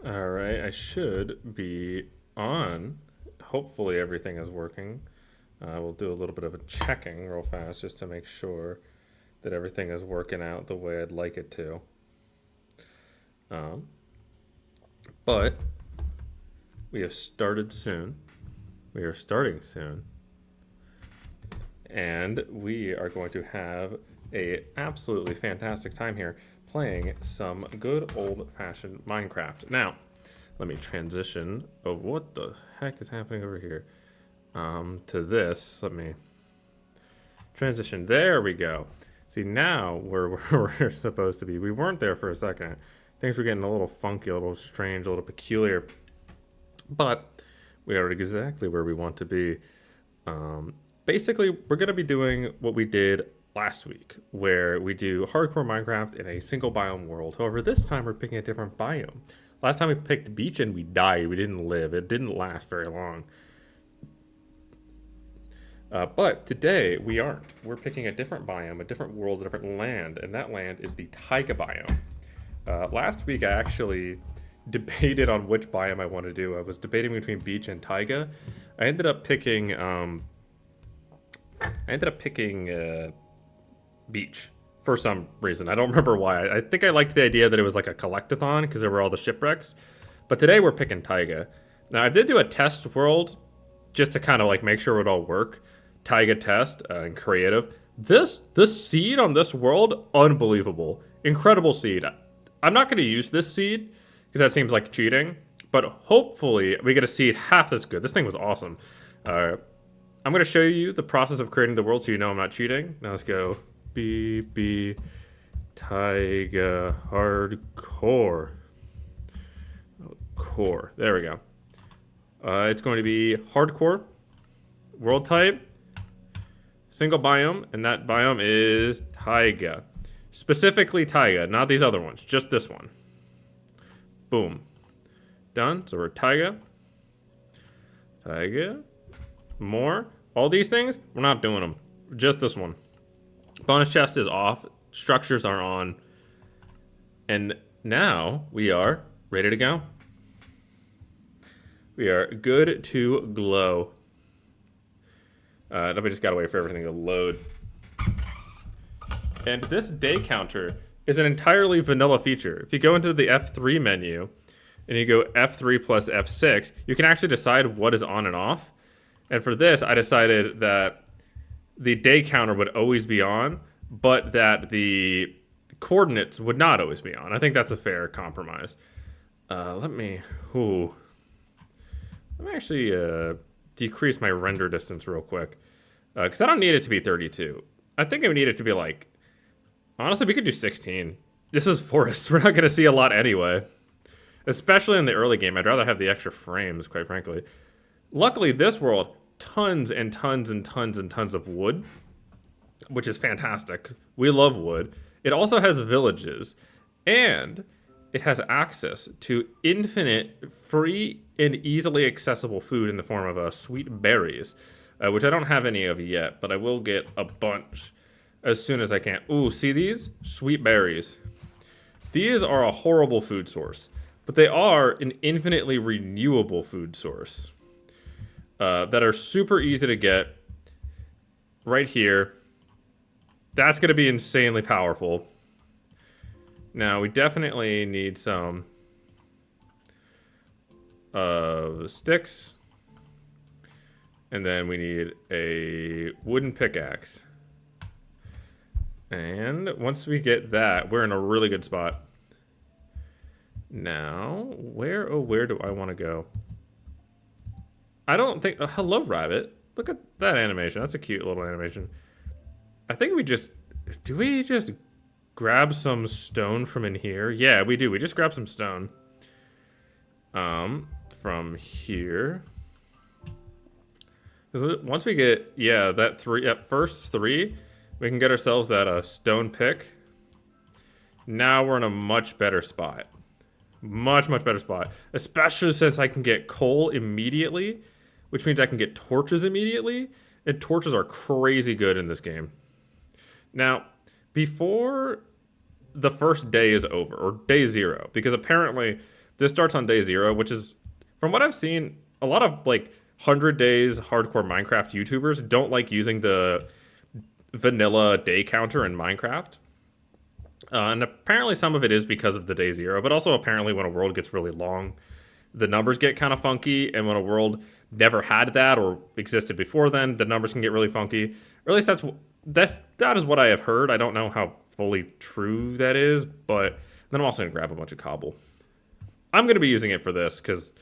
All right, I should be on. Hopefully everything is working. We'll do a little bit of a checking real fast just to make sure that everything is working out the way I'd like it to. Um, but we have started soon. We are starting soon. And we are going to have a absolutely fantastic time here playing some good old-fashioned Minecraft. Now, let me transition. Oh, what the heck is happening over here? To this. Let me transition. There we go. See, now we're where we're supposed to be. We weren't there for a second. Things were getting a little funky, a little strange, a little peculiar. But we are exactly where we want to be. Basically, we're going to be doing what we did last week, where we do hardcore Minecraft in a single biome world. However, this time we're picking a different biome. Last time we picked beach and we died. We didn't live. It didn't last very long. But today we aren't. We're picking a different biome, a different world, a different land, and that land is the Taiga biome. Last week I actually debated on which biome I want to do. I was debating between beach and taiga. I ended up picking beach for some reason. I don't remember why. I think I liked the idea that it was like a collectathon because there were all the shipwrecks. But today we're picking taiga. Now I did do a test world just to kind of like make sure it would all work. Taiga test and creative. This seed on this world, unbelievable, incredible seed. I'm not going to use this seed because that seems like cheating. But hopefully we get a seed half as good. This thing was awesome. I'm going to show you the process of creating the world so you know I'm not cheating. Now let's go. BB Taiga hardcore. Core. There we go. It's going to be hardcore. World type. Single biome. And that biome is taiga. Specifically taiga. Not these other ones. Just this one. Boom. Done. So we're taiga. Taiga. More. All these things, we're not doing them. Just this one. Bonus chest is off. Structures are on. And now we are ready to go. We are good to glow. Nobody just got to wait for everything to load. And this day counter is an entirely vanilla feature. If you go into the F3 menu and you go F3 plus F6, you can actually decide what is on and off. And for this, I decided that the day counter would always be on, but that the coordinates would not always be on. I think that's a fair compromise. Let me actually decrease my render distance real quick. Because I don't need it to be 32. I think I would need it to be like... Honestly, we could do 16. This is forest. We're not going to see a lot anyway. Especially in the early game. I'd rather have the extra frames, quite frankly. Luckily, this world, tons and tons and tons and tons of wood, which is fantastic. We love wood. It also has villages, and it has access to infinite, free, and easily accessible food in the form of sweet berries, which I don't have any of yet, but I will get a bunch as soon as I can. Ooh, see these? Sweet berries. These are a horrible food source, but they are an infinitely renewable food source. That are super easy to get right here. That's going to be insanely powerful. Now, we definitely need some sticks. And then we need a wooden pickaxe. And once we get that, we're in a really good spot. Now, where do I want to go? I don't think... hello, rabbit. Look at that animation. That's a cute little animation. I think we just... Do we just grab some stone from in here? Yeah, we do. We just grab some stone. From here. Because once we get... Yeah, that first three, we can get ourselves that stone pick. Now we're in a much better spot. Much better spot. Especially since I can get coal immediately, which means I can get torches immediately, and torches are crazy good in this game. Now, before the first day is over, or day 0, because apparently This starts on day 0, which is, from what I've seen, a lot of like 100 days hardcore Minecraft YouTubers don't like using the vanilla day counter in Minecraft. And apparently some of it is because of the day 0, but also apparently when a world gets really long, the numbers get kind of funky, and when a world never had that or existed before then, the numbers can get really funky. Or at least that is what I have heard. I don't know how fully true that is, but then I'm also going to grab a bunch of cobble. I'm going to be using it for this because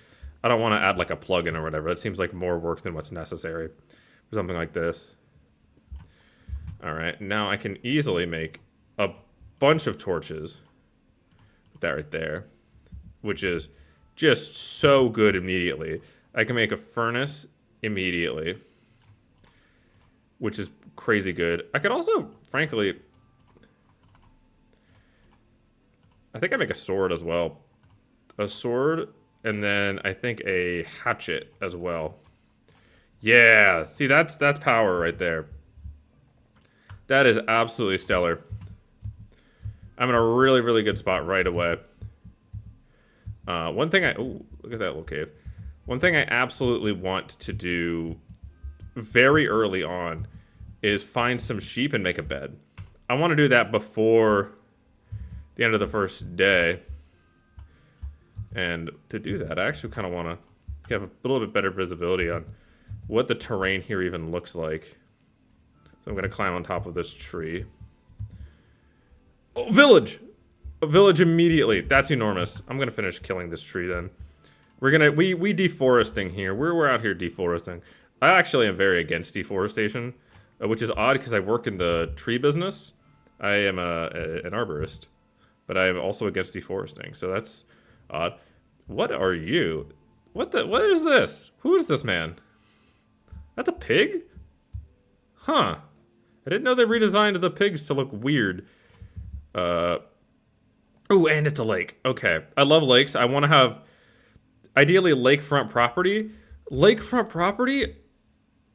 I don't want to add like a plugin or whatever. It seems like more work than what's necessary for something like this. All right, now I can easily make a bunch of torches. That right there, which is just so good immediately. I can make a furnace immediately, which is crazy good. I could also, frankly, I think I make a sword as well. A sword, and then I think a hatchet as well. Yeah, see, that's power right there. That is absolutely stellar. I'm in a really, really good spot right away. One thing ooh, look at that little cave. One thing I absolutely want to do very early on is find some sheep and make a bed. I want to do that before the end of the first day. And to do that, I actually kind of want to have a little bit better visibility on what the terrain here even looks like. So I'm going to climb on top of this tree. Oh, village! A village immediately. That's enormous. I'm going to finish killing this tree then. We deforesting here. We're out here deforesting. I actually am very against deforestation, which is odd because I work in the tree business. I am an arborist, but I am also against deforesting, so that's odd. What are you? What is this? Who is this man? That's a pig? Huh. I didn't know they redesigned the pigs to look weird. Oh, and it's a lake. Okay. I love lakes. I want to have, ideally, lakefront property. Lakefront property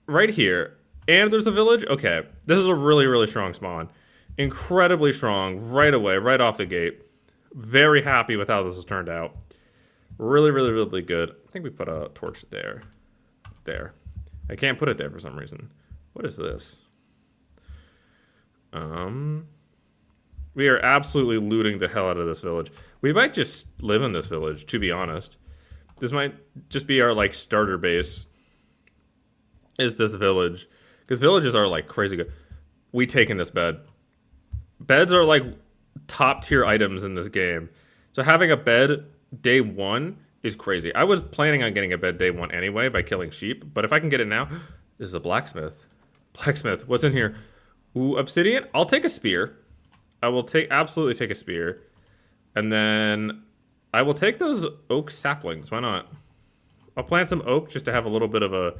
right here. And there's a village. Okay. This is a really, really strong spawn. Incredibly strong right away, right off the gate. Very happy with how this has turned out. Really, really, really good. I think we put a torch there. There. I can't put it there for some reason. What is this? We are absolutely looting the hell out of this village. We might just live in this village, to be honest. This might just be our, like, starter base. Is this village. Because villages are, like, crazy good. We take in this bed. Beds are, like, top tier items in this game. So having a bed day 1 is crazy. I was planning on getting a bed day 1 anyway by killing sheep. But if I can get it now... This is a blacksmith. Blacksmith, what's in here? Ooh, obsidian? I'll take a spear. I will absolutely take a spear. And then I will take those oak saplings. Why not? I'll plant some oak just to have a little bit of a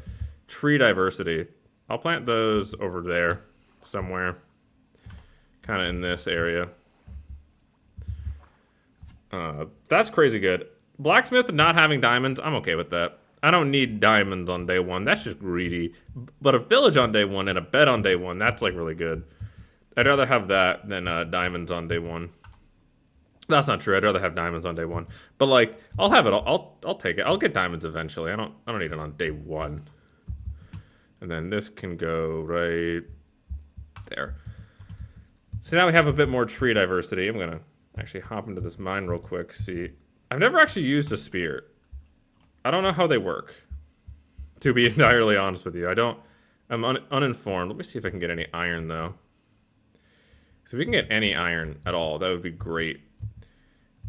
tree diversity. I'll plant those over there somewhere. Kind of in this area. That's crazy good. Blacksmith not having diamonds, I'm okay with that. I don't need diamonds on day 1. That's just greedy. But a village on day 1 and a bed on day 1, that's like really good. I'd rather have that than diamonds on day 1. That's not true. I'd rather have diamonds on day 1. But like, I'll have it. I'll take it. I'll get diamonds eventually. I don't need it on day 1. And then this can go right there. So now we have a bit more tree diversity. I'm gonna actually hop into this mine real quick. See, I've never actually used a spear. I don't know how they work. To be entirely honest with you, I'm uninformed. Let me see if I can get any iron though. So if we can get any iron at all, that would be great.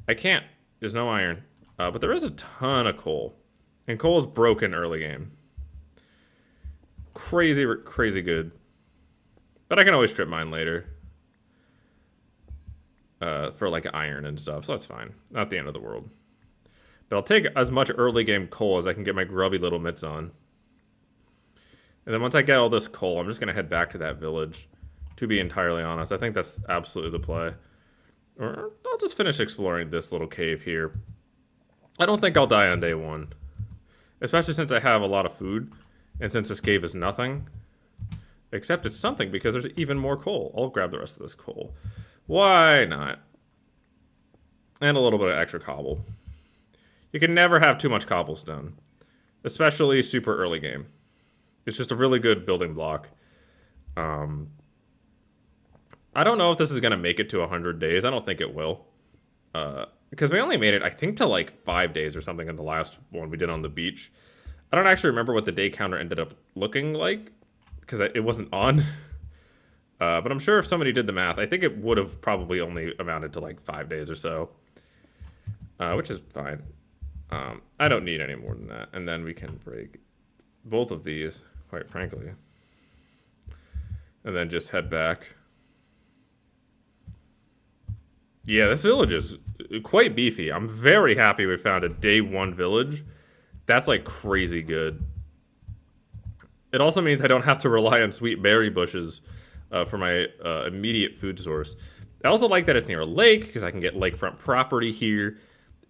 I can't. There's no iron. But there is a ton of coal. And coal is broken early game. Crazy, crazy good. But I can always strip mine later. For like iron and stuff, so that's fine. Not the end of the world. But I'll take as much early game coal as I can get my grubby little mitts on. And then once I get all this coal, I'm just going to head back to that village. To be entirely honest, I think that's absolutely the play. Or I'll just finish exploring this little cave here. I don't think I'll die on day 1. Especially since I have a lot of food. And since this cave is nothing. Except it's something because there's even more coal. I'll grab the rest of this coal. Why not? And a little bit of extra cobble. You can never have too much cobblestone, especially super early game. It's just a really good building block. I don't know if this is going to make it to 100 days. I don't think it will. Because we only made it, I think, to like 5 days or something in the last one we did on the beach. I don't actually remember what the day counter ended up looking like, because it wasn't on. But I'm sure if somebody did the math, I think it would have probably only amounted to like 5 days or so. Which is fine. I don't need any more than that. And then we can break both of these, quite frankly. And then just head back. Yeah, this village is quite beefy. I'm very happy we found a day 1 village. That's like crazy good. It also means I don't have to rely on sweet berry bushes for my immediate food source. I also like that it's near a lake because I can get lakefront property here.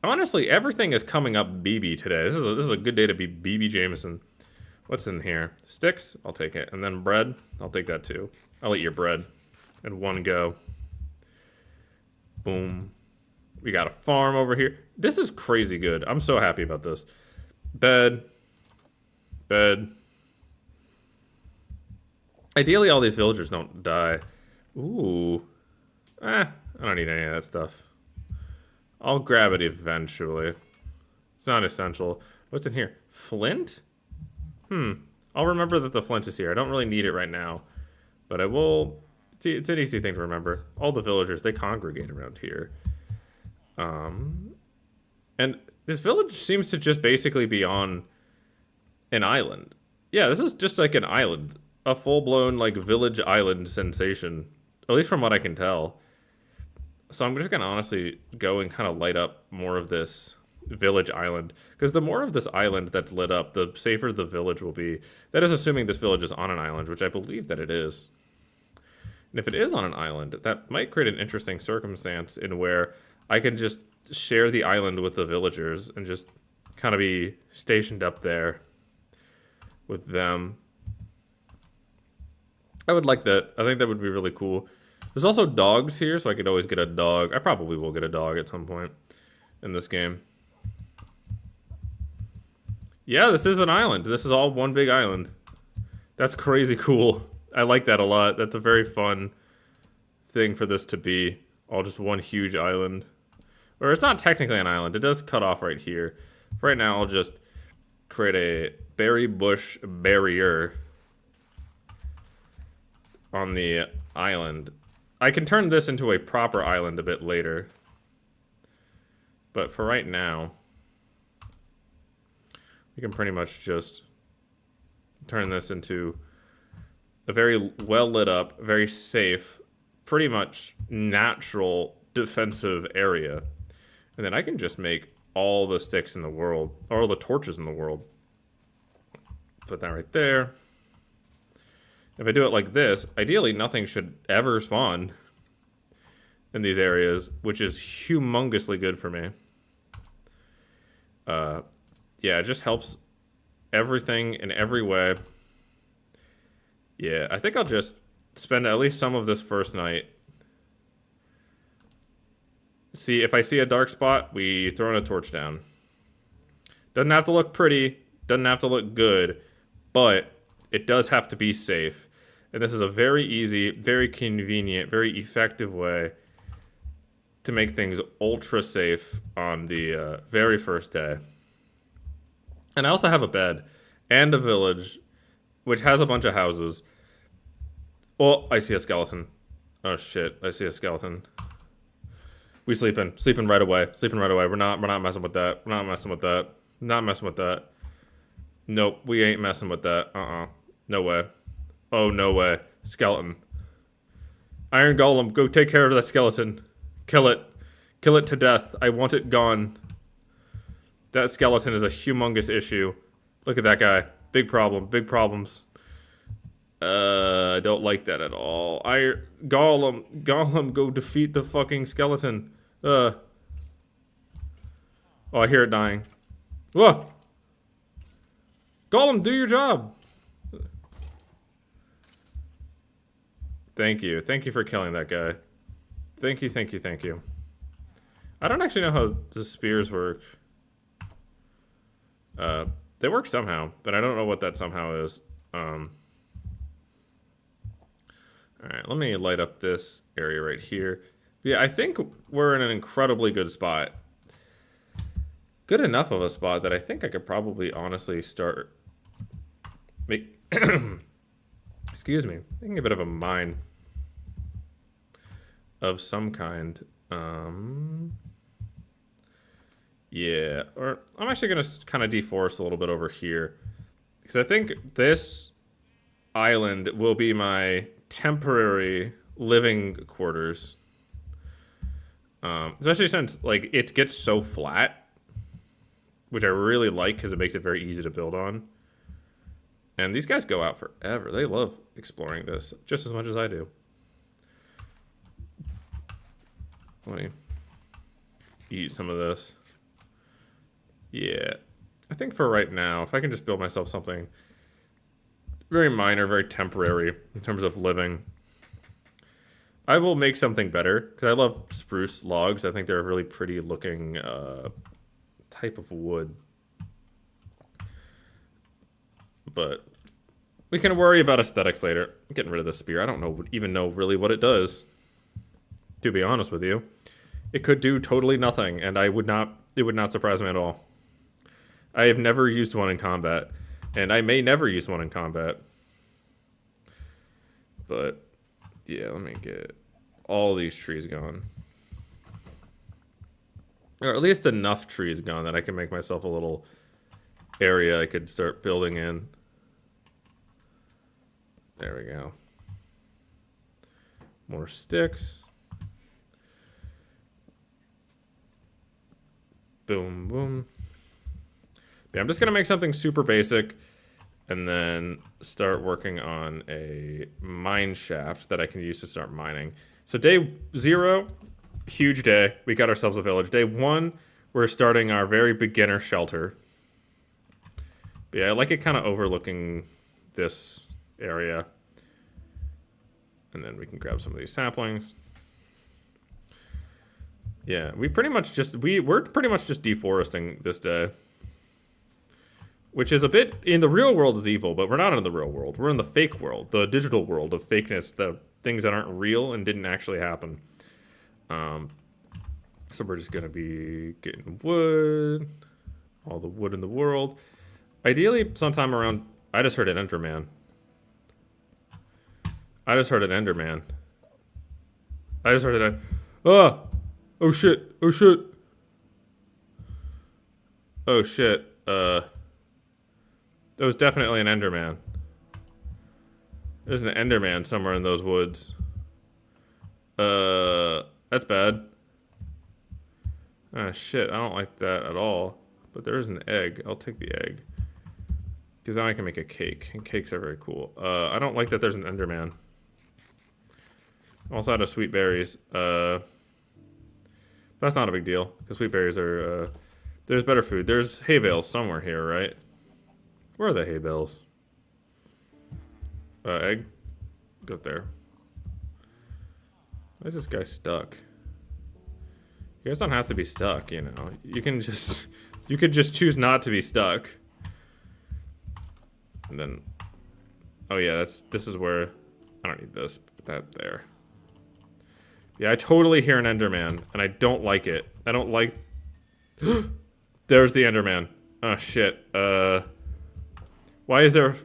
Honestly, everything is coming up BB today. This is a good day to be BB Jameson. What's in here? Sticks? I'll take it. And then bread? I'll take that too. I'll eat your bread in one go. Boom. We got a farm over here. This is crazy good. I'm so happy about this. Bed. Bed. Ideally, all these villagers don't die. Ooh. I don't need any of that stuff. I'll grab it eventually. It's not essential. What's in here? Flint? I'll remember that the flint is here. I don't really need it right now. But I will... It's an easy thing to remember. All the villagers, they congregate around here. And this village seems to just basically be on an island. Yeah, this is just like an island. A full-blown, like, village island sensation. At least from what I can tell. So I'm just gonna honestly go and kind of light up more of this village island. Because the more of this island that's lit up, the safer the village will be. That is assuming this village is on an island, which I believe that it is. And if it is on an island, that might create an interesting circumstance in where I can just share the island with the villagers and just kind of be stationed up there with them. I would like that. I think that would be really cool. There's also dogs here, so I could always get a dog. I probably will get a dog at some point in this game. Yeah, this is an island. This is all one big island. That's crazy cool. I like that a lot. That's a very fun thing for this to be. All just one huge island. Or it's not technically an island. It does cut off right here. For right now, I'll just create a berry bush barrier on the island. I can turn this into a proper island a bit later. But for right now, we can pretty much just turn this into a very well lit up, very safe, pretty much natural defensive area. And then I can just make all the sticks in the world, or all the torches in the world. Put that right there. If I do it like this, ideally nothing should ever spawn in these areas, which is humongously good for me. Yeah, it just helps everything in every way. Yeah, I think I'll just spend at least some of this first night. See, if I see a dark spot, we throw in a torch down. Doesn't have to look pretty, doesn't have to look good, but it does have to be safe. And this is a very easy, very convenient, very effective way to make things ultra safe on the very first day. And I also have a bed and a village, which has a bunch of houses. Oh, I see a skeleton. Oh shit, I see a skeleton. We sleeping right away, We're not messing with that. We're not messing with that. Not messing with that. Nope, we ain't messing with that. No way. Oh, no way. Skeleton. Iron Golem, go take care of that skeleton. Kill it. Kill it to death. I want it gone. That skeleton is a humongous issue. Look at that guy. Big problem. Big problems. I don't like that at all. Golem, go defeat the fucking skeleton. Oh, I hear it dying. Whoa! Golem, do your job! Thank you. Thank you for killing that guy. Thank you. I don't actually know how the spears work. They work somehow, but I don't know what that somehow is. All right, let me light up this area right here. Yeah, I think we're in an incredibly good spot. Good enough of a spot that I think I could probably honestly start make excuse me, making a bit of a mine of some kind. Yeah, or I'm actually gonna kind of deforest a little bit over here because I think this island will be my temporary living quarters. Especially since like it gets so flat, which I really like because it makes it very easy to build on. And these guys go out forever. They love exploring this just as much as I do. Let me eat some of this. Yeah, I think for right now, if I can just build myself something very minor, very temporary in terms of living, I will make something better because I love spruce logs. I think they're a really pretty looking type of wood. But we can worry about aesthetics later. I'm getting rid of the spear. I don't even know really what it does. To be honest with you, it could do totally nothing, and it would not surprise me at all. I have never used one in combat, and I may never use one in combat. But yeah, let me get all these trees gone. Or at least enough trees gone that I can make myself a little area I could start building in. There we go. More sticks. Boom, boom. Yeah, I'm just gonna make something super basic and then start working on a mine shaft that I can use to start mining. So day 0, huge day. We got ourselves a village. Day 1, we're starting our very beginner shelter. But yeah, I like it kind of overlooking this area. And then we can grab some of these saplings. Yeah, we're pretty much just deforesting this day. Which is a bit, in the real world is evil, but we're not in the real world. We're in the fake world, the digital world of fakeness, the things that aren't real and didn't actually happen. So we're just gonna be getting wood, all the wood in the world. Ideally, sometime around, I just heard an Enderman. Oh shit. There was definitely an Enderman. There's an Enderman somewhere in those woods. That's bad. Ah, shit, I don't like that at all. But there is an egg. I'll take the egg. Because then I can make a cake. And cakes are very cool. I don't like that there's an Enderman. Also out of sweet berries. That's not a big deal. Because sweet berries are, there's better food. There's hay bales somewhere here, right? Where are the hay bales? Egg? Go there. Why is this guy stuck? You guys don't have to be stuck, you know. You can just... You could just choose not to be stuck. And then... Oh yeah, this is where... I don't need this. Put that there. Yeah, I totally hear an Enderman, and I don't like it. I don't like... There's the Enderman. Oh, shit. Why is there...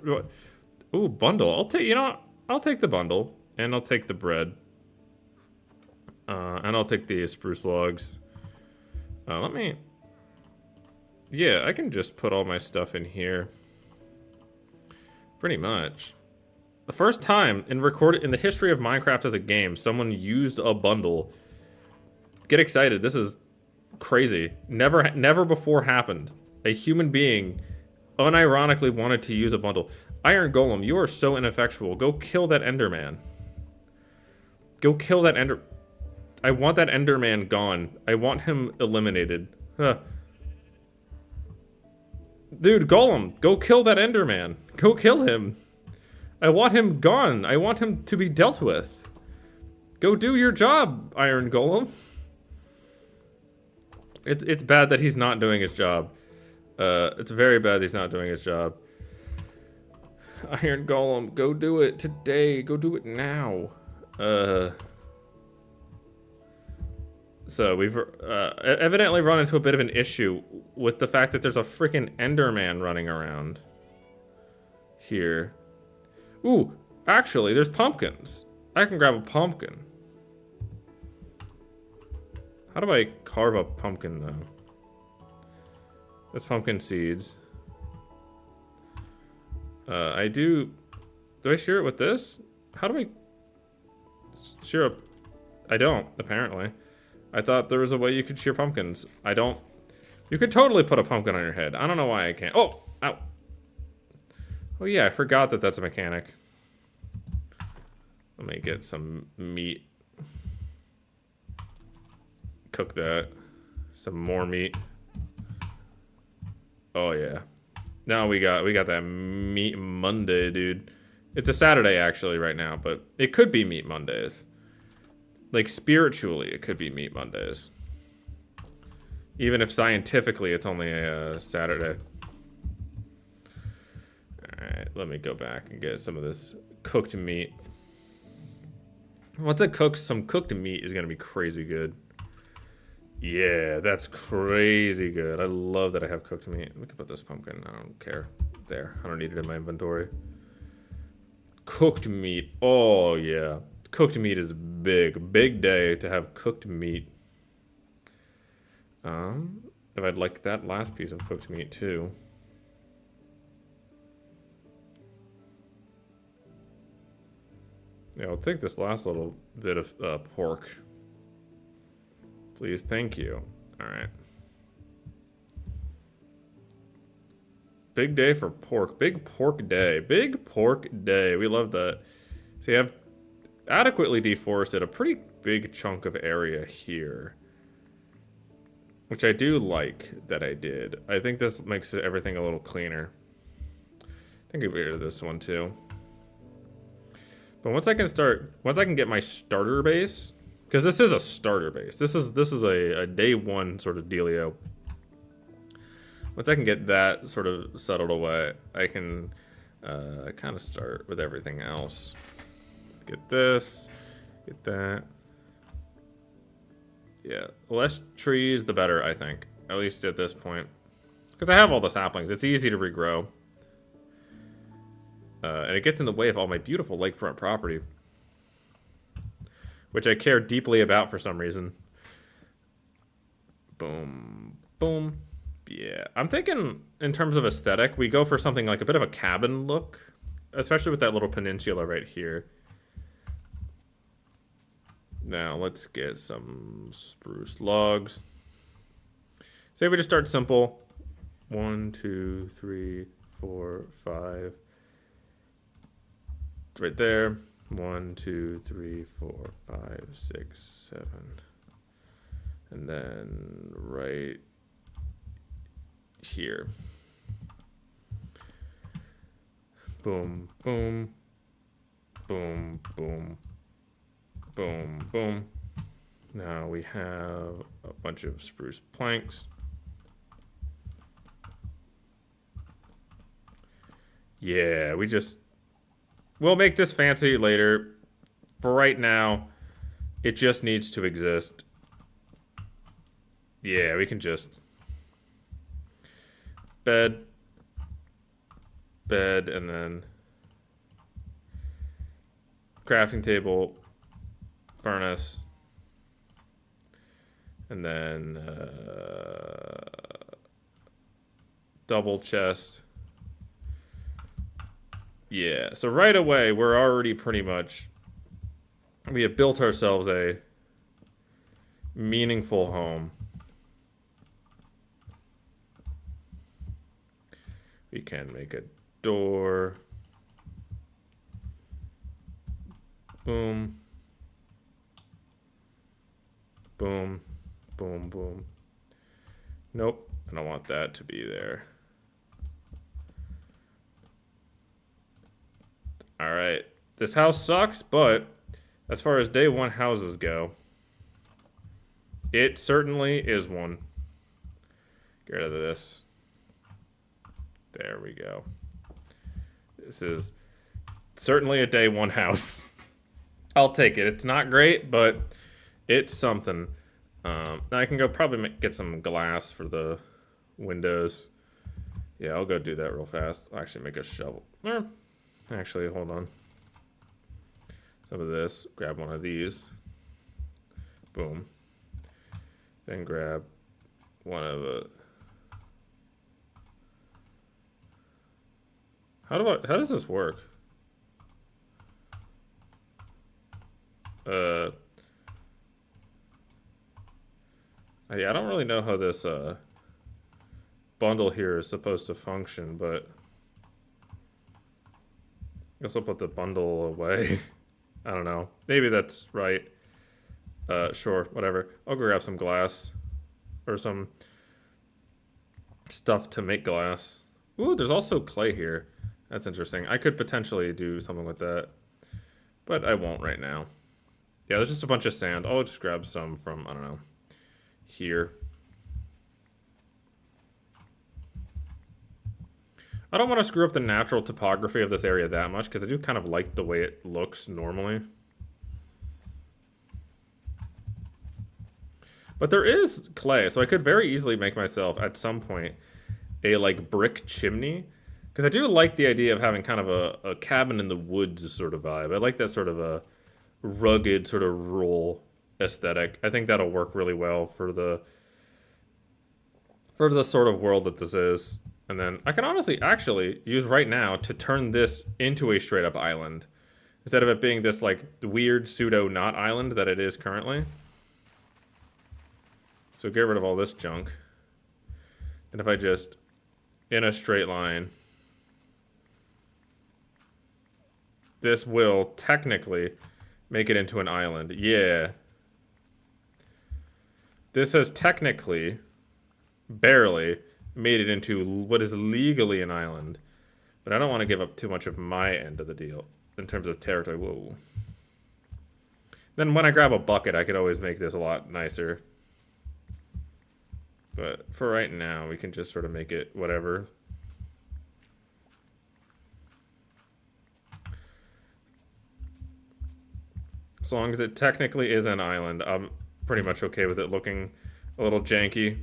Ooh, bundle. I'll take... You know what? I'll take the bundle. And I'll take the bread. And I'll take the spruce logs. Let me... Yeah, I can just put all my stuff in here. Pretty much. The first time in the history of Minecraft as a game, someone used a bundle. Get excited. This is crazy. Never before happened. A human being unironically wanted to use a bundle. Iron Golem, you are so ineffectual. Go kill that Enderman. Go kill that I want that Enderman gone. I want him eliminated. Huh. Dude, Golem, go kill that Enderman. Go kill him. I want him gone. I want him to be dealt with. Go do your job, Iron Golem. It's bad that he's not doing his job. It's very bad he's not doing his job. Iron Golem, go do it today. Go do it now. So we've evidently run into a bit of an issue with the fact that there's a freaking Enderman running around here. Ooh, actually, there's pumpkins. I can grab a pumpkin. How do I carve a pumpkin, though? That's pumpkin seeds. Do I shear it with this? How do I shear up? I don't, apparently. I thought there was a way you could shear pumpkins. I don't. You could totally put a pumpkin on your head. I don't know why I can't. Oh, ow. Oh yeah, I forgot that that's a mechanic. Let me get some meat. Cook that. Some more meat. Oh yeah. Now we got that Meat Monday, dude. It's a Saturday actually right now, but it could be Meat Mondays. Like spiritually, it could be Meat Mondays. Even if scientifically it's only a Saturday. Alright, let me go back and get some of this cooked meat. Once it cooks, some cooked meat is gonna be crazy good. Yeah, that's crazy good. I love that I have cooked meat. Look at this pumpkin. I don't care. There, I don't need it in my inventory. Cooked meat. Oh yeah, cooked meat is big. Big day to have cooked meat. If I'd like that last piece of cooked meat too. Yeah, I'll take this last little bit of pork. Please, thank you. All right. Big day for pork. Big pork day. Big pork day. We love that. So you have adequately deforested a pretty big chunk of area here. Which I do like that I did. I think this makes everything a little cleaner. I think I'll get rid of this one too. But once I can get my starter base, because this is a starter base. This is a day one sort of dealio. Once I can get that sort of settled away, I can kind of start with everything else. Get this, get that. Yeah, less trees, the better, I think. At least at this point. Because I have all the saplings. It's easy to regrow. And it gets in the way of all my beautiful lakefront property. Which I care deeply about for some reason. Boom. Boom. Yeah. I'm thinking, in terms of aesthetic, we go for something like a bit of a cabin look. Especially with that little peninsula right here. Now, let's get some spruce logs. Say we just start simple. 1, 2, 3, 4, 5. It's right there. 1, 2, 3, 4, 5, 6, 7. And then right here. Boom, boom, boom, boom, boom, boom. Now we have a bunch of spruce planks. Yeah, we'll make this fancy later. For right now, it just needs to exist. Yeah, we can just bed, and then crafting table, furnace, and then double chest. Yeah, so right away, we're already pretty much, we have built ourselves a meaningful home. We can make a door. Boom. Boom. Boom, boom. Nope, I don't want that to be there. All right, this house sucks, but as far as day one houses go, it certainly is one. Get rid of this. There we go. This is certainly a day one house. I'll take it. It's not great, but it's something. Now I can go probably get some glass for the windows. Yeah, I'll go do that real fast. I'll actually make a shovel. Actually, hold on. Some of this. Grab one of these. Boom. Then grab one of the... How does this work? Yeah, I don't really know how this bundle here is supposed to function, but I guess I'll put the bundle away. I don't know. Maybe that's right. Sure, whatever. I'll grab some glass or some stuff to make glass. Ooh, there's also clay here. That's interesting. I could potentially do something with that, but I won't right now. Yeah, there's just a bunch of sand. I'll just grab some from, I don't know, here. I don't want to screw up the natural topography of this area that much because I do kind of like the way it looks normally. But there is clay, so I could very easily make myself, at some point, a, like, brick chimney. Because I do like the idea of having kind of a cabin in the woods sort of vibe. I like that sort of a rugged, sort of rural aesthetic. I think that'll work really well for the sort of world that this is. And then I can honestly actually use right now to turn this into a straight up island. Instead of it being this, like, weird pseudo not island that it is currently. So get rid of all this junk. Then if I just, in a straight line, this will technically make it into an island. Yeah. This has technically, barely, made it into what is legally an island. But I don't want to give up too much of my end of the deal in terms of territory. Whoa. Then when I grab a bucket, I could always make this a lot nicer. But for right now, we can just sort of make it whatever. As long as it technically is an island, I'm pretty much okay with it looking a little janky.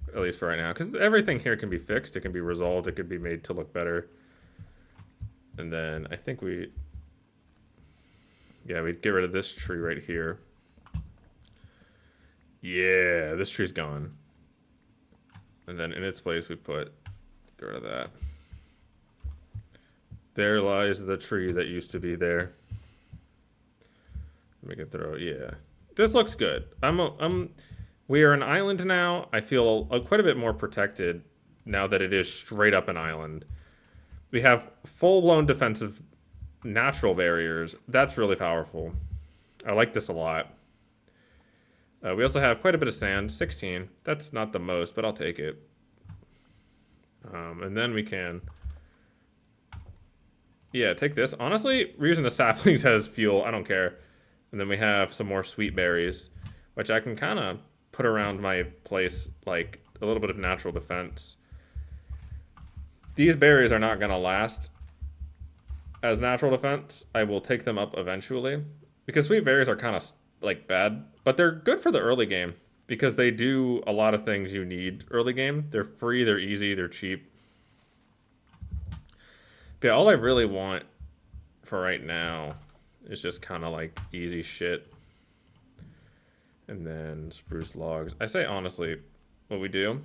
At least for right now. Because everything here can be fixed. It can be resolved. It can be made to look better. And then I think we... Yeah, we'd get rid of this tree right here. Yeah, this tree's gone. And then in its place we put... Get rid of that. There lies the tree that used to be there. We can throw... Yeah. This looks good. We are an island now. I feel quite a bit more protected now that it is straight up an island. We have full-blown defensive natural barriers. That's really powerful. I like this a lot. We also have quite a bit of sand, 16. That's not the most, but I'll take it. And then we can... Yeah, take this. Honestly, we're using the saplings as fuel. I don't care. And then we have some more sweet berries, which I can kind of put around my place, like a little bit of natural defense. These berries are not going to last as natural defense. I will take them up eventually because sweet berries are kind of like bad, but they're good for the early game because they do a lot of things you need early game. They're free, they're easy, they're cheap. But yeah, all I really want for right now is just kind of like easy shit. And then spruce logs. I say honestly, what we do,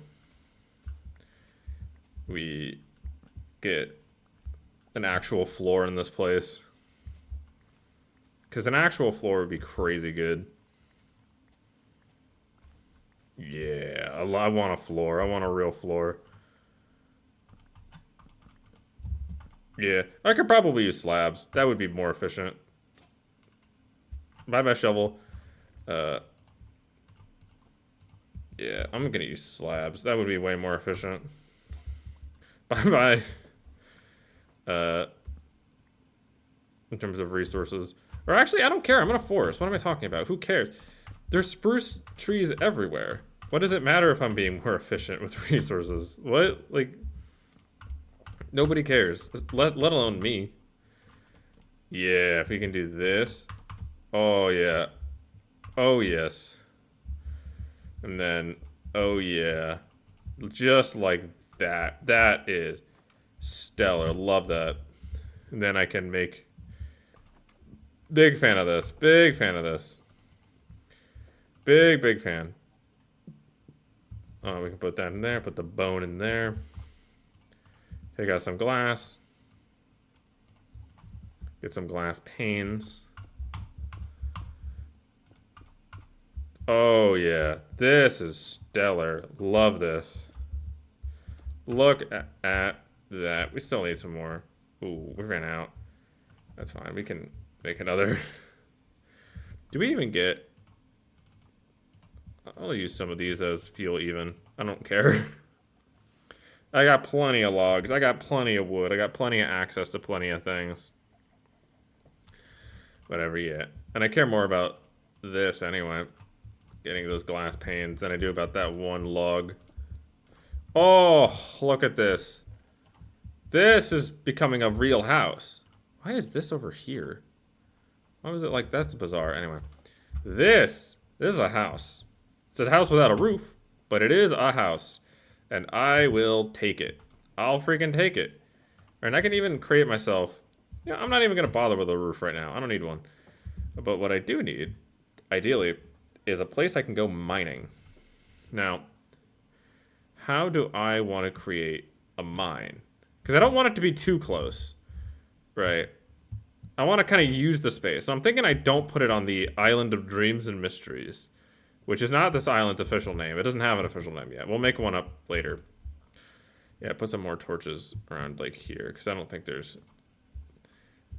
we get an actual floor in this place. Because an actual floor would be crazy good. Yeah, I want a floor. I want a real floor. Yeah, I could probably use slabs. That would be more efficient. Buy my shovel. Yeah, I'm gonna use slabs. That would be way more efficient. Bye-bye. In terms of resources. Or actually, I don't care. I'm in a forest. What am I talking about? Who cares? There's spruce trees everywhere. What does it matter if I'm being more efficient with resources? What? Like, nobody cares. Let alone me. Yeah, if we can do this. Oh, yeah. Oh, yes. And then, oh, yeah. Just like that. That is stellar. Love that. And then I can make... Big fan of this. Big fan of this. Big fan. Oh, we can put that in there. Put the bone in there. Take out some glass. Get some glass panes. Oh, yeah. This is stellar. Love this. Look at that. We still need some more. Ooh, we ran out. That's fine. We can make another. Do we even get... I'll use some of these as fuel even. I don't care. I got plenty of logs. I got plenty of wood. I got plenty of access to plenty of things. Whatever, yeah. And I care more about this anyway. Getting those glass panes than I do about that one log. Oh, look at this. This is becoming a real house. Why is this over here? Why was it like that's bizarre? Anyway. This is a house. It's a house without a roof, but it is a house. And I will take it. I'll freaking take it. And I can even create myself... Yeah, I'm not even going to bother with a roof right now. I don't need one. But what I do need, ideally, is a place I can go mining. Now, how do I want to create a mine? Because I don't want it to be too close, right? I want to kind of use the space. So I'm thinking I don't put it on the Island of Dreams and Mysteries, which is not this island's official name. It doesn't have an official name yet. We'll make one up later. Yeah, put some more torches around like here, because I don't think there's...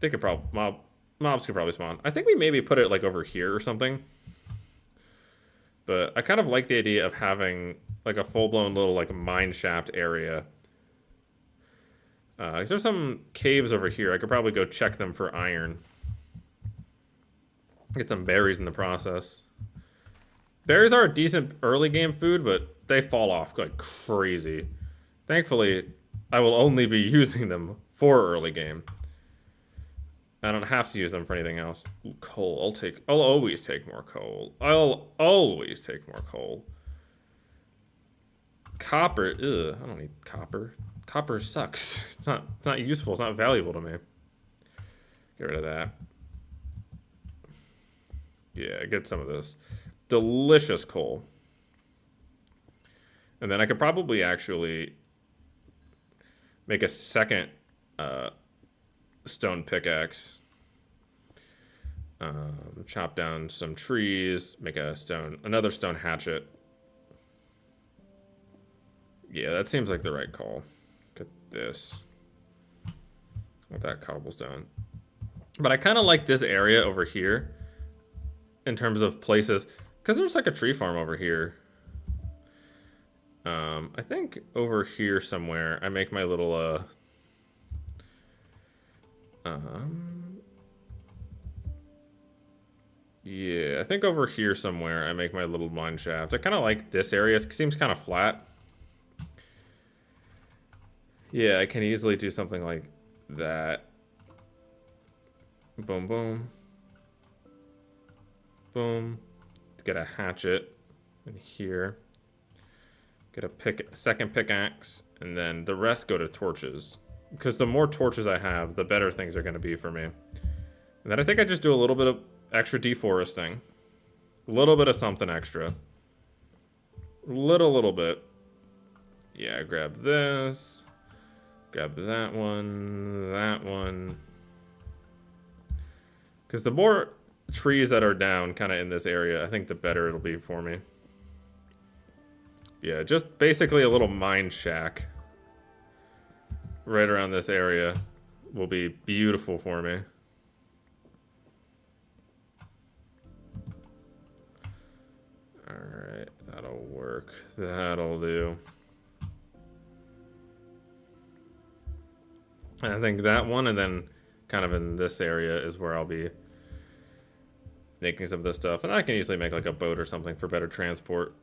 They could probably... Mobs could probably spawn. I think we maybe put it like over here or something. But I kind of like the idea of having like a full-blown little like mine shaft area. 'Cause there's some caves over here. I could probably go check them for iron. Get some berries in the process. Berries are a decent early game food, but they fall off like crazy. Thankfully, I will only be using them for early game. I don't have to use them for anything else. Ooh, coal. I'll always take more coal. I'll always take more coal. Copper. Ugh, I don't need copper. Copper sucks. It's not useful. It's not valuable to me. Get rid of that. Yeah, get some of this. Delicious coal. And then I could probably actually make a second stone pickaxe. Chop down some trees, make another stone hatchet. Yeah, that seems like the right call. Look at this. With that cobblestone. But I kind of like this area over here in terms of places, because there's like a tree farm over here. I think over here somewhere I make my little yeah, I think over here somewhere I make my little mine shaft. I kind of like this area. It seems kind of flat. Yeah, I can easily do something like that. Boom, boom. Boom. Get a hatchet in here. Get a second pickaxe. And then the rest go to torches. Because the more torches I have, the better things are going to be for me. And then I think I just do a little bit of extra deforesting. A little bit of something extra. Little bit. Yeah, grab this. Grab that one. That one. Because the more trees that are down kind of in this area, I think the better it'll be for me. Yeah, just basically a little mine shack right around this area will be beautiful for me. Alright, that'll work. That'll do. And I think that one, and then kind of in this area is where I'll be making some of this stuff. And I can easily make like a boat or something for better transport.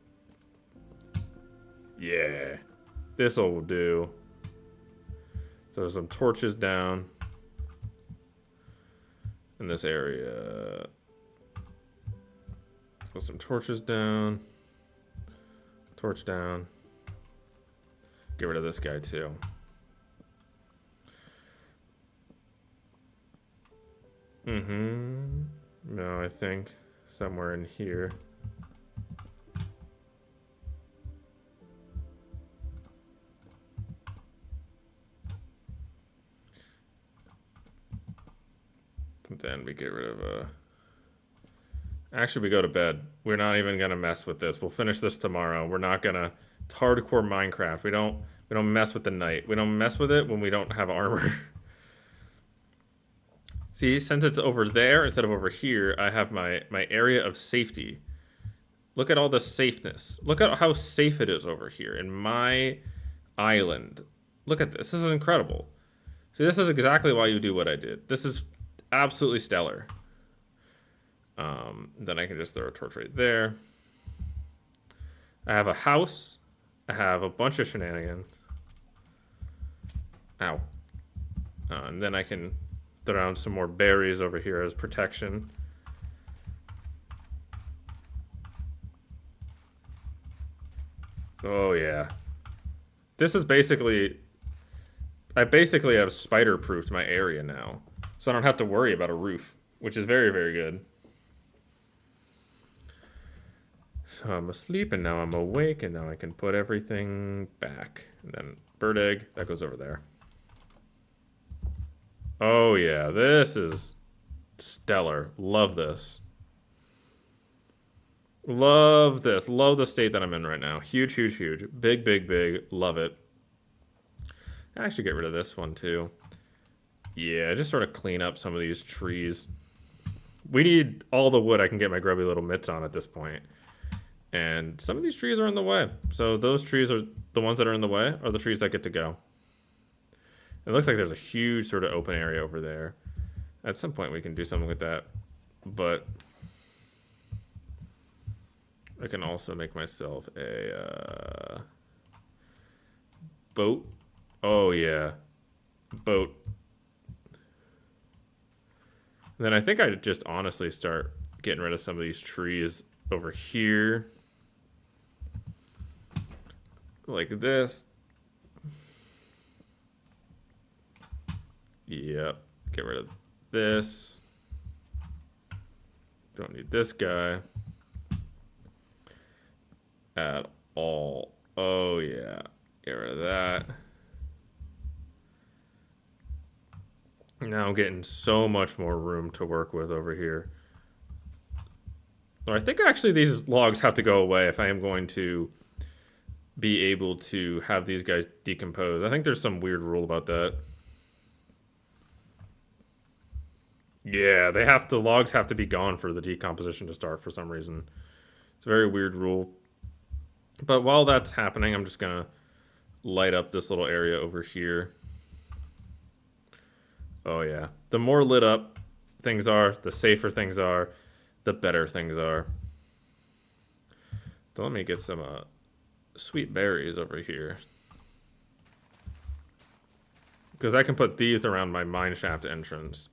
Yeah. This'll do. So some torches down in this area. Put some torches down. Torch down. Get rid of this guy too. No, I think somewhere in here. Then we get rid of actually, we go to bed. We're not even gonna mess with this. We'll finish this tomorrow. We're not gonna. It's hardcore Minecraft. We don't mess with the night. We don't mess with it when we don't have armor. See, since it's over there instead of over here, I have my area of safety. Look at all the safeness. Look at how safe it is over here in my island. Look at this. This is incredible. See, this is exactly why you do what I did. This is absolutely stellar. Then I can just throw a torch right there. I have a house. I have a bunch of shenanigans. Ow. And then I can throw down some more berries over here as protection. Oh yeah. This is basically... I basically have spider-proofed my area now. So I don't have to worry about a roof, which is very, very good. So I'm asleep, and now I'm awake, and now I can put everything back. And then bird egg, that goes over there. Oh yeah, this is stellar. Love this. Love this. Love the state that I'm in right now. Huge, huge, huge. Big, big, big. Love it. I actually get rid of this one too. Yeah, just sort of clean up some of these trees. We need all the wood I can get my grubby little mitts on at this point. And some of these trees are in the way. So those trees are the ones that are in the way are the trees that get to go. It looks like there's a huge sort of open area over there. At some point we can do something with that. But I can also make myself a boat. Oh yeah, boat. And then I think I'd just honestly start getting rid of some of these trees over here. Like this. Yep. Get rid of this. Don't need this guy at all. Oh yeah. Get rid of that. Now I'm getting so much more room to work with over here. So I think actually these logs have to go away if I am going to be able to have these guys decompose. I think there's some weird rule about that. Yeah, the logs have to be gone for the decomposition to start for some reason. It's a very weird rule. But while that's happening, I'm just gonna light up this little area over here. Oh yeah. The more lit up things are, the safer things are, the better things are. So let me get some sweet berries over here. Because I can put these around my mine shaft entrance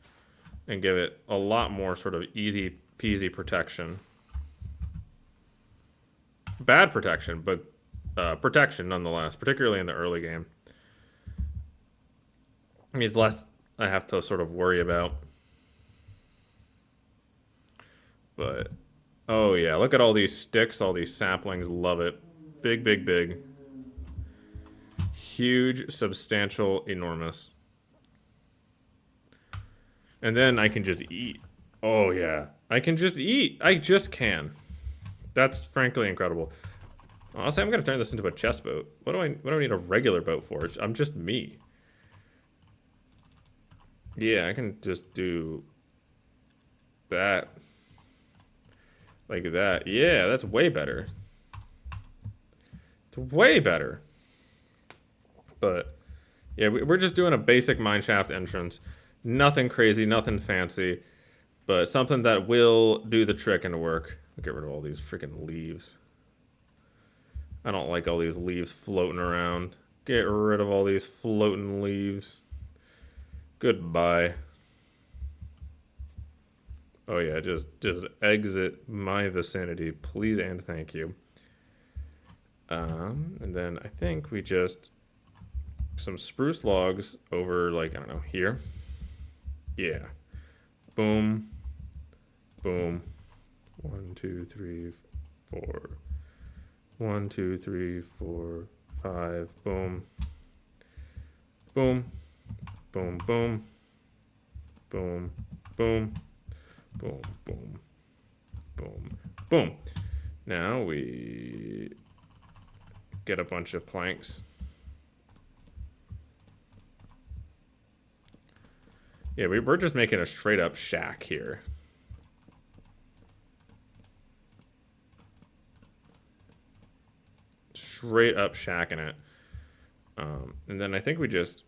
and give it a lot more sort of easy peasy protection. Bad protection, but protection nonetheless, particularly in the early game. It means less I have to sort of worry about. But, oh yeah, look at all these sticks, all these saplings, love it. Big, big, big. Huge, substantial, enormous. And then I can just eat. Oh yeah, I can just eat. I just can. That's frankly incredible. Honestly, I'm gonna turn this into a chest boat. What do I need a regular boat for? I'm just me. Yeah, I can just do that. Like that. Yeah, that's way better. It's way better. But, yeah, we're just doing a basic mineshaft entrance. Nothing crazy, nothing fancy. But something that will do the trick and work. I'll get rid of all these freaking leaves. I don't like all these leaves floating around. Get rid of all these floating leaves. Goodbye. Oh yeah, just exit my vicinity, please and thank you. And then I think we just some spruce logs over, like, I don't know, here. Yeah. Boom. Boom. 1, 2, 3, 4. 1, 2, 3, 4, 5. Boom. Boom. Boom, boom. Boom, boom. Boom, boom. Boom, boom. Now we get a bunch of planks. Yeah, we're just making a straight up shack here. Straight up shacking it. And then I think we just...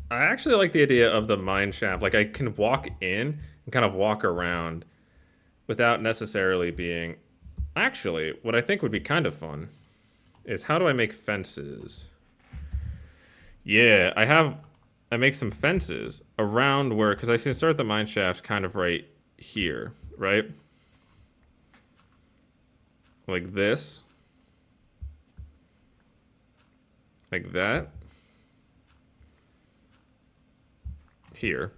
I actually like the idea of the mine shaft. Like, I can walk in and kind of walk around without necessarily being... Actually, what I think would be kind of fun is how do I make fences? Yeah, I make some fences around where... Because I can start the mine shaft kind of right here, right? Like this. Like that. Here.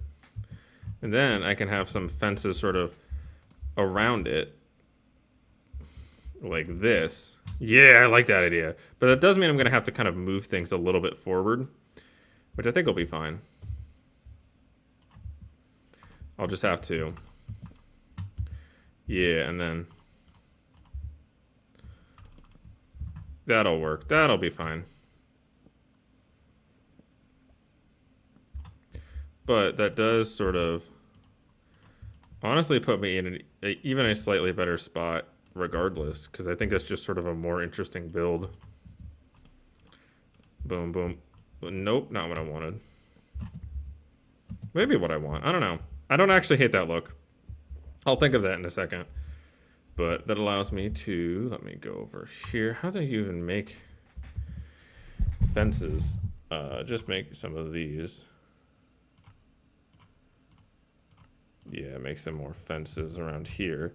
And then I can have some fences sort of around it. Like this. Yeah, I like that idea. But that does mean I'm going to have to kind of move things a little bit forward, which I think will be fine. I'll just have to. Yeah, and then that'll work. That'll be fine. But that does sort of honestly put me in even a slightly better spot regardless, because I think that's just sort of a more interesting build. Boom, boom. Nope, not what I wanted. Maybe what I want. I don't know. I don't actually hate that look. I'll think of that in a second. But that allows me to, let me go over here. How do you even make fences? Just make some of these. Yeah, make some more fences around here.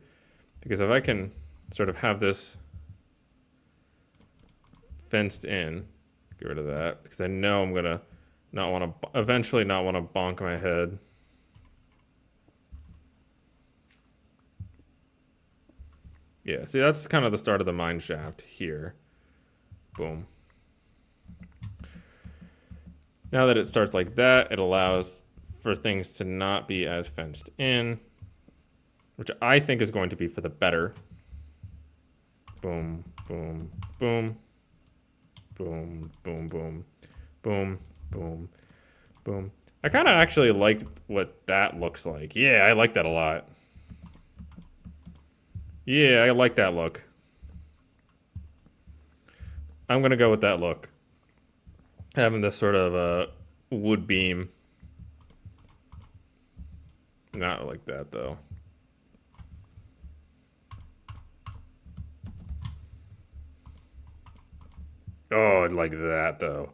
Because if I can sort of have this fenced in, get rid of that. Because I know I'm going to eventually not want to bonk my head. Yeah, see, that's kind of the start of the mine shaft here. Boom. Now that it starts like that, it allows for things to not be as fenced in, which I think is going to be for the better. Boom, boom, boom. Boom, boom, boom. Boom, boom, boom. I kind of actually like what that looks like. Yeah, I like that a lot. Yeah, I like that look. I'm going to go with that look. Having this sort of wood beam. Not like that, though. Oh, I'd like that, though.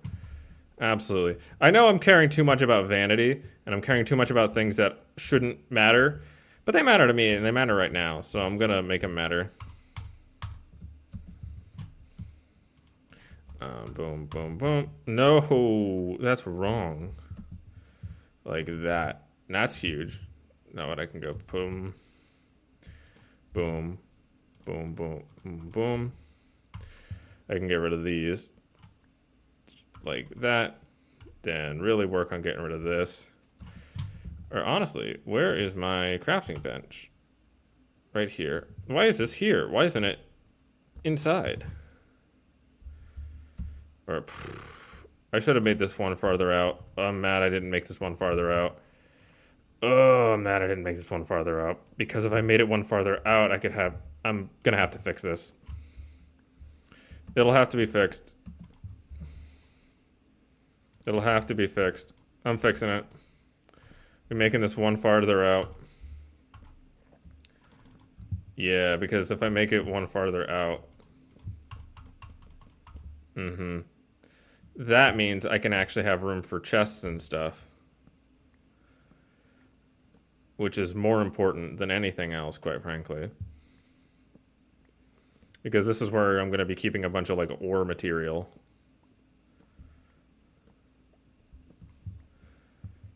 Absolutely. I know I'm caring too much about vanity, and I'm caring too much about things that shouldn't matter, but they matter to me, and they matter right now, so I'm gonna make them matter. Boom, boom, boom. No, that's wrong. Like that. That's huge. Now what I can go boom, boom, boom, boom, boom, boom. I can get rid of these like that. Then really work on getting rid of this. Or honestly, where is my crafting bench? Right here. Why is this here? Why isn't it inside? Or I should have made this one farther out. I'm mad I didn't make this one farther out. Oh, I'm mad I didn't make this one farther out. Because if I made it one farther out, I'm gonna have to fix this. It'll have to be fixed. It'll have to be fixed. I'm fixing it. I'm making this one farther out. Yeah, because if I make it one farther out, Mm-hmm. That means I can actually have room for chests and stuff. Which is more important than anything else, quite frankly. Because this is where I'm going to be keeping a bunch of, like, ore material.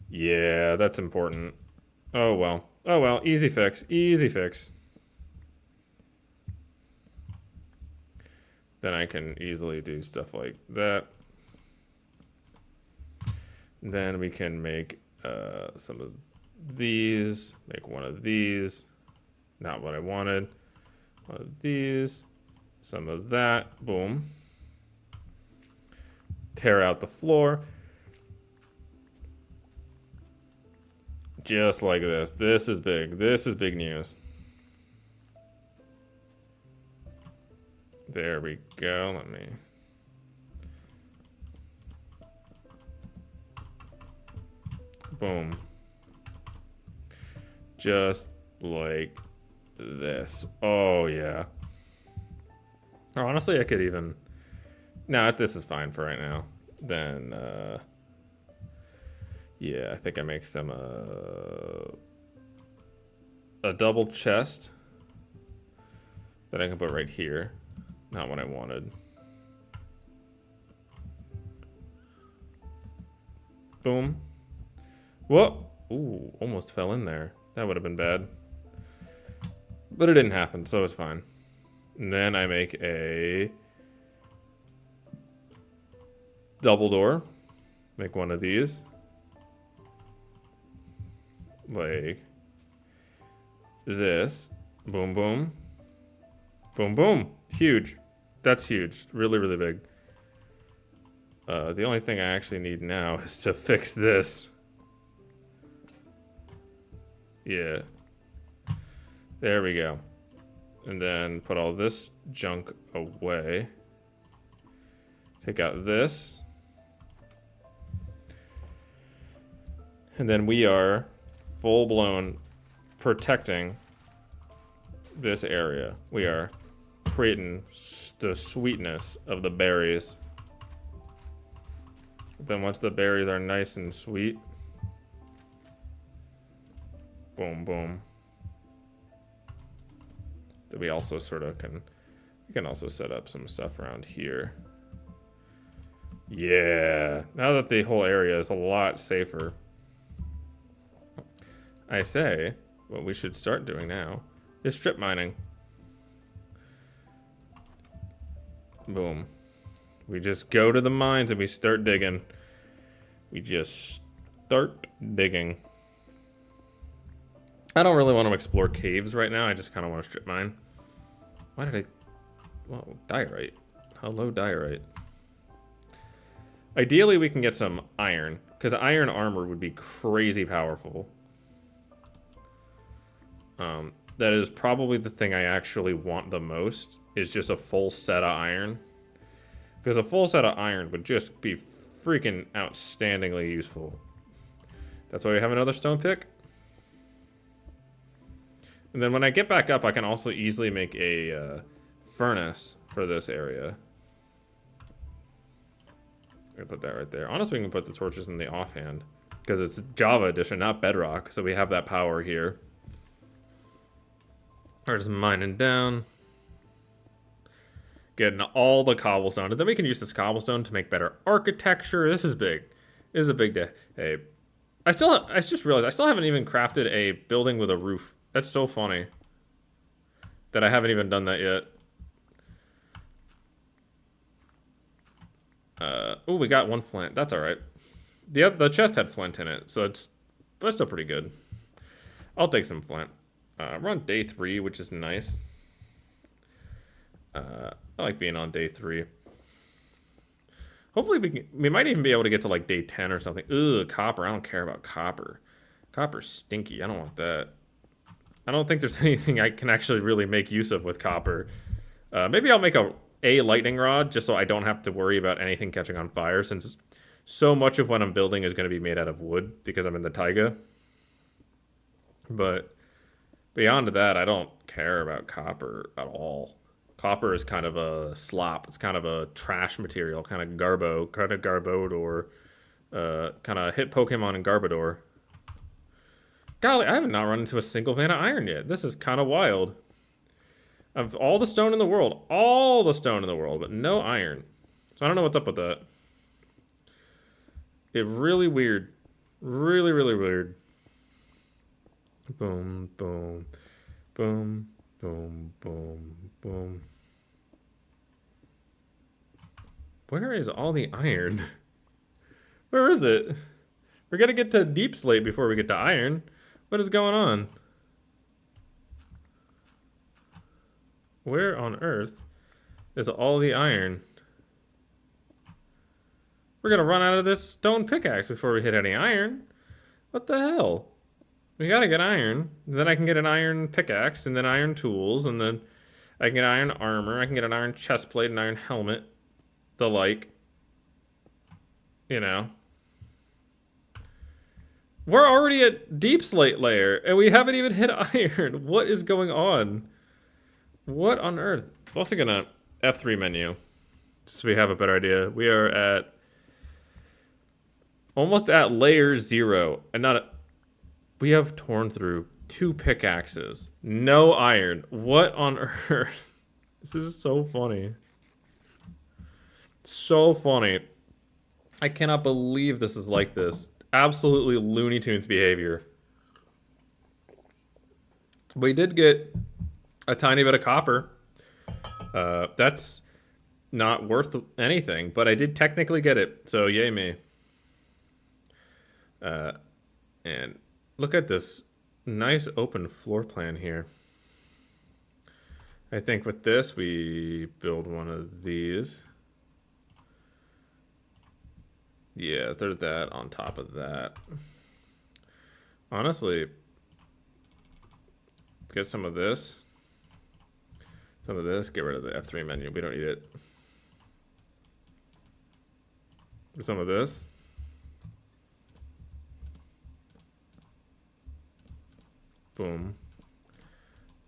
Yeah, that's important. Oh, well. Oh, well. Easy fix. Easy fix. Then I can easily do stuff like that. Then we can make some of these. Make one of these. Not what I wanted. One of these. Some of that. Boom. Tear out the floor. Just like this. This is big. This is big news. There we go. Let me... Boom. Just like this. Oh, yeah. Oh, honestly, I could even... Nah, this is fine for right now. Then, yeah, I think I make some, a double chest that I can put right here. Not what I wanted. Boom. Whoa! Ooh, almost fell in there. That would have been bad. But it didn't happen, so it's fine. And then I make a double door. Make one of these. Like this. Boom, boom. Boom, boom. Huge. That's huge. Really, really big. The only thing I actually need now is to fix this. Yeah. There we go. And then put all this junk away. Take out this. And then we are full-blown protecting this area. We are creating the sweetness of the berries. Then once the berries are nice and sweet, boom, boom. Then we also sort of we can also set up some stuff around here. Yeah, now that the whole area is a lot safer, I say what we should start doing now is strip mining. Boom. We just go to the mines and we start digging. We just start digging. I don't really want to explore caves right now. I just kind of want to strip mine. Why did I... Whoa, diorite. Hello, diorite. Ideally, we can get some iron, because iron armor would be crazy powerful. That is probably the thing I actually want the most, is just a full set of iron. Because a full set of iron would just be freaking outstandingly useful. That's why we have another stone pick. And then when I get back up, I can also easily make a furnace for this area. I'm gonna put that right there. Honestly, we can put the torches in the offhand, because it's Java edition, not Bedrock, so we have that power here. We're just mining down. Getting all the cobblestone. And then we can use this cobblestone to make better architecture. This is big. This is a big day. Hey, I just realized I still haven't even crafted a building with a roof. That's so funny that I haven't even done that yet. Oh, we got one flint. That's all right. The chest had flint in it, so it's still pretty good. I'll take some flint. We're on day 3, which is nice. I like being on day 3. Hopefully we might even be able to get to like day 10 or something. Ugh, copper. I don't care about copper. Copper's stinky. I don't want that. I don't think there's anything I can actually really make use of with copper. Maybe I'll make a lightning rod just so I don't have to worry about anything catching on fire, since so much of what I'm building is going to be made out of wood because I'm in the taiga. But beyond that, I don't care about copper at all. Copper is kind of a slop. It's kind of a trash material, kind of Garbodor, kind of hit Pokemon in Garbodor. Golly, I have not run into a single vein of iron yet. This is kind of wild. Of all the stone in the world, but no iron. So I don't know what's up with that. It really weird. Really, really weird. Boom, boom, boom, boom, boom, boom. Where is all the iron? Where is it? We're gonna get to deep slate before we get to iron. What is going on? Where on earth is all the iron? We're gonna run out of this stone pickaxe before we hit any iron. What the hell? We gotta get iron. Then I can get an iron pickaxe, and then iron tools, and then I can get iron armor. I can get an iron chest plate, an iron helmet, the like. You know. We're already at deep slate layer, and we haven't even hit iron. What is going on? What on earth? I'm also gonna F3 menu, so we have a better idea. We are at almost at layer 0, and we have torn through 2 pickaxes, no iron. What on earth? This is so funny. So funny. I cannot believe this is like this. Absolutely Looney Tunes behavior. We did get a tiny bit of copper. That's not worth anything, but I did technically get it, so yay me. And look at this nice open floor plan here. I think with this, we build one of these. Yeah, throw that on top of that. Honestly, get some of this. Some of this, get rid of the F3 menu. We don't need it. Some of this. Boom.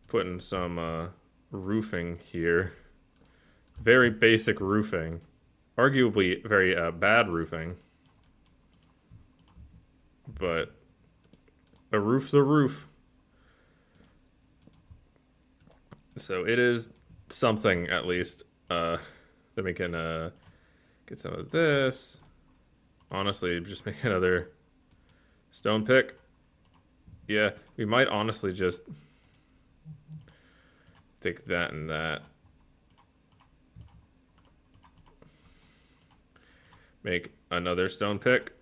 Putting some roofing here. Very basic roofing. Arguably very bad roofing. But a roof's a roof. So it is something, at least. Then we can get some of this. Honestly, just make another stone pick. Yeah, we might honestly just take that and that. Make another stone pick.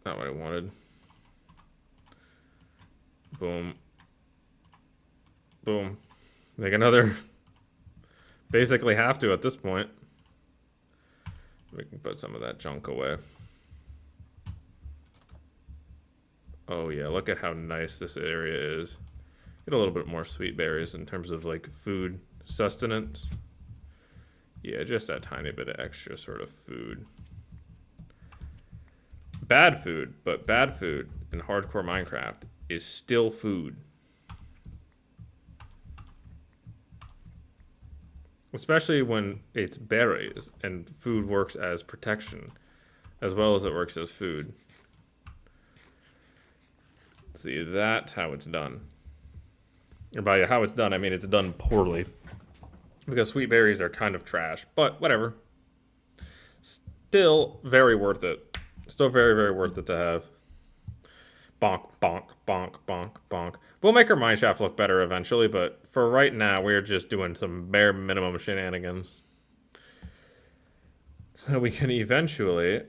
Not what I wanted. Boom. Boom. Make another. Basically have to at this point. We can put some of that junk away. Oh yeah, look at how nice this area is. Get a little bit more sweet berries in terms of like food sustenance. Yeah, just that tiny bit of extra sort of food. Bad food, but bad food in hardcore Minecraft is still food. Especially when it's berries and food works as protection as well as it works as food. See, that's how it's done. And by how it's done, I mean it's done poorly. Because sweet berries are kind of trash, but whatever. Still very worth it. Still very, very worth it to have. Bonk, bonk, bonk, bonk, bonk. We'll make our mineshaft look better eventually, but for right now, we're just doing some bare minimum shenanigans. So we can eventually,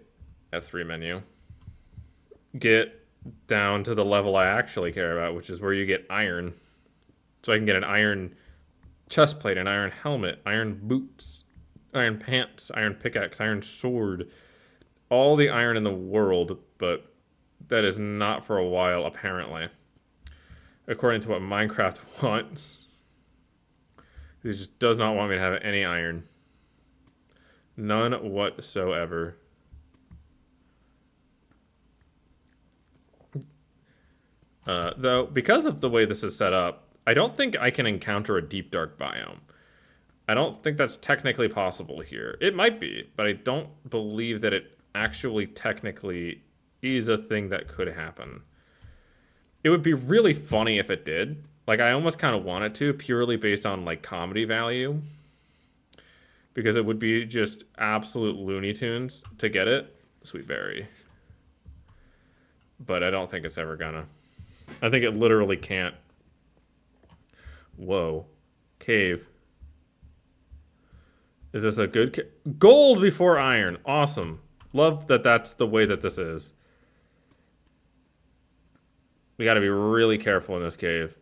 F3 menu, get down to the level I actually care about, which is where you get iron. So I can get an iron chest plate, an iron helmet, iron boots, iron pants, iron pickaxe, iron sword. All the iron in the world, but that is not for a while, apparently. According to what Minecraft wants. It just does not want me to have any iron. None whatsoever. Though, because of the way this is set up, I don't think I can encounter a deep dark biome. I don't think that's technically possible here. It might be, but I don't believe that it actually technically is a thing that could happen. It would be really funny if it did. Like, I almost kind of want it to, purely based on, like, comedy value. Because it would be just absolute Looney Tunes to get it. Sweet berry. But I don't think it's ever gonna. I think it literally can't. Whoa. Cave. Is this a good gold before iron? Awesome. Love that that's the way that this is. We gotta be really careful in this cave.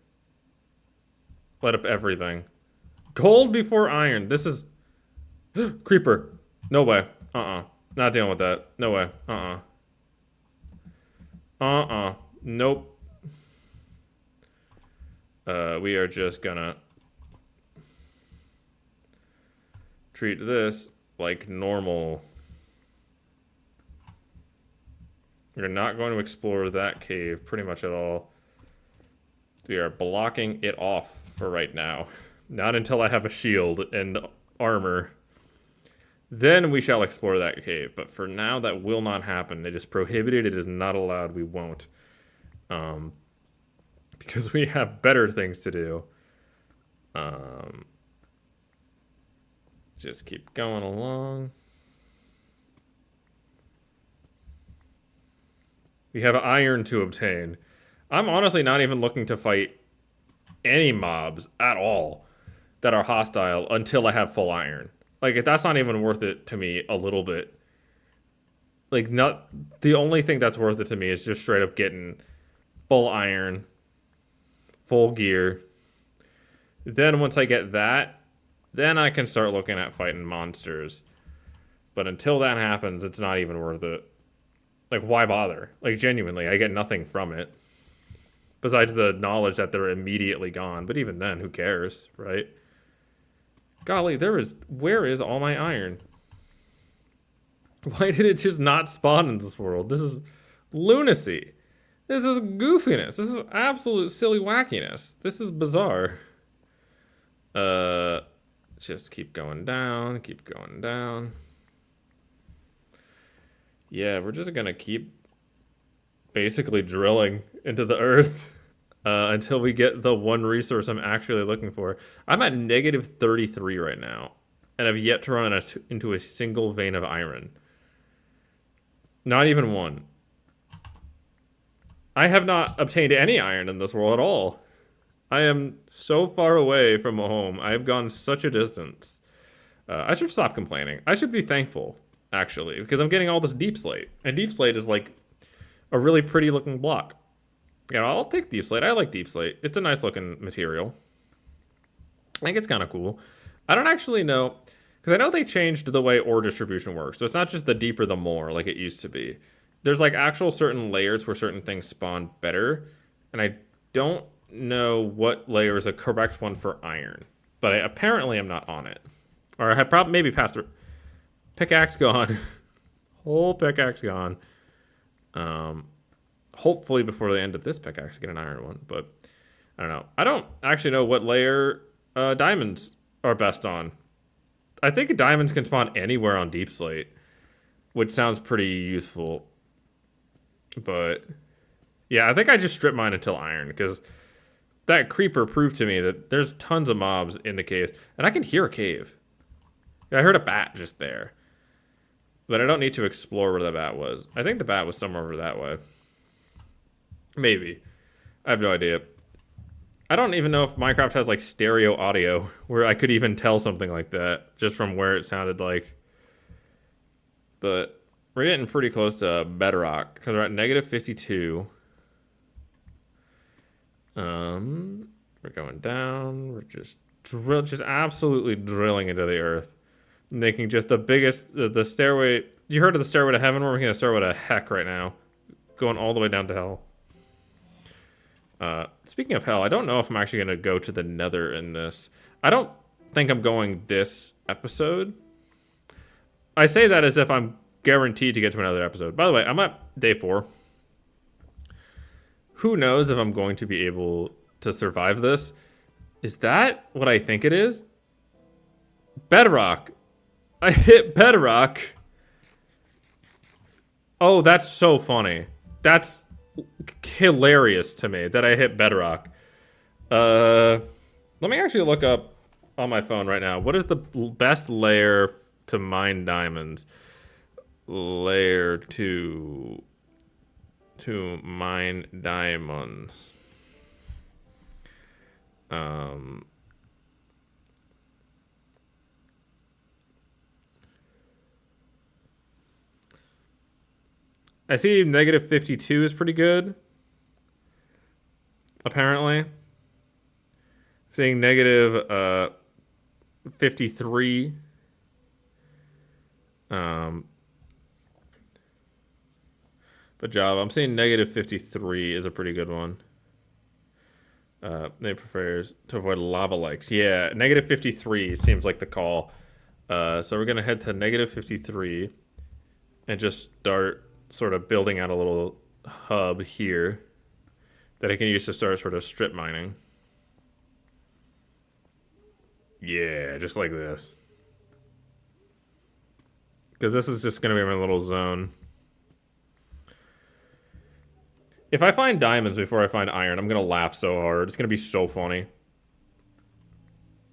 Light up everything. Gold before iron. This is... Creeper. No way. Not dealing with that. No way. Nope. We are just gonna... treat this like normal. We're not going to explore that cave pretty much at all. We are blocking it off for right now. Not until I have a shield and armor. Then we shall explore that cave. But for now, that will not happen. It is prohibited. It is not allowed. We won't. Because we have better things to do. Just keep going along. We have iron to obtain. I'm honestly not even looking to fight any mobs at all that are hostile until I have full iron. Like, that's not even worth it to me a little bit. Like, not the only thing that's worth it to me is just straight up getting full iron, full gear. Then once I get that, then I can start looking at fighting monsters. But until that happens, it's not even worth it. Like, why bother? Like, genuinely, I get nothing from it. Besides the knowledge that they're immediately gone. But even then, who cares, right? Golly, where is all my iron? Why did it just not spawn in this world? This is lunacy. This is goofiness. This is absolute silly wackiness. This is bizarre. Just keep going down, keep going down. Yeah, we're just gonna keep basically drilling into the earth until we get the one resource I'm actually looking for. I'm at negative 33 right now, and I've yet to run into a single vein of iron. Not even one. I have not obtained any iron in this world at all. I am so far away from home. I have gone such a distance. I should stop complaining. I should be thankful, actually, because I'm getting all this deep slate. And deep slate is like a really pretty looking block. Yeah, I'll take deep slate. I like deep slate. It's a nice looking material. I think it's kind of cool. I don't actually know, because I know they changed the way ore distribution works. So it's not just the deeper the more like it used to be. There's like actual certain layers where certain things spawn better. And I don't know what layer is a correct one for iron. But I apparently am not on it. Or I have probably maybe passed through. Pickaxe gone. Whole pickaxe gone. Hopefully before the end of this pickaxe get an iron one, but I don't know. I don't actually know what layer diamonds are best on. I think diamonds can spawn anywhere on deep slate, which sounds pretty useful. But yeah, I think I just strip mine until iron, because that creeper proved to me that there's tons of mobs in the caves, and I can hear a cave. I heard a bat just there. But I don't need to explore where the bat was. I think the bat was somewhere over that way. Maybe. I have no idea. I don't even know if Minecraft has like stereo audio where I could even tell something like that just from where it sounded like. But we're getting pretty close to bedrock because we're at negative 52. We're going down. We're just absolutely drilling into the earth. Making just the biggest, the stairway. You heard of the stairway to heaven? We're making a stairway to heck right now. Going all the way down to hell. Speaking of hell, I don't know if I'm actually going to go to the nether in this. I don't think I'm going this episode. I say that as if I'm guaranteed to get to another episode. By the way, I'm at day 4. Who knows if I'm going to be able to survive this? Is that what I think it is? Bedrock. I hit bedrock. Oh, that's so funny. That's hilarious to me that I hit bedrock. Let me actually look up on my phone right now. What is the best layer to mine diamonds? Layer to mine diamonds. I see negative 52 is pretty good. Apparently. Seeing negative 53. But Java, I'm seeing negative 53 is a pretty good one. They prefers to avoid lava lakes. Yeah, negative 53 seems like the call. So we're gonna head to negative 53 and just start sort of building out a little hub here that I can use to start sort of strip mining. Yeah, just like this. Because this is just gonna be my little zone. If I find diamonds before I find iron, I'm gonna laugh so hard. It's gonna be so funny.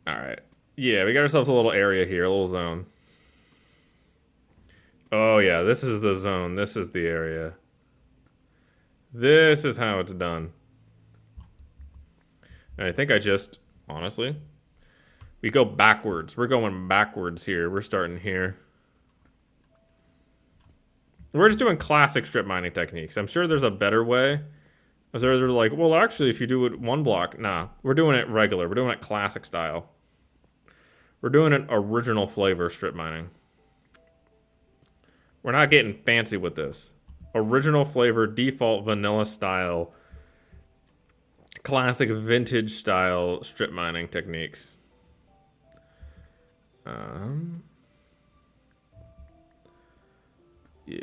Alright. Yeah, we got ourselves a little area here, a little zone. Oh yeah, this is the zone. This is the area. This is how it's done. And I think I just, honestly, we go backwards. We're going backwards here. We're starting here. We're just doing classic strip mining techniques. I'm sure there's a better way. I'm sure they're like, well, actually, if you do it one block, nah. We're doing it regular. We're doing it classic style. We're doing an original flavor strip mining. We're not getting fancy with this. Original flavor, default vanilla style, classic vintage style strip mining techniques. Yeah.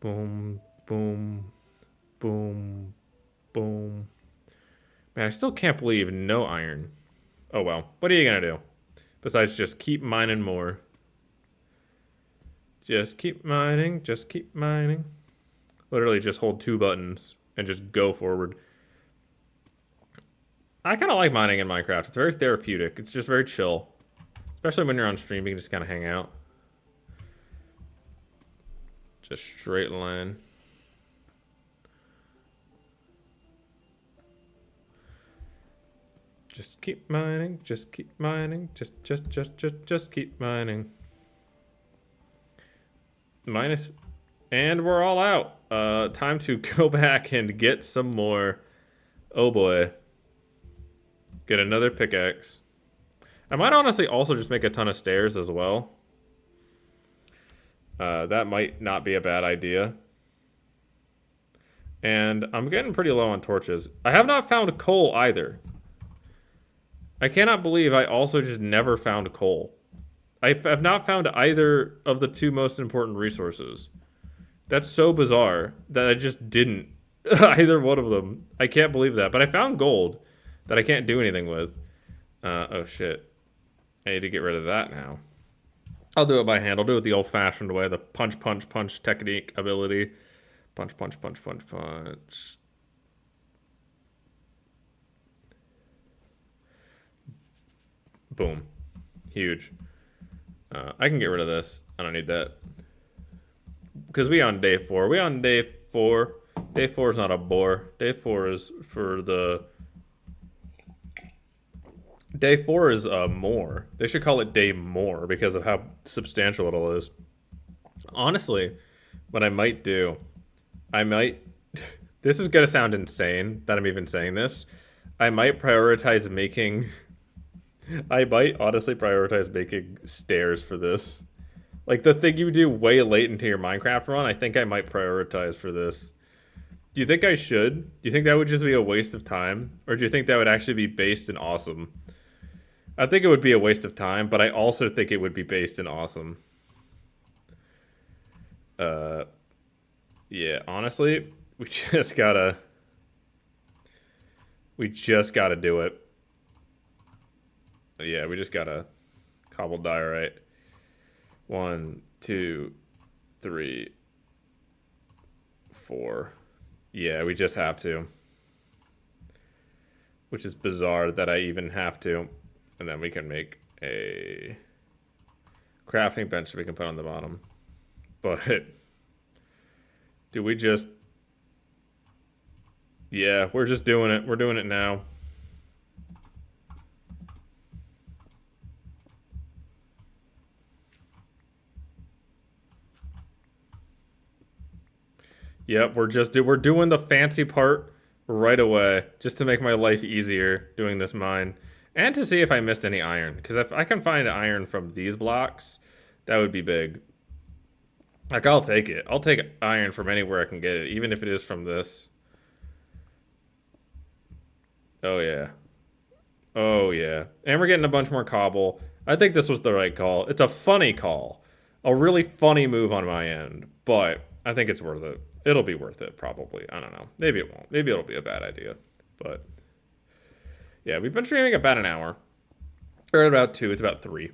Boom, boom, boom, boom. Man, I still can't believe no iron. Oh well, what are you gonna do? Besides just keep mining more. Just keep mining, just keep mining. Literally just hold 2 buttons and just go forward. I kind of like mining in Minecraft. It's very therapeutic. It's just very chill. Especially when you're on stream, you can just kind of hang out. Just straight line. Just keep mining, just keep mining, just keep mining. Minus, and we're all out. Time to go back and get some more. Oh boy. Get another pickaxe. I might honestly also just make a ton of stairs as well. That might not be a bad idea. And I'm getting pretty low on torches. I have not found coal either. I cannot believe I also just never found coal. I have not found either of the 2 most important resources. That's so bizarre that I just didn't. Either one of them. I can't believe that. But I found gold that I can't do anything with. Oh shit. I need to get rid of that now. I'll do it by hand. I'll do it the old-fashioned way. The punch, punch, punch technique ability. Punch, punch, punch, punch, punch. Boom. Huge. I can get rid of this. I don't need that. Because we on day 4. We on day 4. Day 4 is not a bore. Day 4 is for the... Day 4 is more. They should call it day more because of how substantial it all is. Honestly, what I might do, I might... This is going to sound insane that I'm even saying this. I might prioritize making... I might honestly prioritize making stairs for this. Like the thing you do way late into your Minecraft run, I think I might prioritize for this. Do you think I should? Do you think that would just be a waste of time? Or do you think that would actually be based in awesome? I think it would be a waste of time, but I also think it would be based in awesome. Yeah, honestly, we just gotta... We just got to do it. Yeah, we just got to cobble diorite. 1, 2, 3, 4. Yeah, we just have to. Which is bizarre that I even have to. And then we can make a crafting bench that we can put on the bottom. But do we just... Yeah, we're just doing it. We're doing it now. Yep, we're doing the fancy part right away, just to make my life easier doing this mine, and to see if I missed any iron. Because if I can find iron from these blocks, that would be big. Like, I'll take it. I'll take iron from anywhere I can get it, even if it is from this. Oh yeah. Oh yeah. And we're getting a bunch more cobble. I think this was the right call. It's a funny call. A really funny move on my end, but I think it's worth it. It'll be worth it, probably. I don't know. Maybe it won't. Maybe it'll be a bad idea. But yeah, we've been streaming about an hour. Or about 2. It's about 3.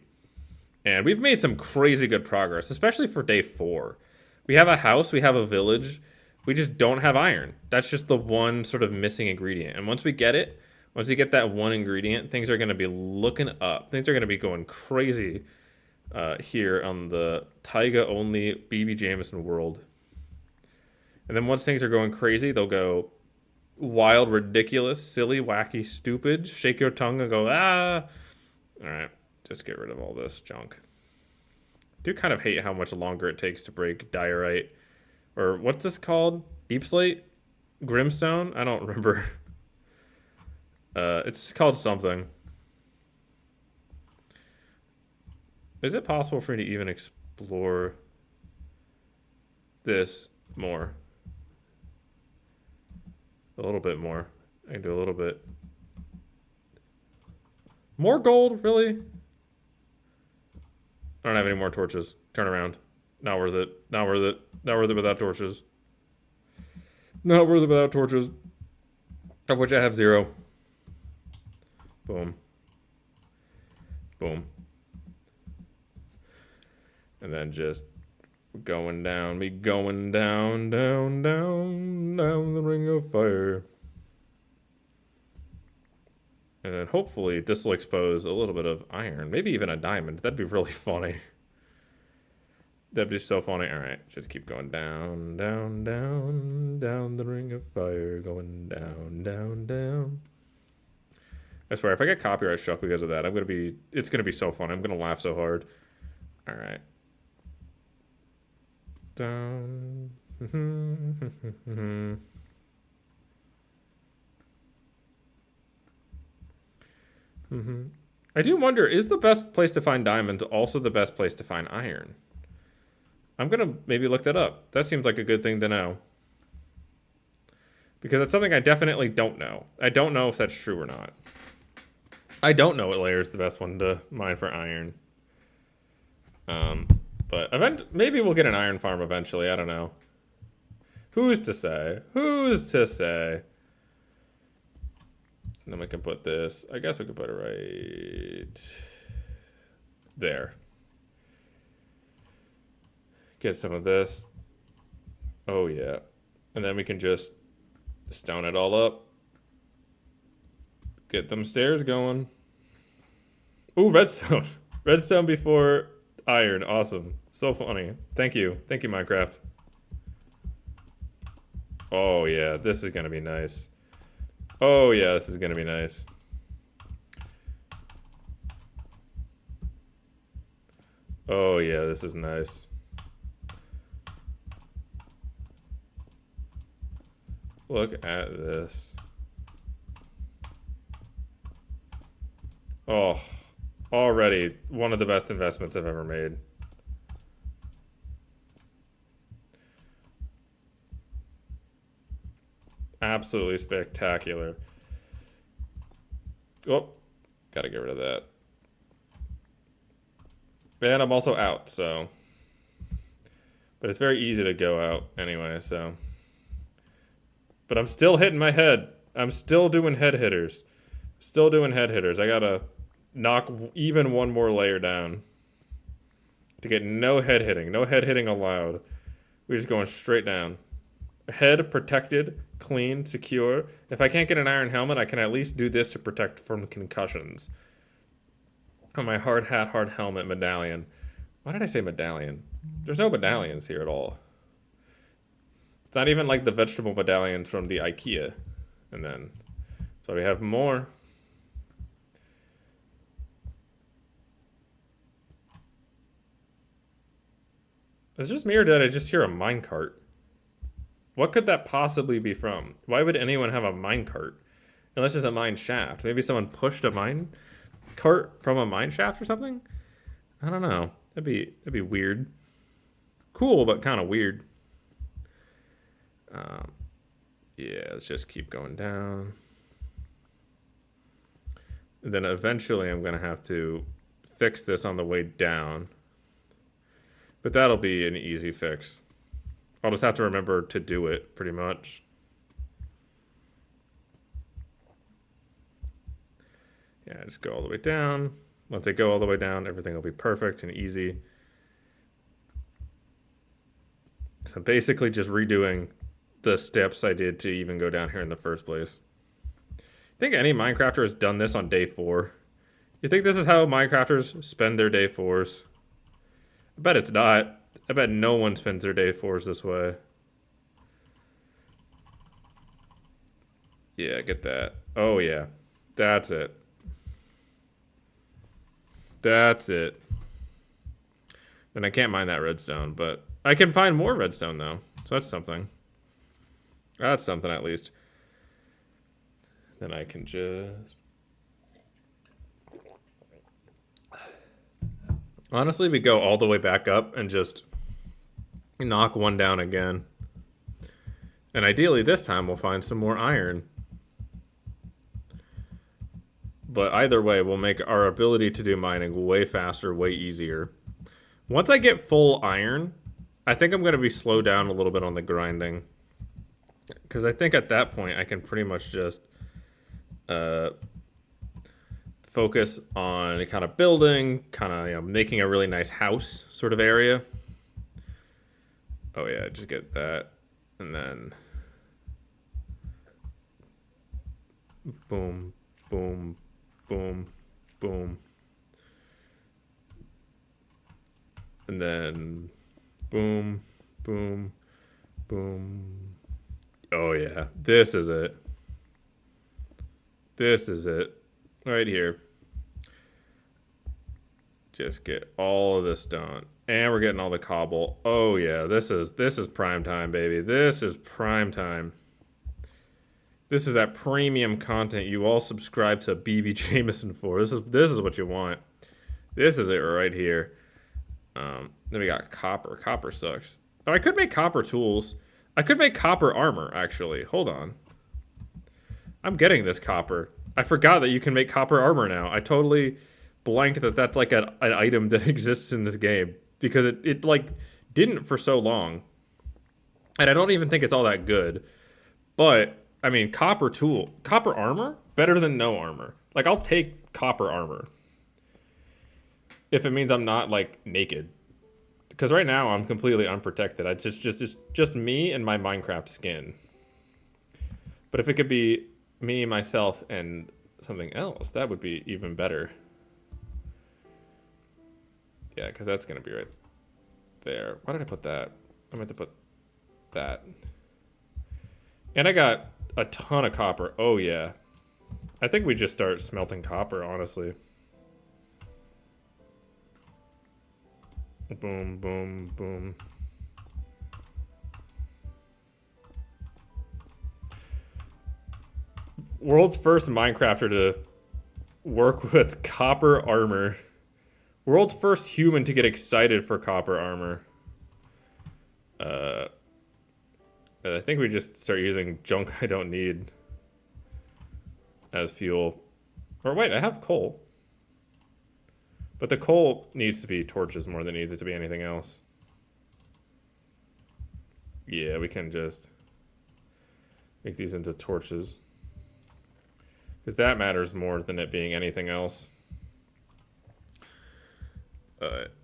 And we've made some crazy good progress, especially for day 4. We have a house. We have a village. We just don't have iron. That's just the one sort of missing ingredient. And once we get it, once we get that one ingredient, things are going to be looking up. Things are going to be going crazy here on the Taiga only BB Jameson world. And then once things are going crazy, they'll go wild, ridiculous, silly, wacky, stupid. Shake your tongue and go, ah. All right, just get rid of all this junk. I do kind of hate how much longer it takes to break diorite. Or what's this called? Deep slate? Grimstone? I don't remember. It's called something. Is it possible for me to even explore this more? A little bit more. I can do a little bit. More gold? Really? I don't have any more torches. Turn around. Not worth it. Not worth it. Not worth it without torches. Not worth it without torches. Of which I have 0. Boom. Boom. And then just going down, me going down, down, down, down the ring of fire. And then hopefully this will expose a little bit of iron. Maybe even a diamond. That'd be really funny. That'd be so funny. All right, just keep going down, down, down, down the ring of fire. Going down, down, down. I swear, if I get copyright struck because of that, it's gonna be so funny. I'm gonna laugh so hard. All right. Down. I do wonder, is the best place to find diamonds also the best place to find iron? I'm gonna maybe look that up. That seems like a good thing to know. Because that's something I definitely don't know. I don't know if that's true or not. I don't know what layer is the best one to mine for iron. But maybe we'll get an iron farm eventually. I don't know. Who's to say? Who's to say? And then we can put this. I guess we could put it right there. Get some of this. Oh, yeah. And then we can just stone it all up. Get them stairs going. Ooh, redstone. Redstone before iron. Awesome. So funny. Thank you. Thank you, Minecraft. Oh, yeah. This is going to be nice. Oh, yeah. This is going to be nice. Oh, yeah. This is nice. Look at this. Oh, already one of the best investments I've ever made. Absolutely spectacular. Oh, gotta get rid of that. And I'm also out, so. But it's very easy to go out anyway, so. But I'm still hitting my head. I'm still doing head hitters. Still doing head hitters. I gotta knock even one more layer down to get no head hitting. No head hitting allowed. We're just going straight down. Head protected, clean, secure. If I can't get an iron helmet, I can at least do this to protect from concussions. Oh, my hard hat, hard helmet medallion. Why did I say medallion? There's no medallions here at all. It's not even like the vegetable medallions from the IKEA. And then, so we have more. Is it just me or did I just hear a minecart? What could that possibly be from? Why would anyone have a minecart? Unless it's a mine shaft. Maybe someone pushed a mine cart from a mine shaft or something? I don't know. That'd be weird. Cool, but kind of weird. Yeah, let's just keep going down. And then eventually I'm going to have to fix this on the way down. But that'll be an easy fix. I'll just have to remember to do it, pretty much. Yeah, just go all the way down. Once I go all the way down, everything will be perfect and easy. So I'm basically just redoing the steps I did to even go down here in the first place. I think any Minecrafter has done this on day 4. You think this is how Minecrafters spend their day 4s? I bet it's not. I bet no one spends their day 4s this way. Yeah, get that. Oh yeah, that's it. That's it. And I can't mine that redstone, but I can find more redstone though. So that's something. That's something at least. Then I can just... Honestly, we go all the way back up and just knock one down again. And ideally this time we'll find some more iron. But either way, we'll make our ability to do mining way faster, way easier. Once I get full iron, I think I'm going to be slowed down a little bit on the grinding. Because I think at that point, I can pretty much just focus on kind of building, kind of making a really nice house sort of area. Oh yeah, just get that. And then... boom, boom, boom, boom. And then boom, boom, boom. Oh yeah, this is it. This is it. Right here. Just get all of this done. And we're getting all the cobble. Oh yeah, this is prime time, baby. This is prime time. This is that premium content you all subscribe to BB Jameson for. This is what you want. This is it right here. Then we got copper. Copper sucks. Oh, I could make copper tools. I could make copper armor, actually. Hold on. I'm getting this copper. I forgot that you can make copper armor now. I totally blanked that that's like an item that exists in this game. Because it like didn't for so long. And I don't even think it's all that good. But, I mean, copper armor? Better than no armor. Like, I'll take copper armor. If it means I'm not, like, naked. Because right now, I'm completely unprotected. It's just me and my Minecraft skin. But if it could be me, myself, and something else, that would be even better. Yeah, because that's going to be right there. Why did I put that? I meant to put that. And I got a ton of copper. Oh, yeah. I think we just start smelting copper, honestly. Boom, boom, boom. World's first Minecrafter to work with copper armor. World's first human to get excited for copper armor. I think we just start using junk I don't need as fuel. Or wait, I have coal. But the coal needs to be torches more than it needs it to be anything else. Yeah, we can just make these into torches. Because that matters more than it being anything else.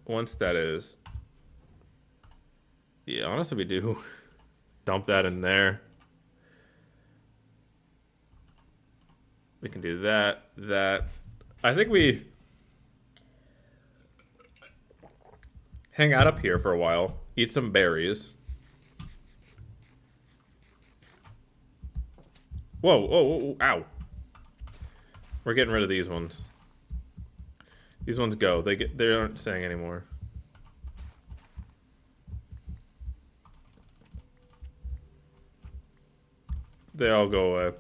Once that is... Yeah, honestly, we do dump that in there. We can do that, that. I think we hang out up here for a while, eat some berries. Whoa, whoa, whoa, ow. We're getting rid of these ones. These ones go. They aren't saying anymore. They all go away.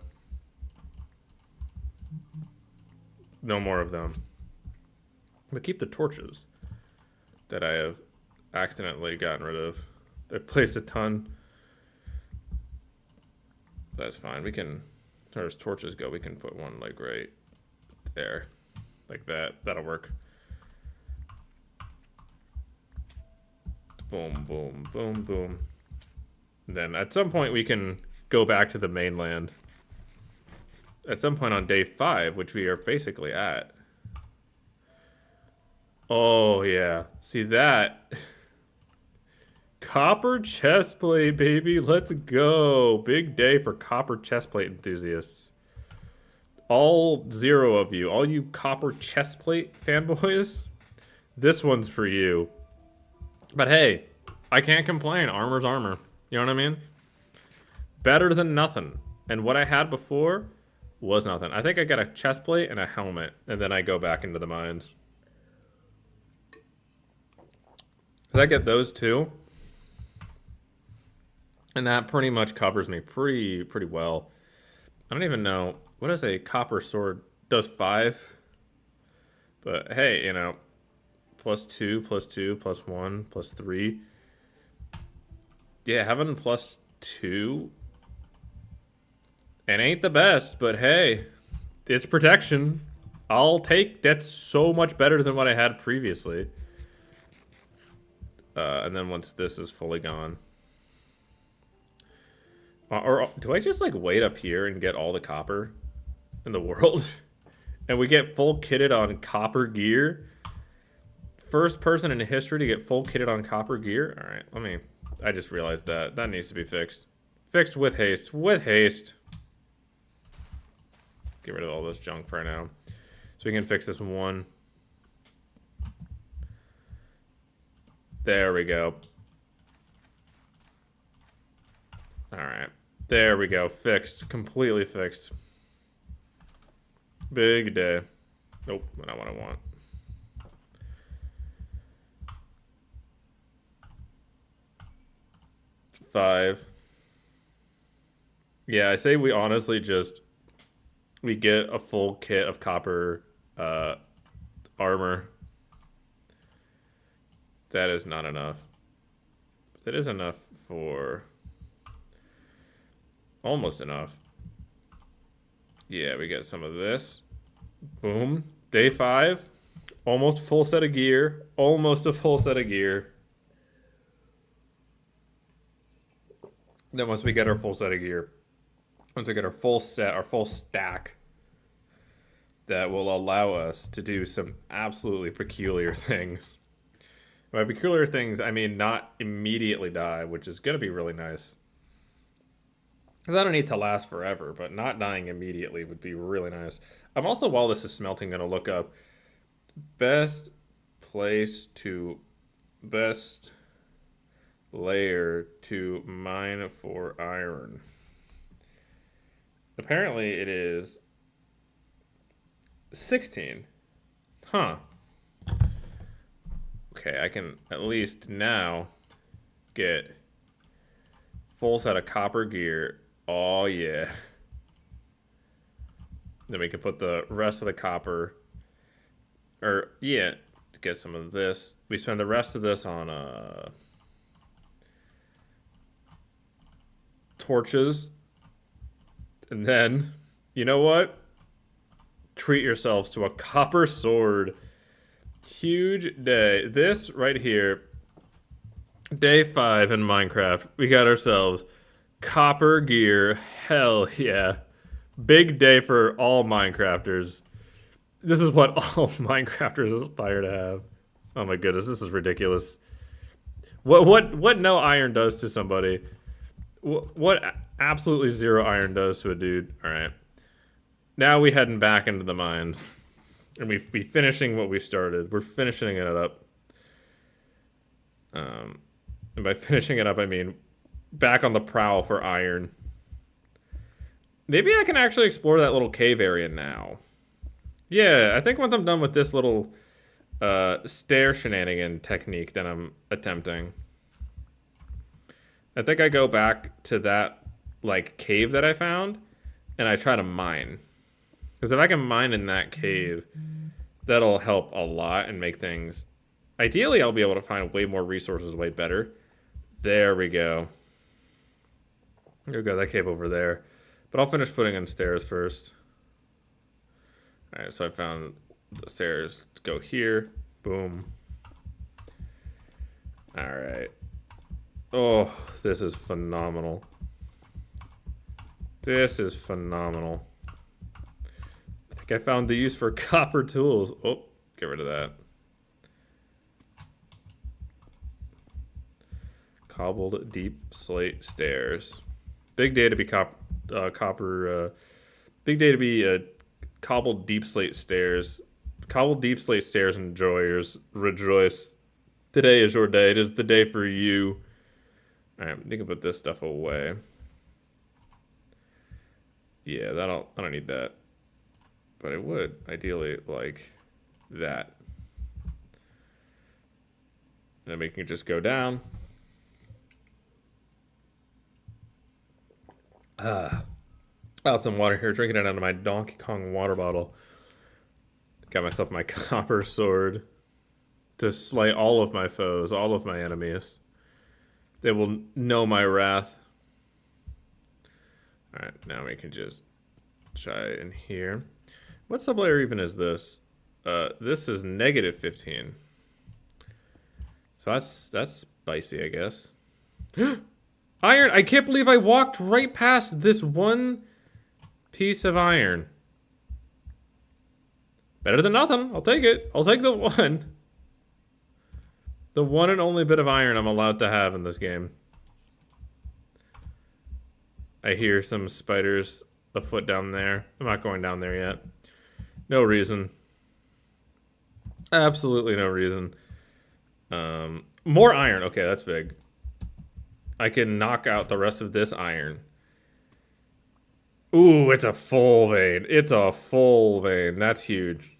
No more of them. But keep the torches that I have accidentally gotten rid of. I placed a ton. That's fine. We can, as far as torches go, we can put one like right there. Like that. That'll work. Boom, boom, boom, boom. And then at some point we can go back to the mainland. At some point on day 5, which we are basically at. Oh, yeah. See that? Copper chestplate, baby. Let's go. Big day for copper chestplate enthusiasts. All 0 of you. All you copper chestplate fanboys. This one's for you. But hey, I can't complain. Armor's armor. You know what I mean? Better than nothing. And what I had before was nothing. I think I got a chest plate and a helmet, and then I go back into the mines. I get those two, and that pretty much covers me pretty well. I don't even know what is a copper sword does 5, but hey, you know, +2, +2, +1, +3. Yeah, having +2. It ain't the best, but hey, it's protection. I'll take. That's so much better than what I had previously. And then once this is fully gone. Or do I just like wait up here and get all the copper in the world? And we get full kitted on copper gear? First person in history to get full kitted on copper gear? Alright, I just realized that. That needs to be fixed. Fixed with haste. With haste. Get rid of all this junk for now. So we can fix this one. There we go. Alright. There we go. Fixed. Completely fixed. Big day. Nope, not what I want. Five. Yeah, I say we honestly just... We get a full kit of copper armor. That is not enough. That is enough for... Almost enough. Yeah, we get some of this. Boom. Day 5. Almost full set of gear. Almost a full set of gear. Then once we get our full set of gear, once we get our full set, our full stack, that will allow us to do some absolutely peculiar things. By peculiar things, I mean not immediately die, which is going to be really nice. Because I don't need to last forever, but not dying immediately would be really nice. I'm also, while this is smelting, going to look up best layer to mine for iron. Apparently it is 16. Huh. Okay, I can at least now get full set of copper gear. Oh yeah. Then we can put the rest of the copper, or yeah, to get some of this. We spend the rest of this on torches. And then, you know what? Treat yourselves to a copper sword. Huge day. This right here, day 5 in Minecraft, we got ourselves copper gear. Hell yeah. Big day for all Minecrafters. This is what all Minecrafters aspire to have. Oh my goodness, this is ridiculous. What no iron does to somebody. What absolutely zero iron does to a dude. All right. Now we heading back into the mines. And we finishing what we started. We're finishing it up. And by finishing it up, I mean back on the prowl for iron. Maybe I can actually explore that little cave area now. Yeah, I think once I'm done with this little stair shenanigan technique that I'm attempting, I think I go back to that like cave that I found and I try to mine. Because if I can mine in that cave, that'll help a lot and make things... Ideally, I'll be able to find way more resources way better. There we go. There we go, that cave over there. But I'll finish putting in stairs first. Alright, so I found the stairs. Let's go here. Boom. Alright. Oh, this is phenomenal. This is phenomenal. I think I found the use for copper tools. Oh, get rid of that. Cobbled deep slate stairs. Big day to be cobbled deep slate stairs. Cobbled deep slate stairs enjoyers rejoice. Today is your day. It is the day for you. Alright, I think I'll put this stuff away. Yeah, I don't need that. But I would ideally like that. Then we can just go down. Got some water here, drinking it out of my Donkey Kong water bottle. Got myself my copper sword to slay all of my foes, all of my enemies. They will know my wrath. Alright, now we can just try in here. What sublayer even is this? This is negative 15. So that's spicy, I guess. Iron! I can't believe I walked right past this one piece of iron. Better than nothing. I'll take it. I'll take the one. The one and only bit of iron I'm allowed to have in this game. I hear some spiders afoot down there. I'm not going down there yet. No reason. Absolutely no reason. More iron. Okay, that's big. I can knock out the rest of this iron. Ooh, it's a full vein. It's a full vein. That's huge.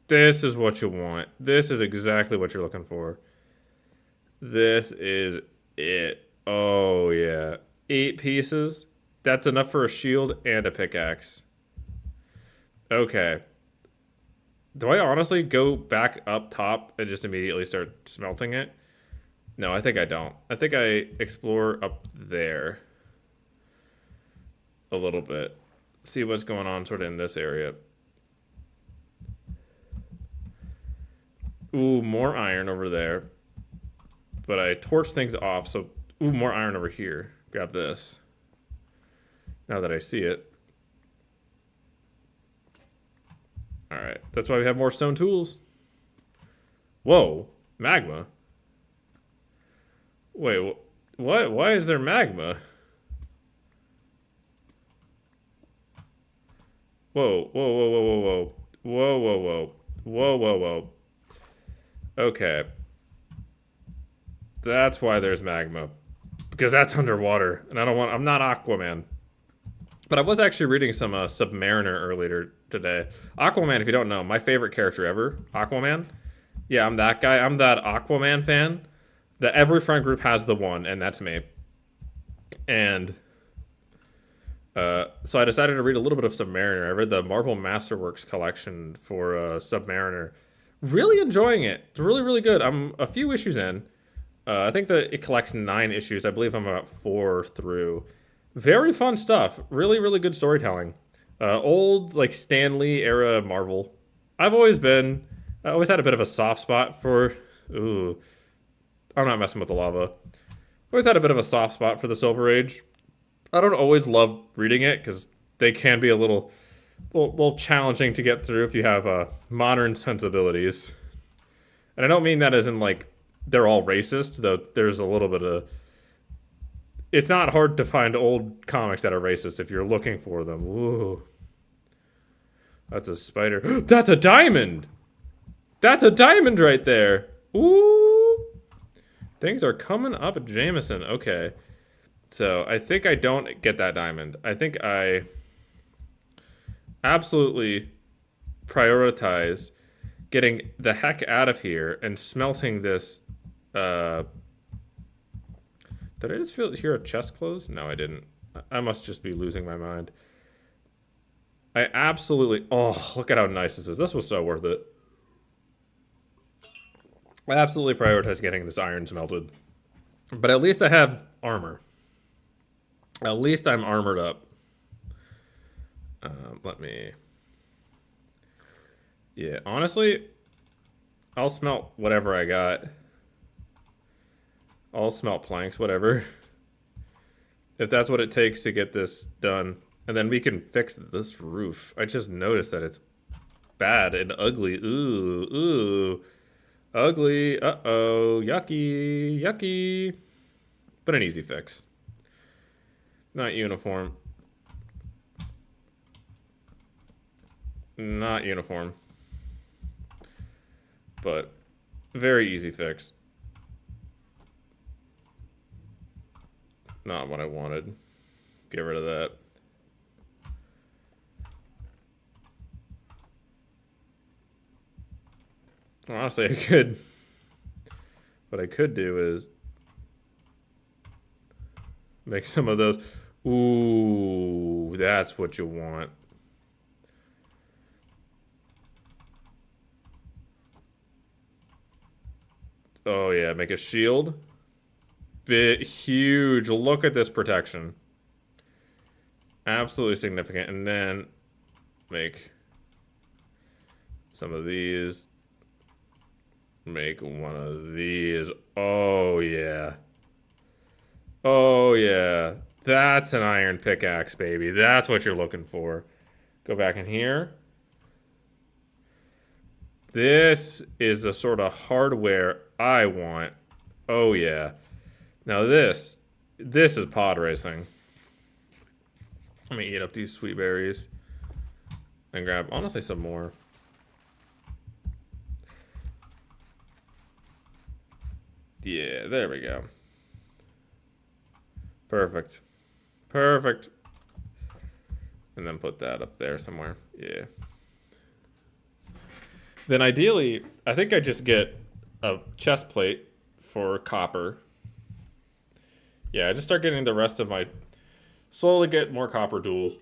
This is what you want. This is exactly what you're looking for. This is it. Oh, yeah. 8 pieces. That's enough for a shield and a pickaxe. Okay. Do I honestly go back up top and just immediately start smelting it? No, I think I don't. I think I explore up there a little bit. See what's going on sort of in this area. Ooh, more iron over there. But I torch things off, so... Ooh, more iron over here. Grab this. Now that I see it. Alright, that's why we have more stone tools. Whoa, magma. Wait, what? Why is there magma? Whoa, whoa, whoa, whoa, whoa, whoa. Whoa, whoa, whoa. Whoa, whoa, whoa. Okay. That's why there's magma. Because that's underwater. And I'm not Aquaman. But I was actually reading some Submariner earlier today. Aquaman, if you don't know, my favorite character ever. Aquaman. Yeah, I'm that guy. I'm that Aquaman fan. That every friend group has the one, and that's me. And so I decided to read a little bit of Submariner. I read the Marvel Masterworks collection for Submariner. Really enjoying it. It's really, really good. I'm a few issues in. I think that it collects 9 issues. I believe I'm about 4 through. Very fun stuff. Really, really good storytelling. Old, like, Stan Lee era Marvel. I always had a bit of a soft spot for... Ooh. I'm not messing with the lava. Always had a bit of a soft spot for the Silver Age. I don't always love reading it, because they can be a little challenging to get through if you have modern sensibilities. And I don't mean that as in like they're all racist, though there's a little bit of... It's not hard to find old comics that are racist if you're looking for them. Ooh. That's a spider. That's a diamond! That's a diamond right there! Ooh! Things are coming up at Jameson. Okay. So, I think I don't get that diamond. I think I absolutely prioritize getting the heck out of here and smelting this. Did I just hear a chest close? No, I didn't. I must just be losing my mind. I absolutely... Oh, look at how nice this is. This was so worth it. I absolutely prioritize getting this iron smelted. But at least I have armor. At least I'm armored up. Let me... Yeah, honestly, I'll smelt whatever I got. I'll smelt planks, whatever. If that's what it takes to get this done. And then we can fix this roof. I just noticed that it's bad and ugly. Ooh, ooh. Ugly. Uh-oh. Yucky. Yucky. But an easy fix. Not uniform. Not uniform. But very easy fix. Not what I wanted. Get rid of that. Honestly, I could... What I could do is... make some of those... Ooh, that's what you want. Oh yeah, make a shield. Bit huge. Look at this protection. Absolutely significant. And then make some of these. Make one of these. Oh yeah. Oh yeah. That's an iron pickaxe, baby. That's what you're looking for. Go back in here. This is the sort of hardware I want. Oh yeah. Now this is pod racing. Let me eat up these sweet berries and grab honestly some more. Yeah, there we go. Perfect. Perfect. And then put that up there somewhere. Yeah. Then ideally, I think I just get a chest plate for copper. Yeah, I just start getting the rest of my... Slowly get more copper tools.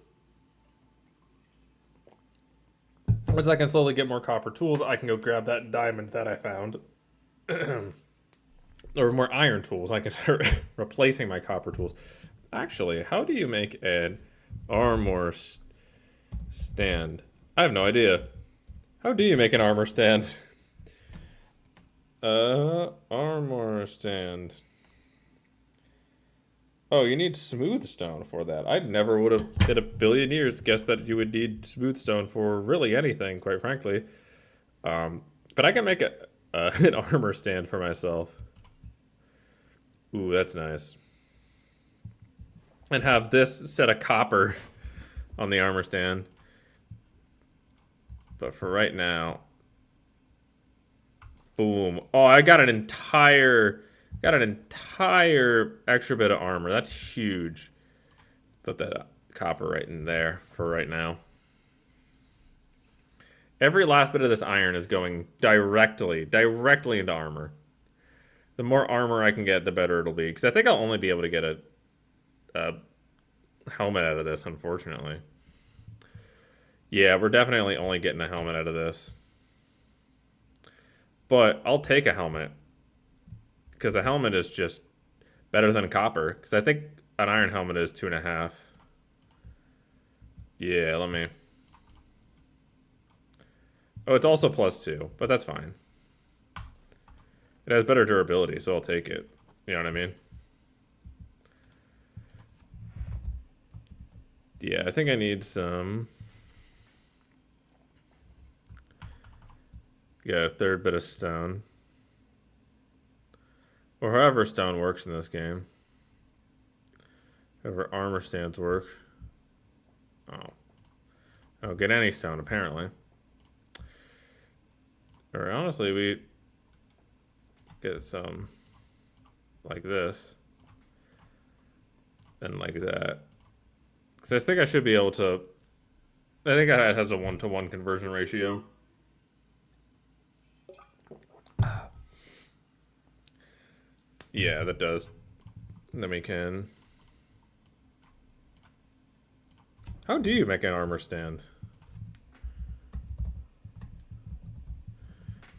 Once I can slowly get more copper tools, I can go grab that diamond that I found. Or more iron tools. I can start replacing my copper tools. Actually, how do you make an armor stand? I have no idea. How do you make an armor stand? Armor stand. Oh, you need smooth stone for that. I never would have in a billion years guessed that you would need smooth stone for really anything, quite frankly. But I can make an armor stand for myself. Ooh, that's nice. And have this set of copper on the armor stand. But for right now, boom. Oh, I got an entire extra bit of armor. That's huge. Put that copper right in there for right now. Every last bit of this iron is going directly into armor. The more armor I can get, the better it'll be. Because I think I'll only be able to get a helmet out of this, unfortunately. Yeah, we're definitely only getting a helmet out of this. But I'll take a helmet. Because a helmet is just better than copper. Because I think an iron helmet is 2.5. Yeah, let me... Oh, it's also +2, but that's fine. It has better durability, so I'll take it. You know what I mean? Yeah, I think I need some. Yeah, a third bit of stone. Or however stone works in this game. However armor stands work. Oh. I don't get any stone, apparently. Or honestly, we get some like this. And like that. Because I think I should be able to... I think it has a 1-to-1 conversion ratio. Yeah, that does. Then we can... How do you make an armor stand?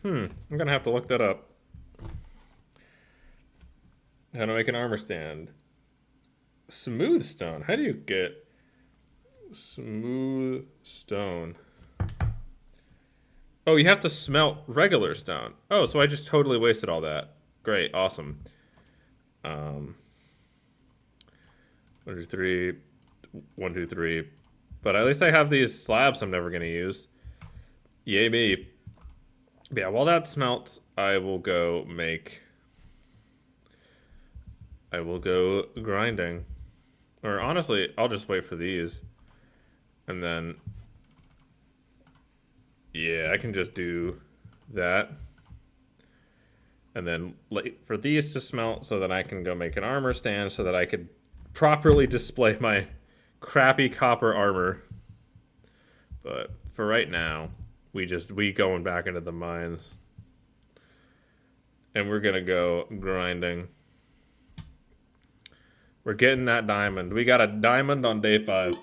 I'm gonna have to look that up. How to make an armor stand. Smooth stone. How do you get smooth stone? Oh, you have to smelt regular stone. Oh, so I just totally wasted all that. Great, awesome. 1, 2, 3. 1, 2, 3. But at least I have these slabs I'm never gonna use. Yay me. Yeah, while that smelts, I will go grinding. Or honestly, I'll just wait for these. And then... Yeah, I can just do that. And then wait for these to smelt so that I can go make an armor stand so that I could properly display my crappy copper armor. But for right now, we going back into the mines. And we're gonna go grinding. We're getting that diamond. We got a diamond on day 5.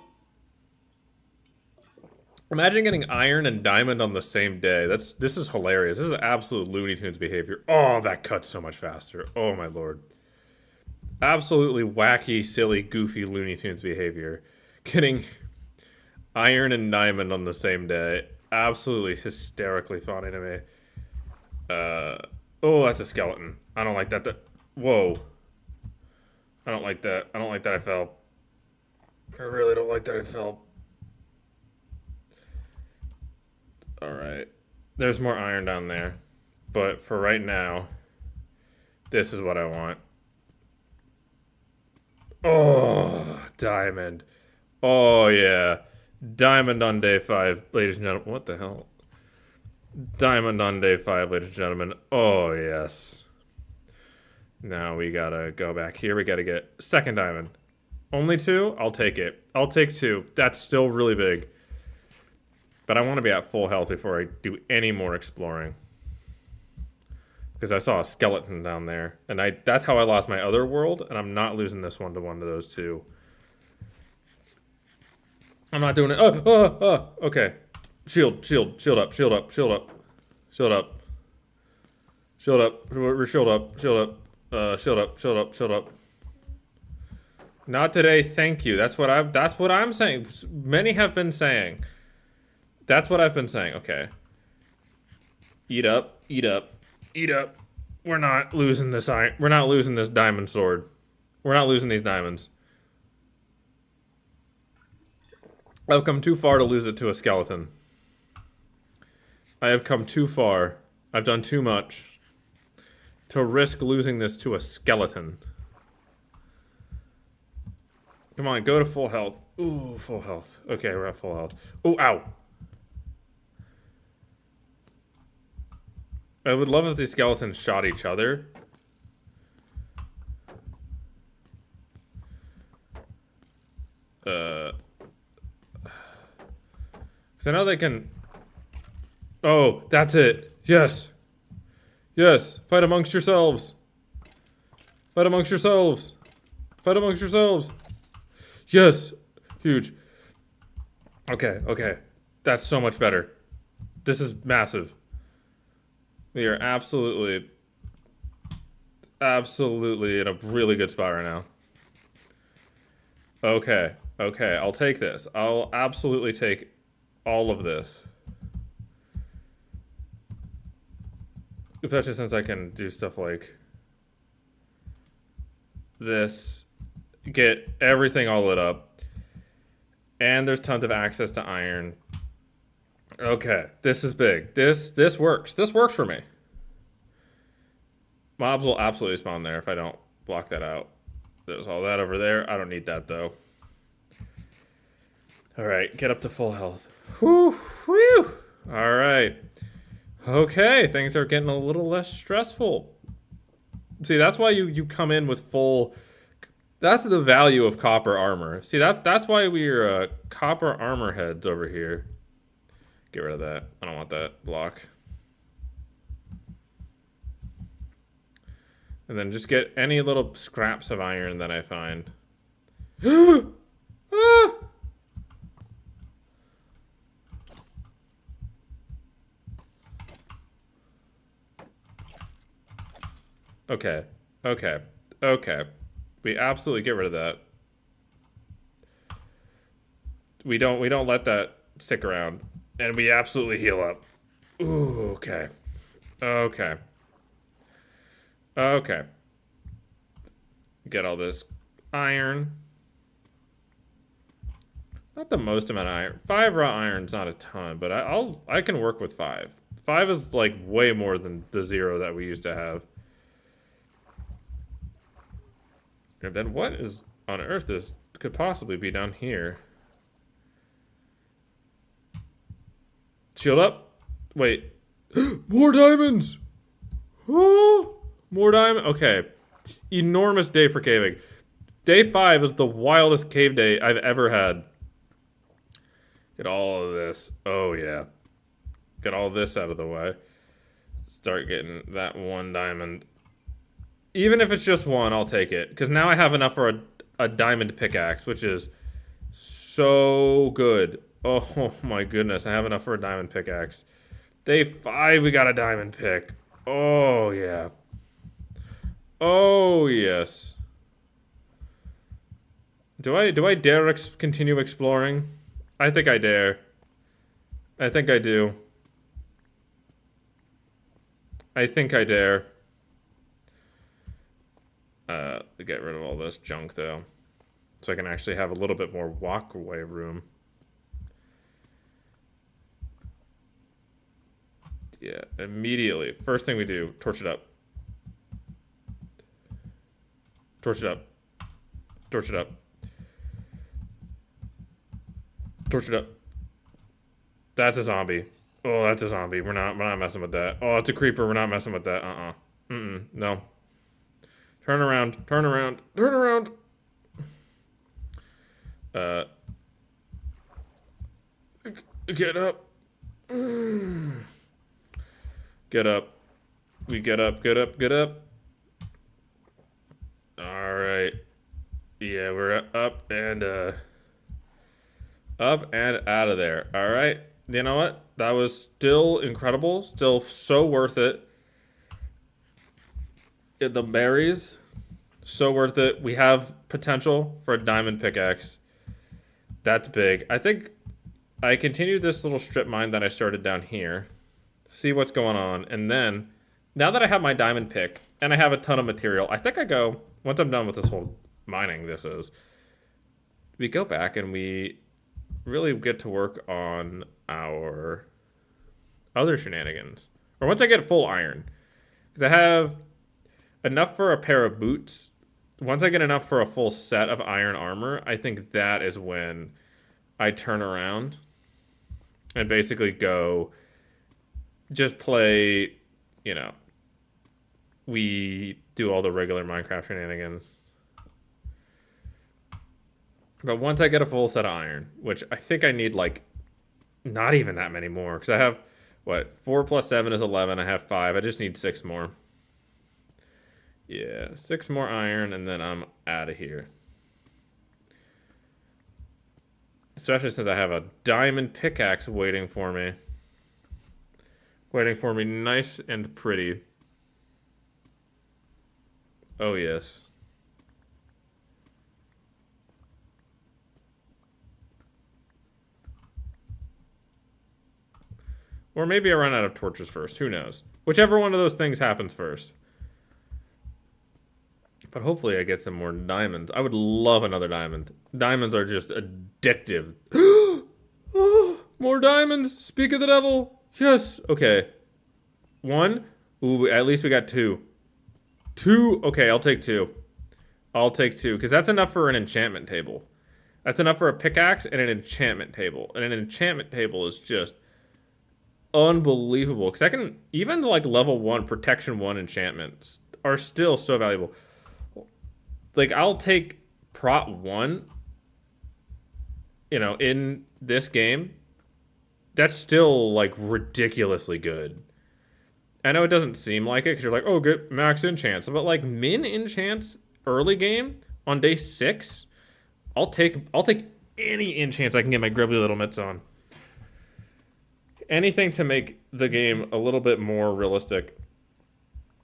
Imagine getting iron and diamond on the same day. This is hilarious. This is absolute Looney Tunes behavior. Oh, that cuts so much faster. Oh my lord. Absolutely wacky, silly, goofy Looney Tunes behavior. Getting iron and diamond on the same day. Absolutely hysterically funny to me. Oh, that's a skeleton. I don't like that. Whoa. I don't like that. I don't like that I fell. I really don't like that I fell. Alright. There's more iron down there. But for right now, this is what I want. Oh, diamond. Oh, yeah. Diamond on day 5, ladies and gentlemen. What the hell? Diamond on day 5, ladies and gentlemen. Oh, yes. Now we gotta go back here. We gotta get second diamond. Only 2? I'll take it. I'll take 2. That's still really big. But I want to be at full health before I do any more exploring. Because I saw a skeleton down there. And that's how I lost my other world. And I'm not losing this one to those 2. I'm not doing it. Oh, okay. Shield up. Shield up. Shield up. Shield up. Shield up. Shield up. Shield up. Shield up. Not today, thank you. That's what I'm saying. Many have been saying. That's what I've been saying. Okay. Eat up. Eat up. Eat up. We're not losing this iron. We're not losing this diamond sword. We're not losing these diamonds. I've come too far to lose it to a skeleton. I have come too far. I've done too much to risk losing this to a skeleton. Come on, go to full health. Ooh, full health. Okay, we're at full health. Oh, ow. I would love if these skeletons shot each other. Because I know they can... Oh, that's it. Yes. Yes. Fight amongst yourselves. Fight amongst yourselves. Fight amongst yourselves. Yes. Huge. Okay, okay. That's so much better. This is massive. We are absolutely in a really good spot right now. Okay, okay, I'll take this. I'll absolutely take all of this. Especially since I can do stuff like this. Get everything all lit up. And there's tons of access to iron. Okay, this is big. This works. This works for me. Mobs will absolutely spawn there if I don't block that out. There's all that over there. I don't need that, though. Alright, get up to full health. Whew, whew. Alright. Okay, things are getting a little less stressful. See, that's why you come in with full... That's the value of copper armor. See, that's why we're copper armor heads over here. Get rid of that. I don't want that block. And then just get any little scraps of iron that I find. Ah! Okay. Okay. Okay. We absolutely get rid of that. We don't let that stick around. And we absolutely heal up. Ooh, okay. Okay. Okay. Get all this iron. Not the most amount of iron. 5 raw iron's not a ton, but I can work with 5. 5 is like way more than the 0 that we used to have. And then what is on earth could possibly be down here? Shield up. Wait. More diamonds! Oh, more diamond. Okay. Enormous day for caving. Day 5 is the wildest cave day I've ever had. Get all of this. Oh, yeah. Get all this out of the way. Start getting that 1 diamond. Even if it's just 1, I'll take it. Because now I have enough for a diamond pickaxe, which is so good. Oh my goodness, I have enough for a diamond pickaxe. Day 5, we got a diamond pick. Oh, yeah. Oh, yes. Do I dare continue exploring? I think I dare. I think I do. I think I dare. Get rid of all this junk, though. So I can actually have a little bit more walkway room. Yeah, immediately. First thing we do, torch it up. Torch it up. Torch it up. Torch it up. That's a zombie. Oh, that's a zombie. We're not messing with that. Oh, it's a creeper. We're not messing with that. No. Turn around. Turn around. Turn around. Get up. Get up. We get up. Get up. Get up. All right. Yeah, we're up and out of there. All right. You know what? That was still incredible. Still so worth it. The berries, so worth it. We have potential for a diamond pickaxe. That's big. I think I continue this little strip mine that I started down here. See what's going on. And then, now that I have my diamond pick, and I have a ton of material, I think I go, once I'm done with this whole mining we go back and we really get to work on our other shenanigans. Or once I get full iron. Because I have enough for a pair of boots. Once I get enough for a full set of iron armor, I think that is when I turn around and basically go just play, we do all the regular Minecraft shenanigans. But once I get a full set of iron, which I think I need not even that many more, because I have, 4 plus 7 is 11, I have 5, I just need 6 more. Yeah, 6 more iron, and then I'm out of here. Especially since I have a diamond pickaxe waiting for me. Waiting for me nice and pretty. Oh, yes. Or maybe I run out of torches first. Who knows? Whichever one of those things happens first. But hopefully I get some more diamonds. I would love another diamond. Diamonds are just addictive. More diamonds! Speak of the devil! Yes! Okay. 1. Ooh, at least we got 2. 2! Okay, I'll take 2. I'll take 2, because that's enough for an enchantment table. That's enough for a pickaxe and an enchantment table. And an enchantment table is just unbelievable. Because I can, even like level 1, protection 1 enchantments are still so valuable. Like, I'll take prot 1, you know, in this game. That's still, like, ridiculously good. I know it doesn't seem like it, because you're like, oh, good, max enchants. But, like, min enchants early game on day 6, I'll take any enchants I can get my gribbly little mitts on. Anything to make the game a little bit more realistic.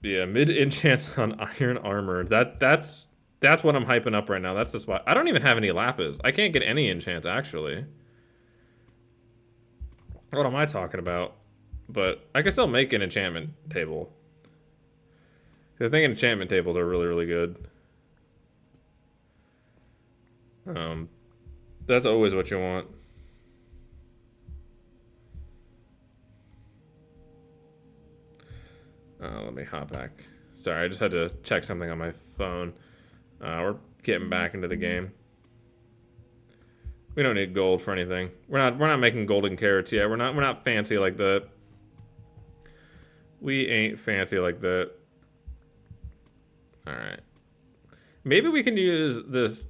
Yeah, mid enchants on iron armor. That's what I'm hyping up right now. That's the spot. I don't even have any lapis. I can't get any enchants, actually. What am I talking about? But I can still make an enchantment table. I think enchantment tables are really, really good. That's always what you want. Let me hop back. Sorry, I just had to check something on my phone. We're getting back into the game. We don't need gold for anything. We're not making golden carrots yet. We're not fancy like that. We ain't fancy like that. All right. Maybe we can use this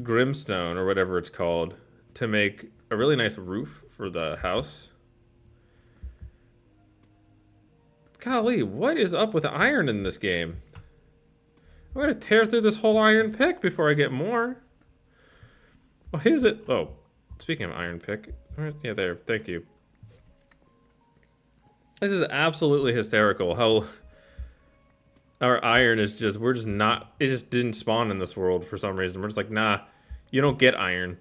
grimstone or whatever it's called to make a really nice roof for the house. Golly, what is up with iron in this game? I'm gonna tear through this whole iron pick before I get more. Why is it? Oh, speaking of iron pick. Yeah, there. Thank you. This is absolutely hysterical how our iron is just, we're just not, it just didn't spawn in this world for some reason. We're just like, nah, you don't get iron.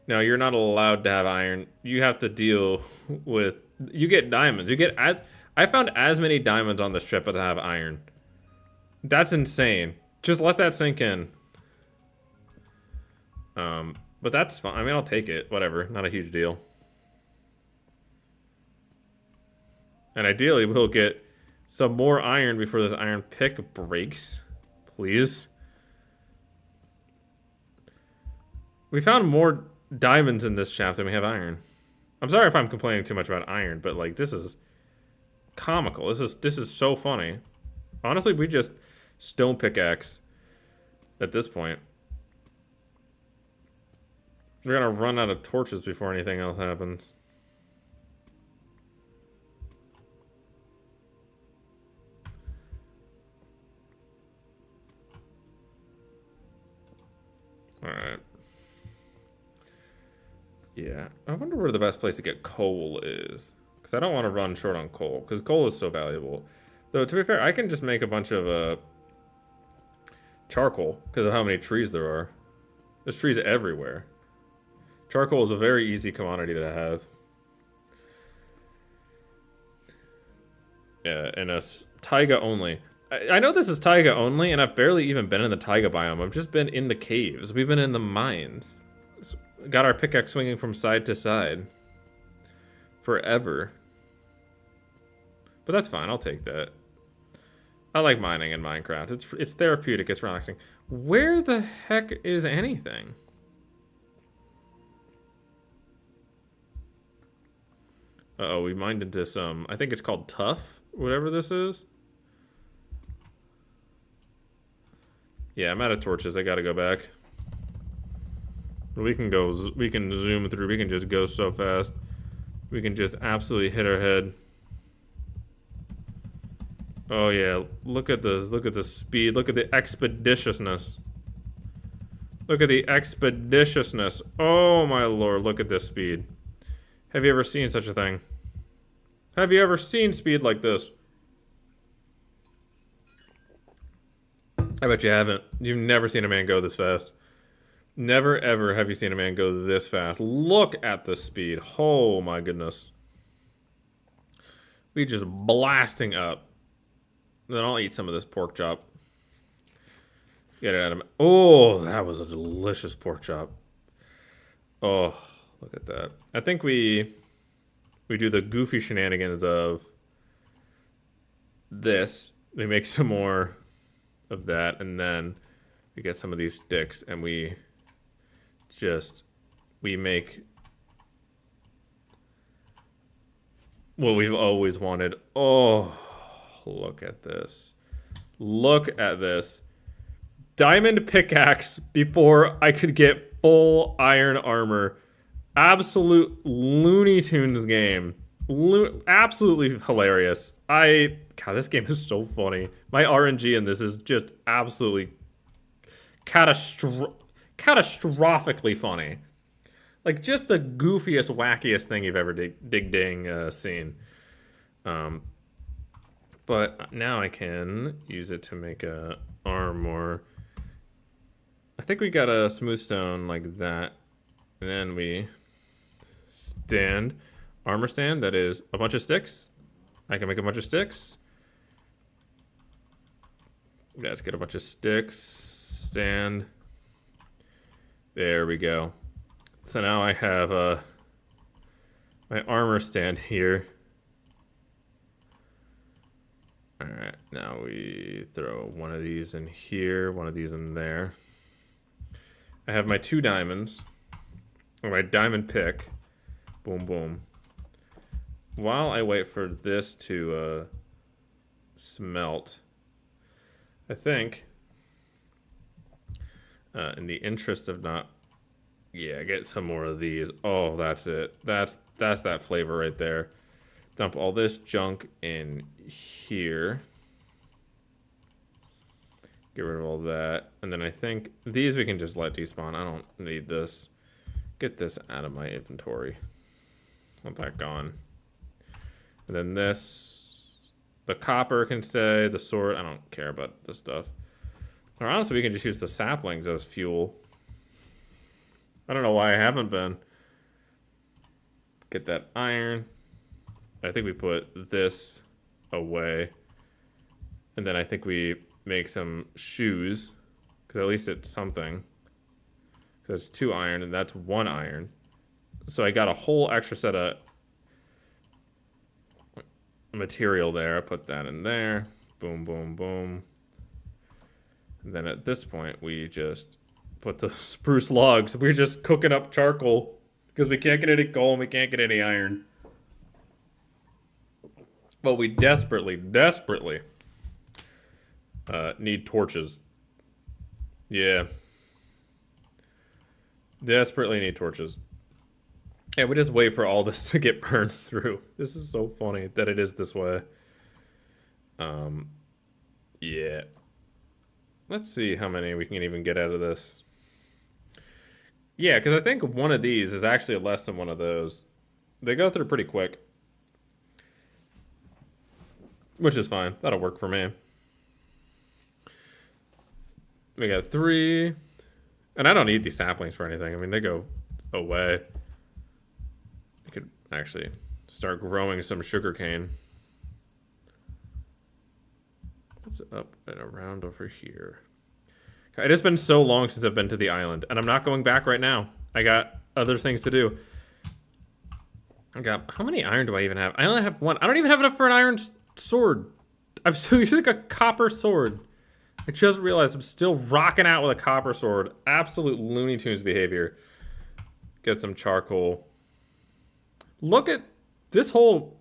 No, you're not allowed to have iron. You have to deal with, you get diamonds. You get, I found as many diamonds on this trip as I have iron. That's insane. Just let that sink in. But that's fine. I mean, I'll take it. Whatever. Not a huge deal. And ideally, we'll get some more iron before this iron pick breaks. Please. We found more diamonds in this shaft than we have iron. I'm sorry if I'm complaining too much about iron, but like, this is comical. This is so funny. Honestly, we just stone pickaxe at this point. We're gonna run out of torches before anything else happens. Alright. Yeah, I wonder where the best place to get coal is. Because I don't want to run short on coal, because coal is so valuable. Though, to be fair, I can just make a bunch of charcoal, because of how many trees there are. There's trees everywhere. Charcoal is a very easy commodity to have. Yeah, and a taiga only. I know this is taiga only, and I've barely even been in the taiga biome. I've just been in the caves. We've been in the mines. Got our pickaxe swinging from side to side. Forever. But that's fine, I'll take that. I like mining in Minecraft. It's therapeutic, it's relaxing. Where the heck is anything? Uh-oh, we mined into some, I think it's called Tough, whatever this is. Yeah, I'm out of torches, I gotta go back. We can zoom through, we can just go so fast. We can just absolutely hit our head. Oh yeah, look at the speed, look at the expeditiousness. Look at the expeditiousness. Oh my lord, look at this speed. Have you ever seen such a thing? Have you ever seen speed like this? I bet you haven't. You've never seen a man go this fast. Never ever have you seen a man go this fast. Look at the speed. Oh my goodness. We just blasting up. Then I'll eat some of this pork chop. Get it out of. Oh, that was a delicious pork chop. Oh, look at that. I think we do the goofy shenanigans of this. We make some more of that, and then we get some of these sticks, and we make what we've always wanted. Oh, look at this. Look at this. Diamond pickaxe before I could get full iron armor. Absolute Looney Tunes game. Absolutely hilarious. God, this game is so funny. My RNG in this is just absolutely catastrophically funny. Like, just the goofiest, wackiest thing you've ever seen. But now I can use it to make a armor. I think we got a smooth stone like that. And then we armor stand, that is a bunch of sticks. I can make a bunch of sticks. Yeah, let's get a bunch of sticks. Stand. There we go. So now I have my armor stand here. Alright, now we throw one of these in here, one of these in there. I have my 2 diamonds. Or my diamond pick. Boom, boom. While I wait for this to smelt, I think, in the interest of not, yeah, get some more of these. Oh, that's it. That's that flavor right there. Dump all this junk in here. Get rid of all that. And then I think these we can just let despawn. I don't need this. Get this out of my inventory. Want that gone. And then this, the copper can stay, the sword, I don't care about this stuff. Or honestly, we can just use the saplings as fuel. I don't know why I haven't been. Get that iron. I think we put this away. And then I think we make some shoes, because at least it's something. That's 2 iron, and that's 1 iron. So I got a whole extra set of material there. I put that in there. Boom, boom, boom. And then at this point, we just put the spruce logs. We're just cooking up charcoal because we can't get any coal and we can't get any iron. But we desperately need torches. Yeah. Desperately need torches. Yeah, we just wait for all this to get burned through. This is so funny that it is this way. Yeah. Let's see how many we can even get out of this. Yeah, because I think one of these is actually less than one of those. They go through pretty quick. Which is fine. That'll work for me. We got 3. And I don't need these saplings for anything. I mean, they go away. I could actually start growing some sugarcane. What's up and around over here? It has been so long since I've been to the island, and I'm not going back right now. I got other things to do. I got, how many iron do I even have? I only have 1. I don't even have enough for an iron sword. I'm still using a copper sword. I just realized I'm still rocking out with a copper sword. Absolute Looney Tunes behavior. Get some charcoal. Look at this whole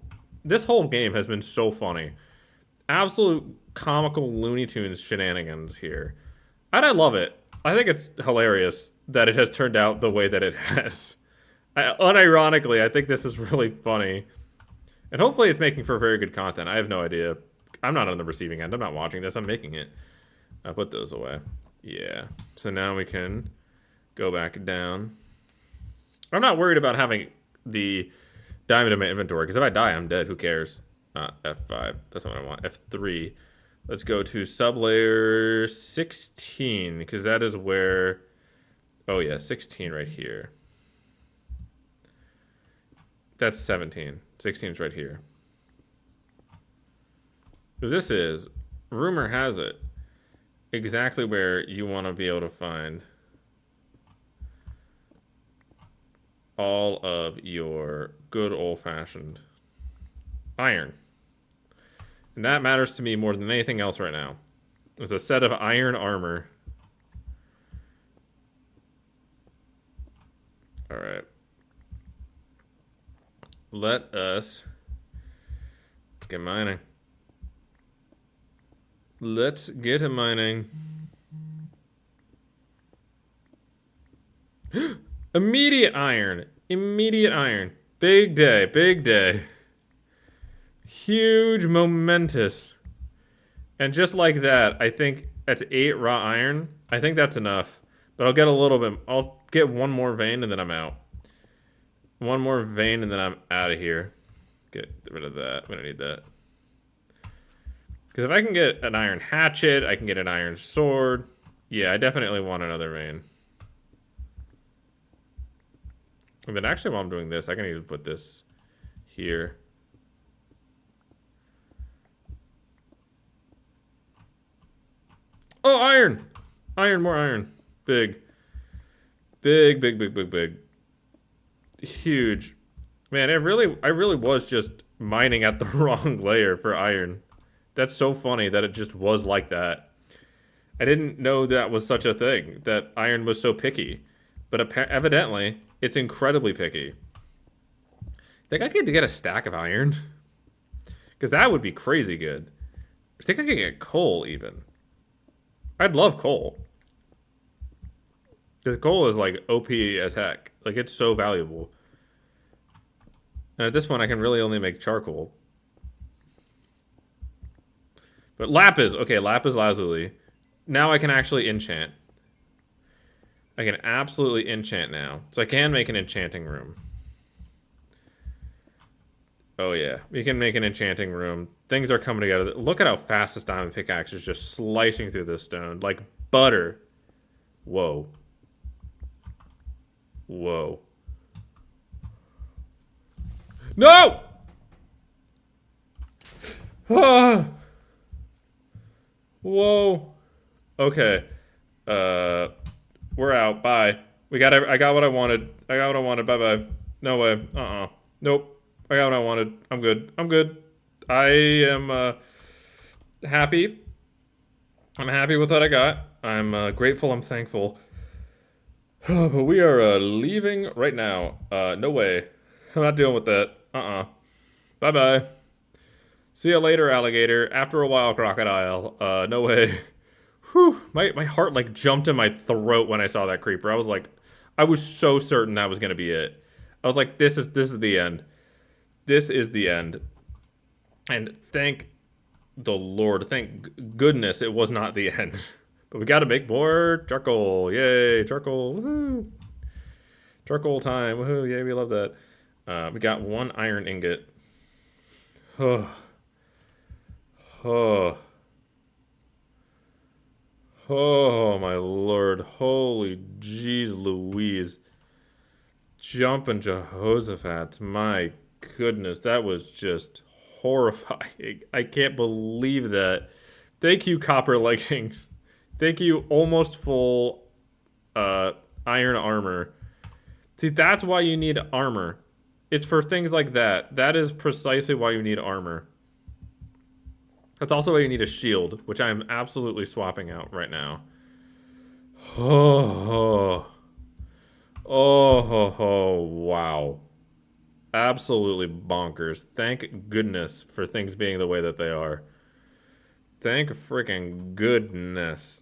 game has been so funny. Absolute comical Looney Tunes shenanigans here. And I love it. I think it's hilarious that it has turned out the way that it has. Unironically, I think this is really funny. And hopefully it's making for very good content. I have no idea. I'm not on the receiving end. I'm not watching this. I'm making it. I put those away. Yeah. So now we can go back down. I'm not worried about having the diamond in my inventory, because if I die, I'm dead. Who cares? F5. That's what I want. F3. Let's go to sublayer 16, because that is where... Oh, yeah. 16 right here. That's 17. 16 is right here. Because this is... Rumor has it exactly where you want to be able to find all of your good old-fashioned iron. And that matters to me more than anything else right now. It's a set of iron armor. Alright. Let's get mining. Let's get to mining. Immediate iron. Immediate iron. Big day. Big day. Huge, momentous. And just like that, I think that's 8 raw iron. I think that's enough. But I'll get a little bit. I'll get one more vein and then I'm out. One more vein and then I'm out of here. Get rid of that. We don't need that. Because if I can get an iron hatchet, I can get an iron sword. Yeah, I definitely want another vein. And then actually while I'm doing this, I can even put this here. Oh, iron! Iron, more iron. Big. Big, big, big, big, big. Huge. Man, I really was just mining at the wrong layer for iron. That's so funny that it just was like that. I didn't know that was such a thing, that iron was so picky. But evidently, it's incredibly picky. Think I could get a stack of iron? Because that would be crazy good. I think I could get coal, even. I'd love coal. Because coal is, like, OP as heck. Like, it's so valuable. And at this point, I can really only make charcoal. But lapis. Okay, lapis lazuli. Now I can actually enchant. I can absolutely enchant now. So I can make an enchanting room. Oh yeah, we can make an enchanting room. Things are coming together. Look at how fast this diamond pickaxe is just slicing through this stone. Like butter. Whoa. Whoa. No! Ah! Whoa. Okay. We're out. Bye. I got what I wanted. I got what I wanted. Bye-bye. No way. Nope. I got what I wanted. I'm good. I'm good. I am happy. I'm happy with what I got. I'm grateful. I'm thankful. But we are leaving right now. No way. I'm not dealing with that. Bye-bye. See you later, alligator. After a while, crocodile. No way. Whew. My heart like jumped in my throat when I saw that creeper. I was so certain that was gonna be it. I was like, this is the end. This is the end. And thank the Lord, thank goodness it was not the end. But we gotta make more charcoal. Yay, charcoal. Woohoo. Charcoal time. Woohoo. Yay, we love that. We got 1 iron ingot. Oh. Oh. Oh, my Lord. Holy jeez Louise. Jumping Jehoshaphat. My goodness, that was just horrifying. I can't believe that. Thank you, copper leggings. Thank you, almost full iron armor. See, that's why you need armor. It's for things like that. That is precisely why you need armor. That's also why you need a shield, which I'm absolutely swapping out right now. Oh, wow. Absolutely bonkers. Thank goodness for things being the way that they are. Thank freaking goodness.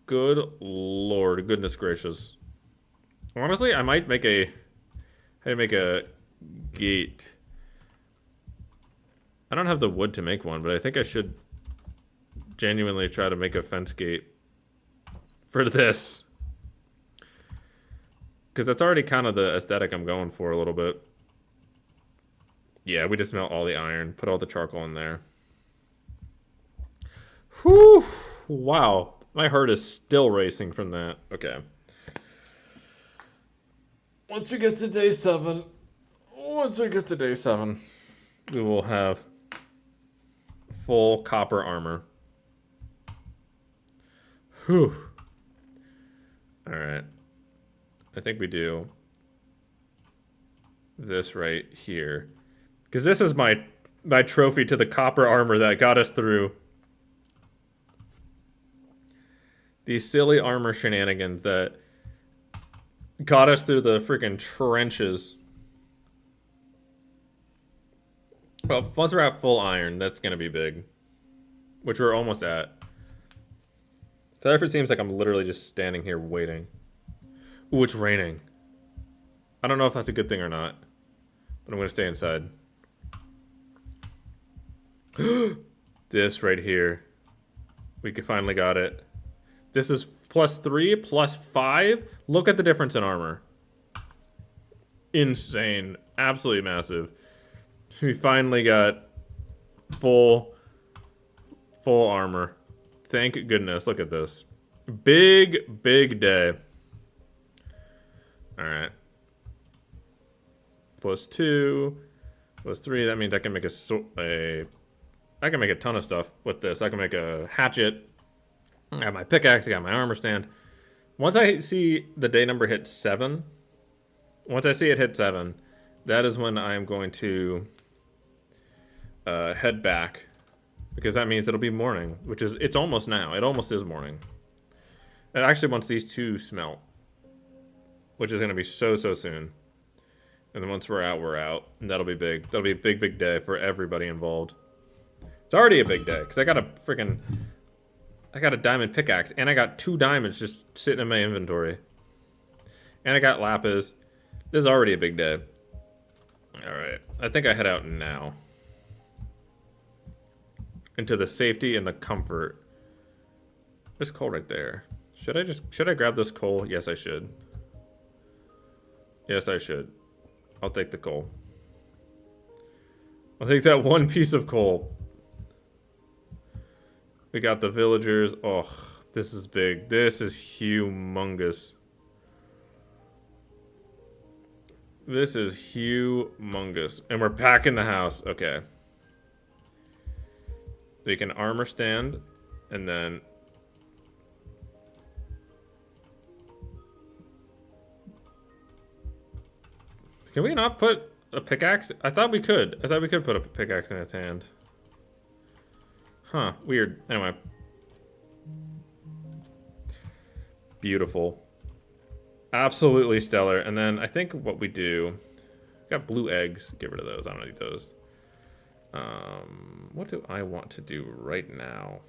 Good Lord. Goodness gracious. Honestly, I might make a gate. I don't have the wood to make one, but I think I should genuinely try to make a fence gate for this. Because that's already kind of the aesthetic I'm going for a little bit. Yeah, we just melt all the iron, put all the charcoal in there. Whew! Wow. My heart is still racing from that. Okay. Once we get to day 7, we will have full copper armor. Whew. All right. I think we do this right here. Because this is my trophy to the copper armor that got us through these silly armor shenanigans that got us through the freaking trenches. Well, once we're at full iron, that's going to be big. Which we're almost at. So if it seems like I'm literally just standing here waiting. Ooh, it's raining. I don't know if that's a good thing or not. But I'm going to stay inside. This right here. We finally got it. This is +3, +5. Look at the difference in armor. Insane. Absolutely massive. We finally got full armor. Thank goodness. Look at this. Big day. Alright. +2. +3. That means I can make I can make a ton of stuff with this. I can make a hatchet. I have my pickaxe. I got my armor stand. Once I see the day number hit 7, once I see it hit 7, that is when I'm going to head back, because that means it'll be morning, it's almost now. It almost is morning. And actually, once these two smelt, which is going to be so soon. And then once we're out, and that'll be big. That'll be a big day for everybody involved. It's already a big day, because I got a diamond pickaxe, and I got 2 diamonds just sitting in my inventory. And I got lapis. This is already a big day. Alright, I think I head out now. Into the safety and the comfort. There's coal right there. Should I grab this coal? Yes, I should. Yes, I should. I'll take the coal. I'll take that 1 piece of coal. We got the villagers. Oh, this is big. This is humongous. This is humongous. And we're packing the house. Okay. We can armor stand, and then can we not put a pickaxe? I thought we could. I thought we could put a pickaxe in its hand. Huh, weird. Anyway. Beautiful. Absolutely stellar. And then I think what we do, got blue eggs. Get rid of those. I don't need those. What do I want to do right now?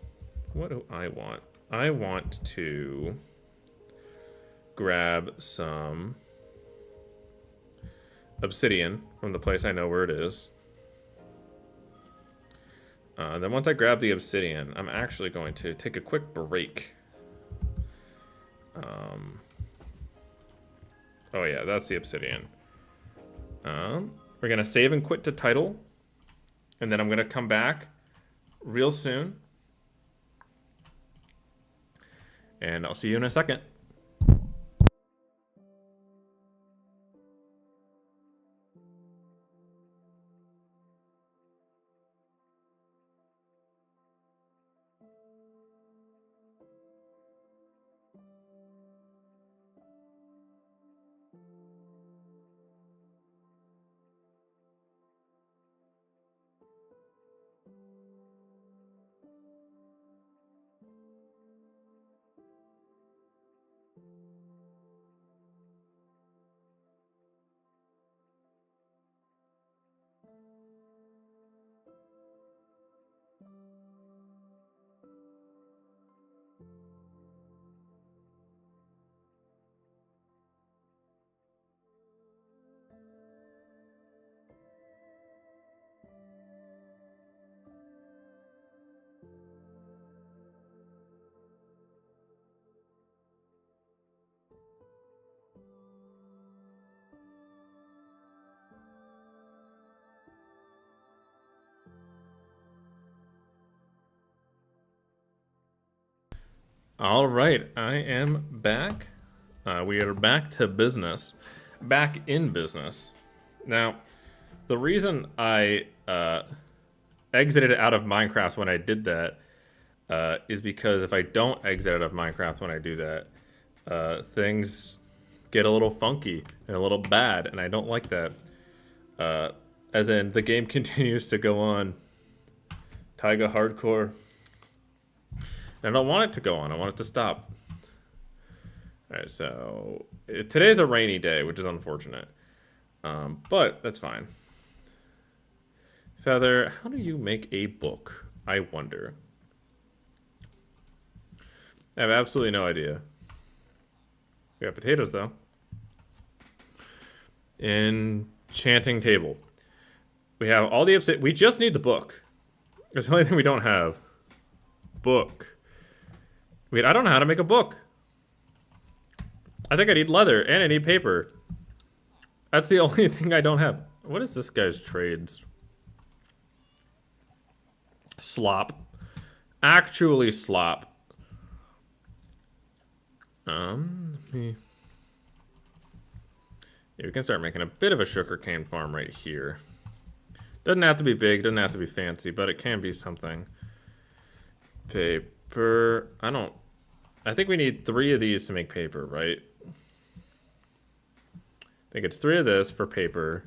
What do I want? I want to grab some obsidian from the place I know where it is. Then once I grab the obsidian, I'm actually going to take a quick break. Oh yeah, that's the obsidian. We're gonna save and quit to title. And then I'm gonna come back real soon. And I'll see you in a second. All right, I am back. We are back to business. Back in business. Now, the reason I exited out of Minecraft when I did that is because if I don't exit out of Minecraft when I do that, things get a little funky and a little bad, and I don't like that. As in, the game continues to go on. Taiga hardcore. And I don't want it to go on. I want it to stop. Alright, so today's a rainy day, which is unfortunate. But that's fine. Feather, how do you make a book? I wonder. I have absolutely no idea. We got potatoes, though. Enchanting table. We have all the we just need the book. That's the only thing we don't have. Book. Wait, I don't know how to make a book. I think I need leather and I need paper. That's the only thing I don't have. What is this guy's trades? Slop. Actually slop. Yeah, we can start making a bit of a sugarcane farm right here. Doesn't have to be big, doesn't have to be fancy, but it can be something. Paper. I think we need 3 of these to make paper, right? I think it's 3 of this for paper.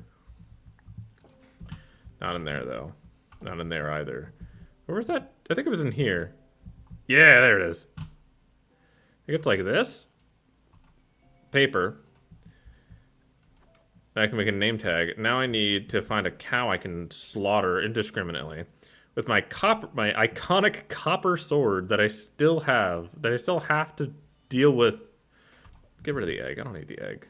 Not in there, though. Not in there either. Where was that? I think it was in here. Yeah, there it is. I think it's like this. Paper. I can make a name tag. Now I need to find a cow I can slaughter indiscriminately with my iconic copper sword that I still have. That I still have to deal with. Get rid of the egg. I don't need the egg.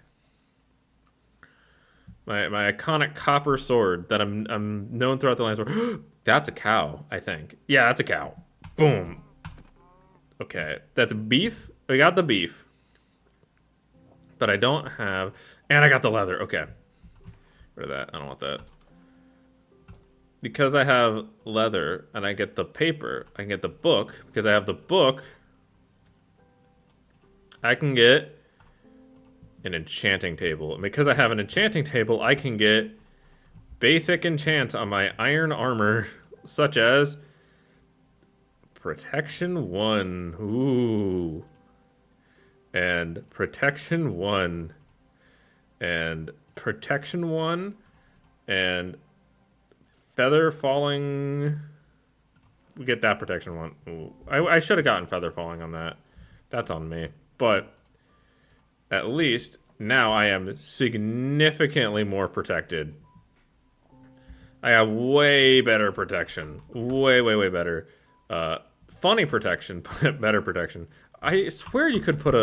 My iconic copper sword that I'm known throughout the lands. That's a cow, I think. Yeah, that's a cow. Boom. Okay, that's beef. We got the beef. But I don't have... And I got the leather. Okay. Rid of that. I don't want that. Because I have leather and I get the paper, I can get the book. Because I have the book, I can get an enchanting table. And because I have an enchanting table, I can get basic enchants on my iron armor, such as Protection 1. Ooh. And Protection 1. And Protection 1. And Feather Falling. We get that Protection 1. Ooh. I should have gotten Feather Falling on that. That's on me. But at least now I am significantly more protected. I have way better protection. Way, way, way better. Funny protection, but better protection. I swear you could put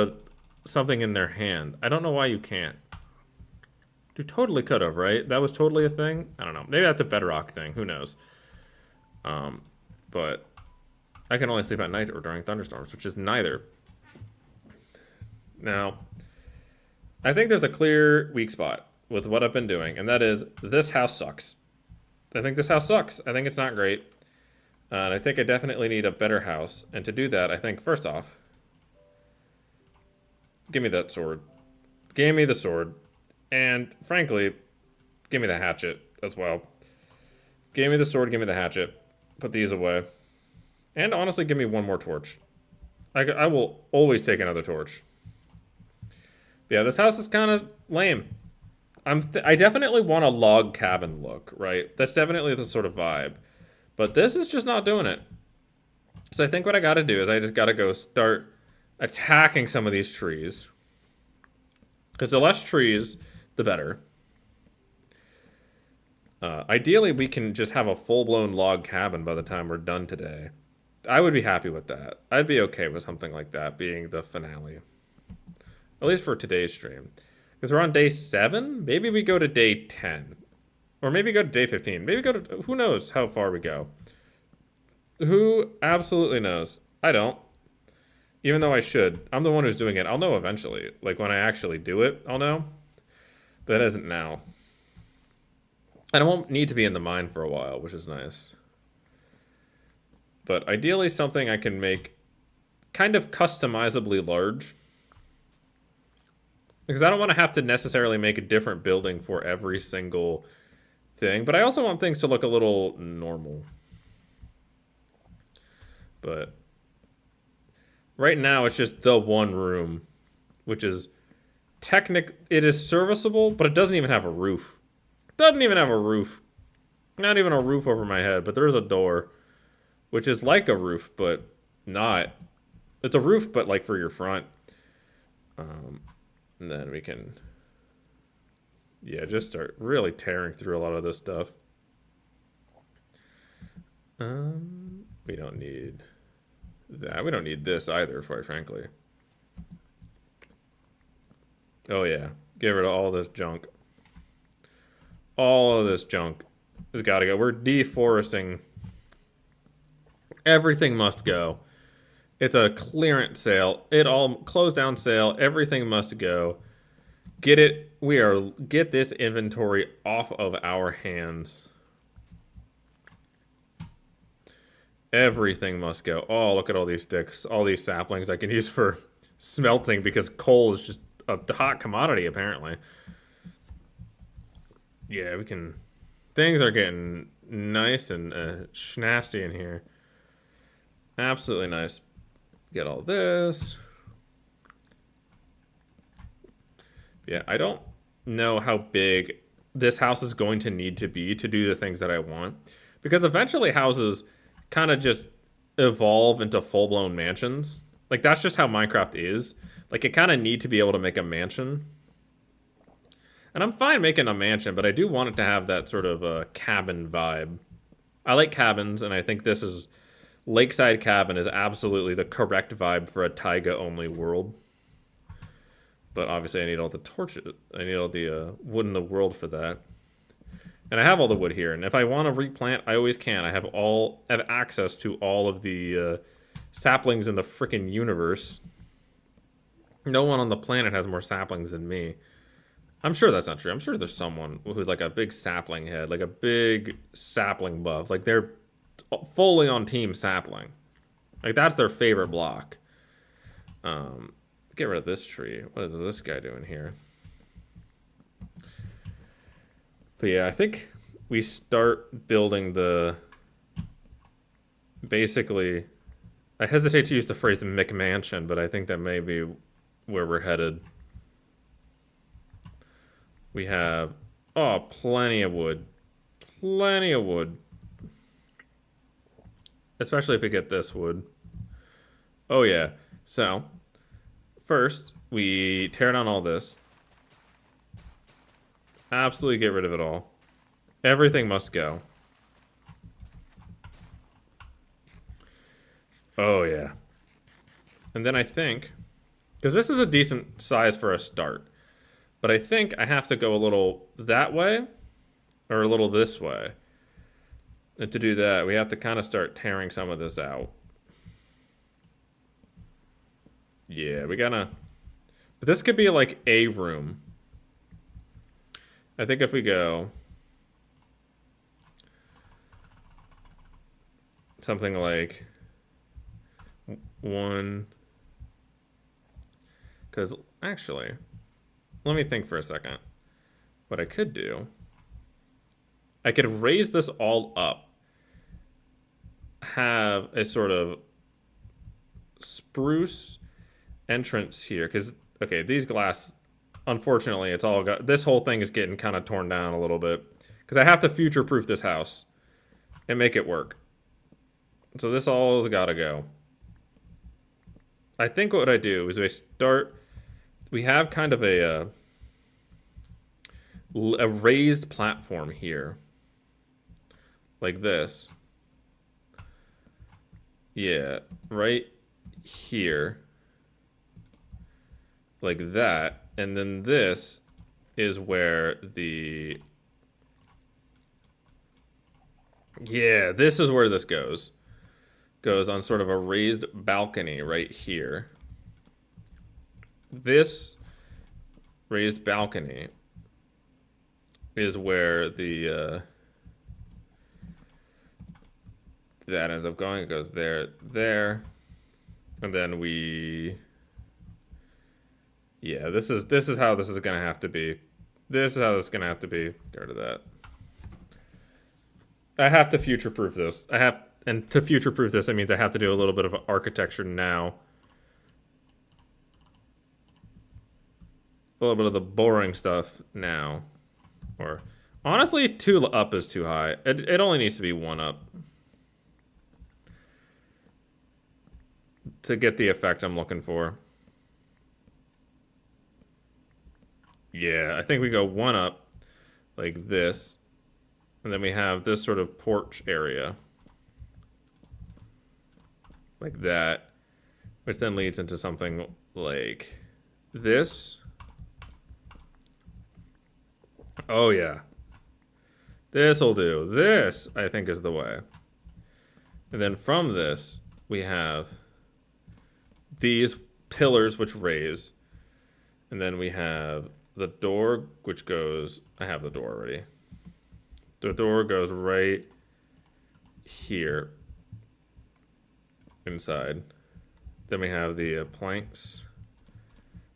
something in their hand. I don't know why you can't. You totally could have, right? That was totally a thing? I don't know. Maybe that's a bedrock thing. Who knows? But I can only sleep at night or during thunderstorms, which is neither. Now, I think there's a clear weak spot with what I've been doing, and that is this house sucks. I think this house sucks. I think it's not great. And I think I definitely need a better house. And to do that, I think, first off, give me that sword. Give me the sword. And, frankly, give me the hatchet as well. Give me the sword, give me the hatchet. Put these away. And, honestly, give me one more torch. I will always take another torch. But yeah, this house is kind of lame. I definitely want a log cabin look, right? That's definitely the sort of vibe. But this is just not doing it. So I think what I gotta do is I just gotta go start attacking some of these trees. Because the less trees, the better. Ideally, we can just have a full-blown log cabin by the time we're done today. I would be happy with that. I'd be okay with something like that being the finale. At least for today's stream. Because we're on day 7? Maybe we go to day 10. Or maybe go to day 15. Maybe go to... Who knows how far we go? Who absolutely knows? I don't. Even though I should. I'm the one who's doing it. I'll know eventually. Like, when I actually do it, I'll know. But it isn't now. And I won't need to be in the mine for a while, which is nice. But ideally something I can make kind of customizably large. Because I don't want to have to necessarily make a different building for every single thing. But I also want things to look a little normal. But Right now, it's just the one room, which is it is serviceable, but it doesn't even have a roof. Doesn't even have a roof. Not even a roof over my head, but there is a door, which is like a roof, but not. It's a roof, but like for your front. And then we can, yeah, just start really tearing through a lot of this stuff. We don't need that. We don't need this either, quite frankly. Oh yeah, get rid of all this junk. All of this junk has got to go. We're deforesting. Everything must go. It's a clearance sale. It all closed down sale. Everything must go. Get it. Get this inventory off of our hands. Everything must go. Oh, look at all these sticks. All these saplings I can use for smelting because coal is just a hot commodity, apparently. Yeah, we can... Things are getting nice and schnasty in here. Absolutely nice. Get all this. Yeah, I don't know how big this house is going to need to be to do the things that I want. Because eventually houses kind of just evolve into full-blown mansions. Like, that's just how Minecraft is. Like, you kind of need to be able to make a mansion. And I'm fine making a mansion, but I do want it to have that sort of cabin vibe. I like cabins, and I think this is... Lakeside cabin is absolutely the correct vibe for a Taiga-only world. But obviously I need all the torches. I need all the wood in the world for that. And I have all the wood here. And if I want to replant, I always can. I have access to all of the saplings in the frickin' universe. No one on the planet has more saplings than me. I'm sure that's not true. I'm sure there's someone who's like a big sapling head. Like a big sapling buff. Like they're fully on team sapling. Like that's their favorite block. Get rid of this tree. What is this guy doing here? But yeah, I think we start building the... Basically, I hesitate to use the phrase McMansion, but I think that may be where we're headed. We have, oh, plenty of wood. Plenty of wood. Especially if we get this wood. Oh yeah. So, first, we tear down all this. Absolutely get rid of it all. Everything must go. Oh yeah. And then I think, because this is a decent size for a start, but I think I have to go a little that way, or a little this way. And to do that, we have to kind of start tearing some of this out. Yeah, we gotta... But this could be like a room. I think if we go... something like... one... Because, actually... Let me think for a second. What I could do... I could raise this all up. Have a sort of... spruce entrance here. Because, okay, these glass... Unfortunately, it's all got... This whole thing is getting kind of torn down a little bit. Because I have to future-proof this house. And make it work. So this all has got to go. I think what I do is I start... We have kind of a raised platform here. Like this. Yeah, right here. Like that. And then this is where the... Yeah, this is where this goes. Goes on sort of a raised balcony right here. This raised balcony is where the that ends up going. It goes there, there, and then we... Yeah, this is how this is gonna have to be. This is how this is gonna have to be. Get rid of that. I have to future-proof this. And to future-proof this, that means I have to do a little bit of architecture now. a little bit of the boring stuff now. Or honestly, 2 up is too high. It only needs to be 1 up to get the effect I'm looking for. Yeah, I think we go 1 up like this. And then we have this sort of porch area. Like that. Which then leads into something like this. Oh, yeah. This'll do. This, I think, is the way. And then from this, we have these pillars which raise. And then we have the door, which goes... I have the door already. The door goes right here. Inside. Then we have the planks.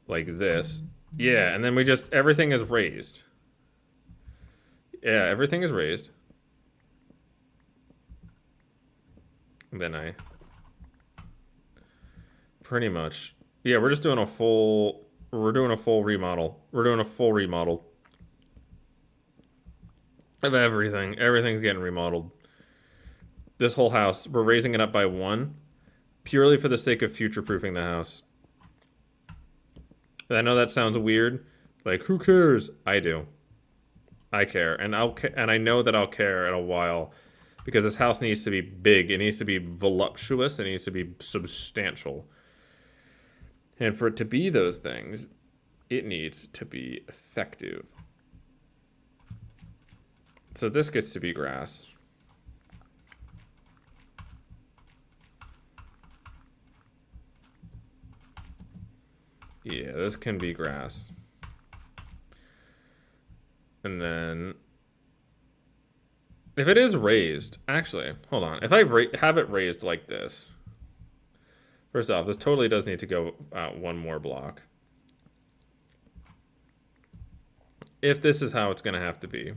Like this. Yeah, and then we just... Everything is raised. Yeah, everything is raised. And then I... Pretty much... Yeah, we're just doing a full... We're doing a full remodel. We're doing a full remodel. Of everything. Everything's getting remodeled. This whole house, we're raising it up by 1. Purely for the sake of future-proofing the house. And I know that sounds weird. Like, who cares? I do. I care. And I know that I'll care in a while. Because this house needs to be big. It needs to be voluptuous. It needs to be substantial. And for it to be those things, it needs to be effective. So this gets to be grass. Yeah, this can be grass. And then... If it is raised... Actually, hold on. If I have it raised like this... First off, this totally does need to go out 1 more block. If this is how it's going to have to be.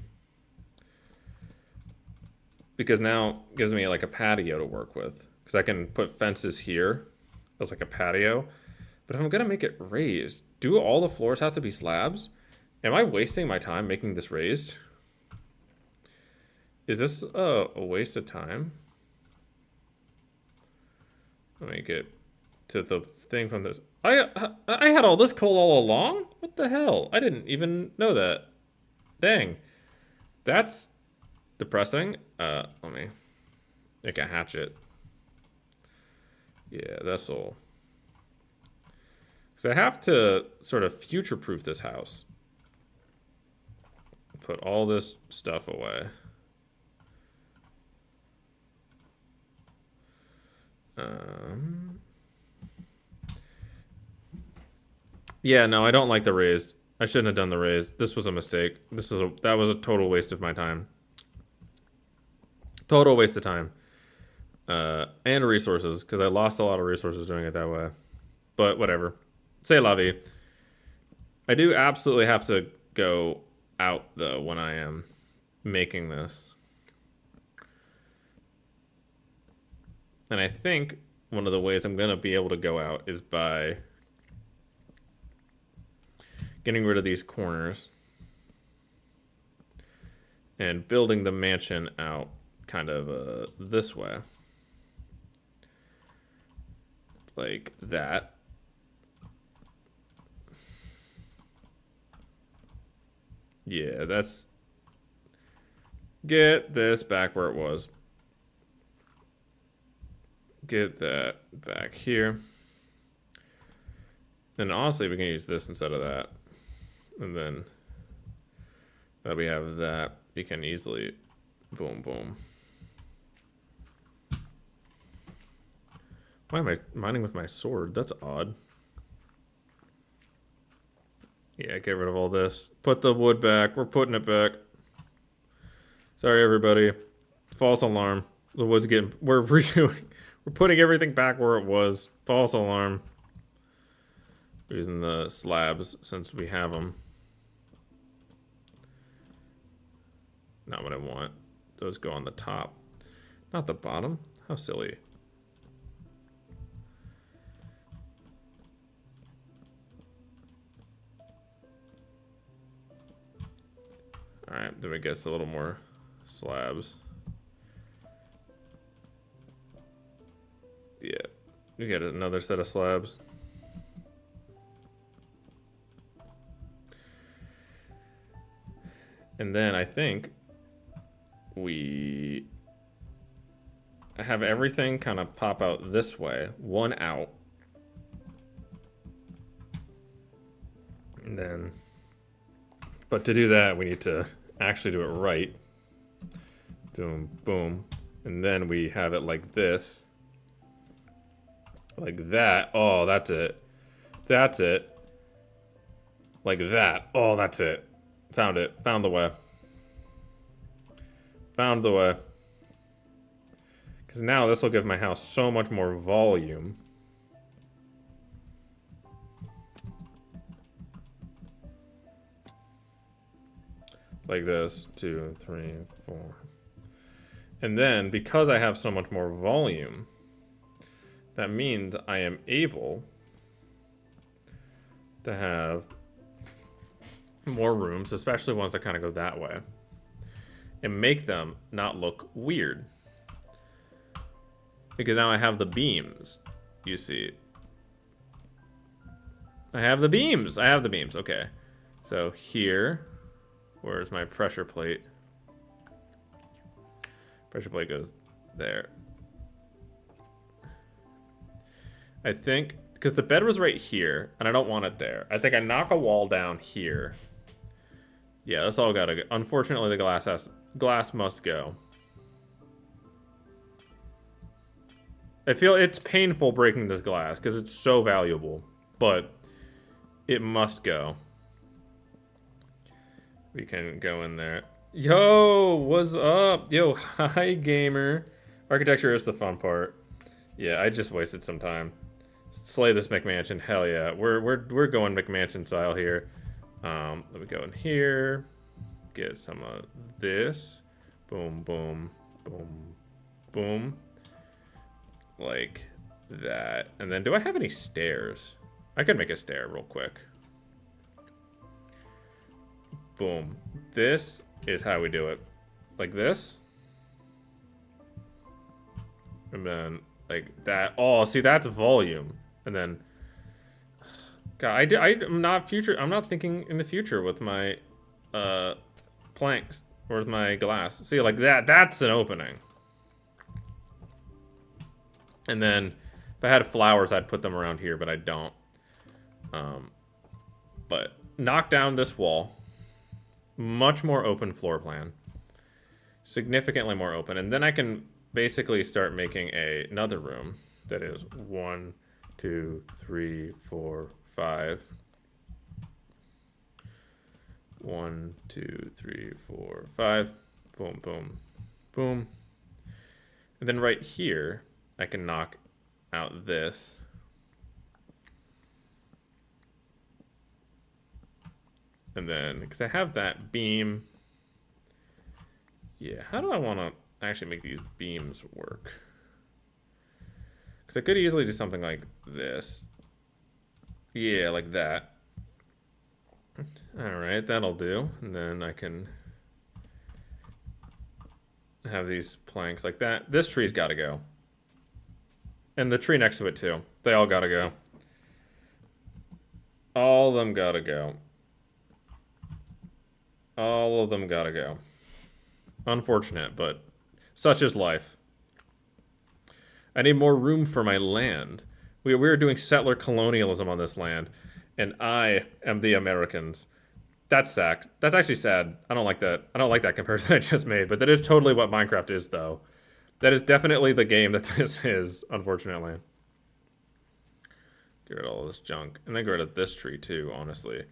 Because now it gives me like a patio to work with. Because I can put fences here as like a patio. But if I'm going to make it raised, do all the floors have to be slabs? Am I wasting my time making this raised? Is this a waste of time? Let me get to the thing from this. I had all this coal all along? What the hell? I didn't even know that. Dang. That's depressing. Let me make a hatchet. Yeah, that's all. So I have to sort of future-proof this house. Put all this stuff away. Yeah, no, I don't like the raised. I shouldn't have done the raised. This was a mistake. That was a total waste of my time. Total waste of time. And resources, because I lost a lot of resources doing it that way. But whatever. C'est la vie. I do absolutely have to go out, though, when I am making this. And I think one of the ways I'm going to be able to go out is by getting rid of these corners and building the mansion out kind of this way. Like that. Yeah, that's... Get this back where it was. Get that back here. And honestly, we can use this instead of that. And then that we have that. We can easily boom, boom. Why am I mining with my sword? That's odd. Yeah, get rid of all this. Put the wood back. We're putting it back. Sorry, everybody. False alarm. The wood's getting... We're putting everything back where it was. False alarm. We're using the slabs since we have them. Not what I want. Those go on the top. Not the bottom. How silly. All right, then we get a little more slabs. Yeah, we get another set of slabs. And then I think I have everything kind of pop out this way, one out. And then, but to do that, we need to actually do it right. Boom, boom. And then we have it like this. Like that. Oh, that's it. That's it. Like that. Oh, that's it. Found it. Found the way. Found the way. Because now this will give my house so much more volume. Like this. 2, 3, 4. And then, because I have so much more volume, that means I am able to have more rooms, especially ones that kind of go that way, and make them not look weird. Because now I have the beams, you see. I have the beams. I have the beams. Okay. So here, where's my pressure plate? Pressure plate goes there. I think, because the bed was right here, and I don't want it there. I think I knock a wall down here. Yeah, that's all gotta go. Unfortunately, the glass must go. I feel it's painful breaking this glass, because it's so valuable. But it must go. We can go in there. Yo, what's up? Yo, hi, gamer. Architecture is the fun part. Yeah, I just wasted some time. Slay this McMansion, hell yeah. We're going McMansion style here. Let me go in here. Get some of this. Boom, boom, boom, boom. Like that. And then, do I have any stairs? I could make a stair real quick. Boom. This is how we do it. Like this. And then like that. Oh, see, that's volume. And then, God, I'm not thinking in the future with my planks or with my glass. See, like that. That's an opening. And then, if I had flowers, I'd put them around here, but I don't. But knock down this wall. Much more open floor plan. Significantly more open. And then I can basically start making another room that is 1, 2, 3, 4, 5. 1, 2, 3, 4, 5. Boom, boom, boom. And then right here, I can knock out this. And then, because I have that beam. Yeah, how do I want to actually make these beams work? Because I could easily do something like this. Yeah, like that. Alright, that'll do. And then I can have these planks like that. This tree's got to go. And the tree next to it, too. They all got to go. All of them got to go. All of them gotta go. Unfortunate, but such is life. I need more room for my land. We're doing settler colonialism on this land, and I am the Americans. That's sad. That's actually sad. I don't like that. I don't like that comparison I just made, but that is totally what Minecraft is, though. That is definitely the game that this is, unfortunately. Get rid of all this junk. And then get rid of this tree, too, honestly.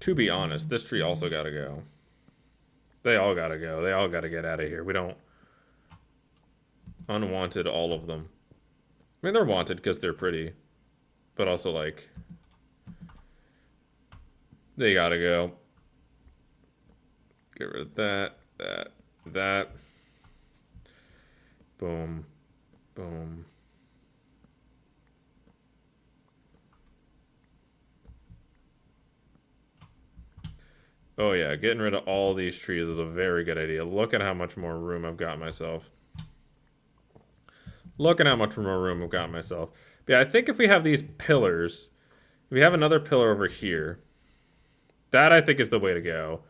To be honest, this tree also gotta go. They all gotta go. They all gotta get out of here. We don't... Unwanted, all of them. I mean, they're wanted because they're pretty. But also, like... They gotta go. Get rid of that, that. Boom. Boom. Oh yeah, getting rid of all these trees is a very good idea. Look at how much more room I've got myself. Look at how much more room I've got myself. But yeah, I think if we have these pillars, if we have another pillar over here, that I think is the way to go.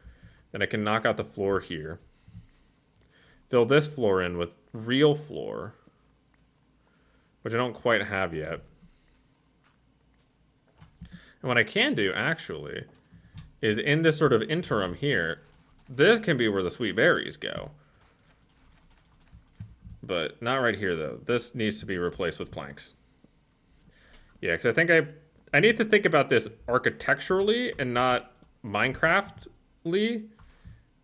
Then I can knock out the floor here. Fill this floor in with real floor, which I don't quite have yet. And what I can do, actually, is in this sort of interim here, this can be where the sweet berries go. But not right here, though. This needs to be replaced with planks. Yeah, because I think I need to think about this architecturally and not Minecraftly.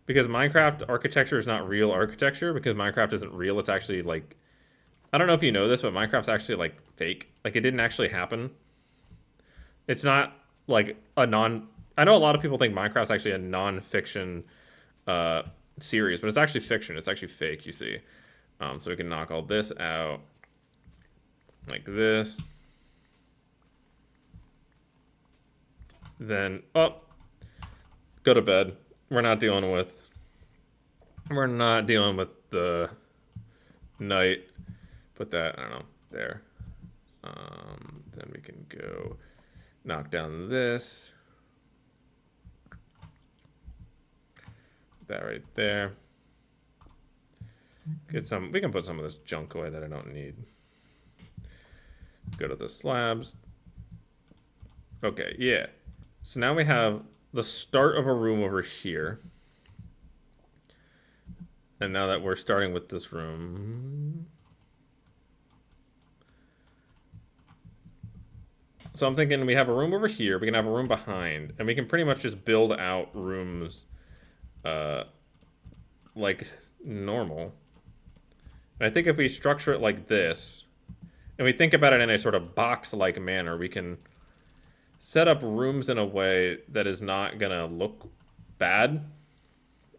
Because Minecraft architecture is not real architecture. Because Minecraft isn't real. It's actually like... I don't know if you know this, but Minecraft's actually like fake. Like it didn't actually happen. It's not like a non... I know a lot of people think Minecraft's actually a non-fiction series. But it's actually fiction. It's actually fake, you see. So we can knock all this out. Like this. Then, oh, go to bed. We're not dealing with the night. Put that, I don't know, there. Then we can go knock down this. That right there. Get some, we can put some of this junk away that I don't need. Go to the slabs. Okay, yeah. So now we have the start of a room over here. And now that we're starting with this room. So I'm thinking we have a room over here. We can have a room behind. And we can pretty much just build out rooms like normal. And I think if we structure it like this, and we think about it in a sort of box-like manner, we can set up rooms in a way that is not gonna look bad.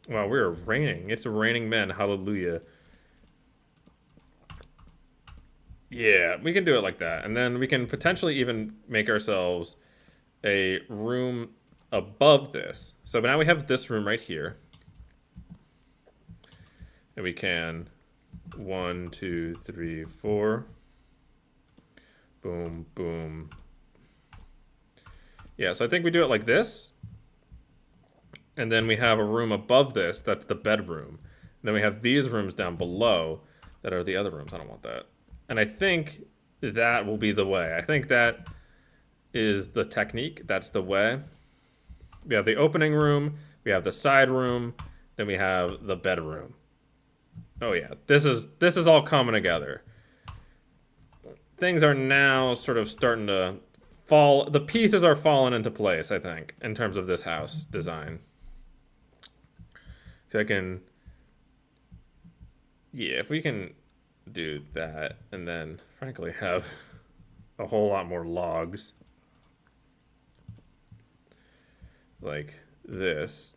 Wow, we're raining. It's raining men. Hallelujah. Yeah, we can do it like that. And then we can potentially even make ourselves a room above this. So now we have this room right here. And we can 1, 2, 3, 4. Boom, boom. Yeah, so I think we do it like this. And then we have a room above this, that's the bedroom. And then we have these rooms down below that are the other rooms. I don't want that. And I think that will be the way. I think that is the technique. That's the way. We have the opening room, we have the side room, then we have the bedroom. Oh yeah, this is all coming together. Things are now sort of starting to fall. The pieces are falling into place, I think, in terms of this house design. So I can, yeah, if we can do that and then frankly have a whole lot more logs like this.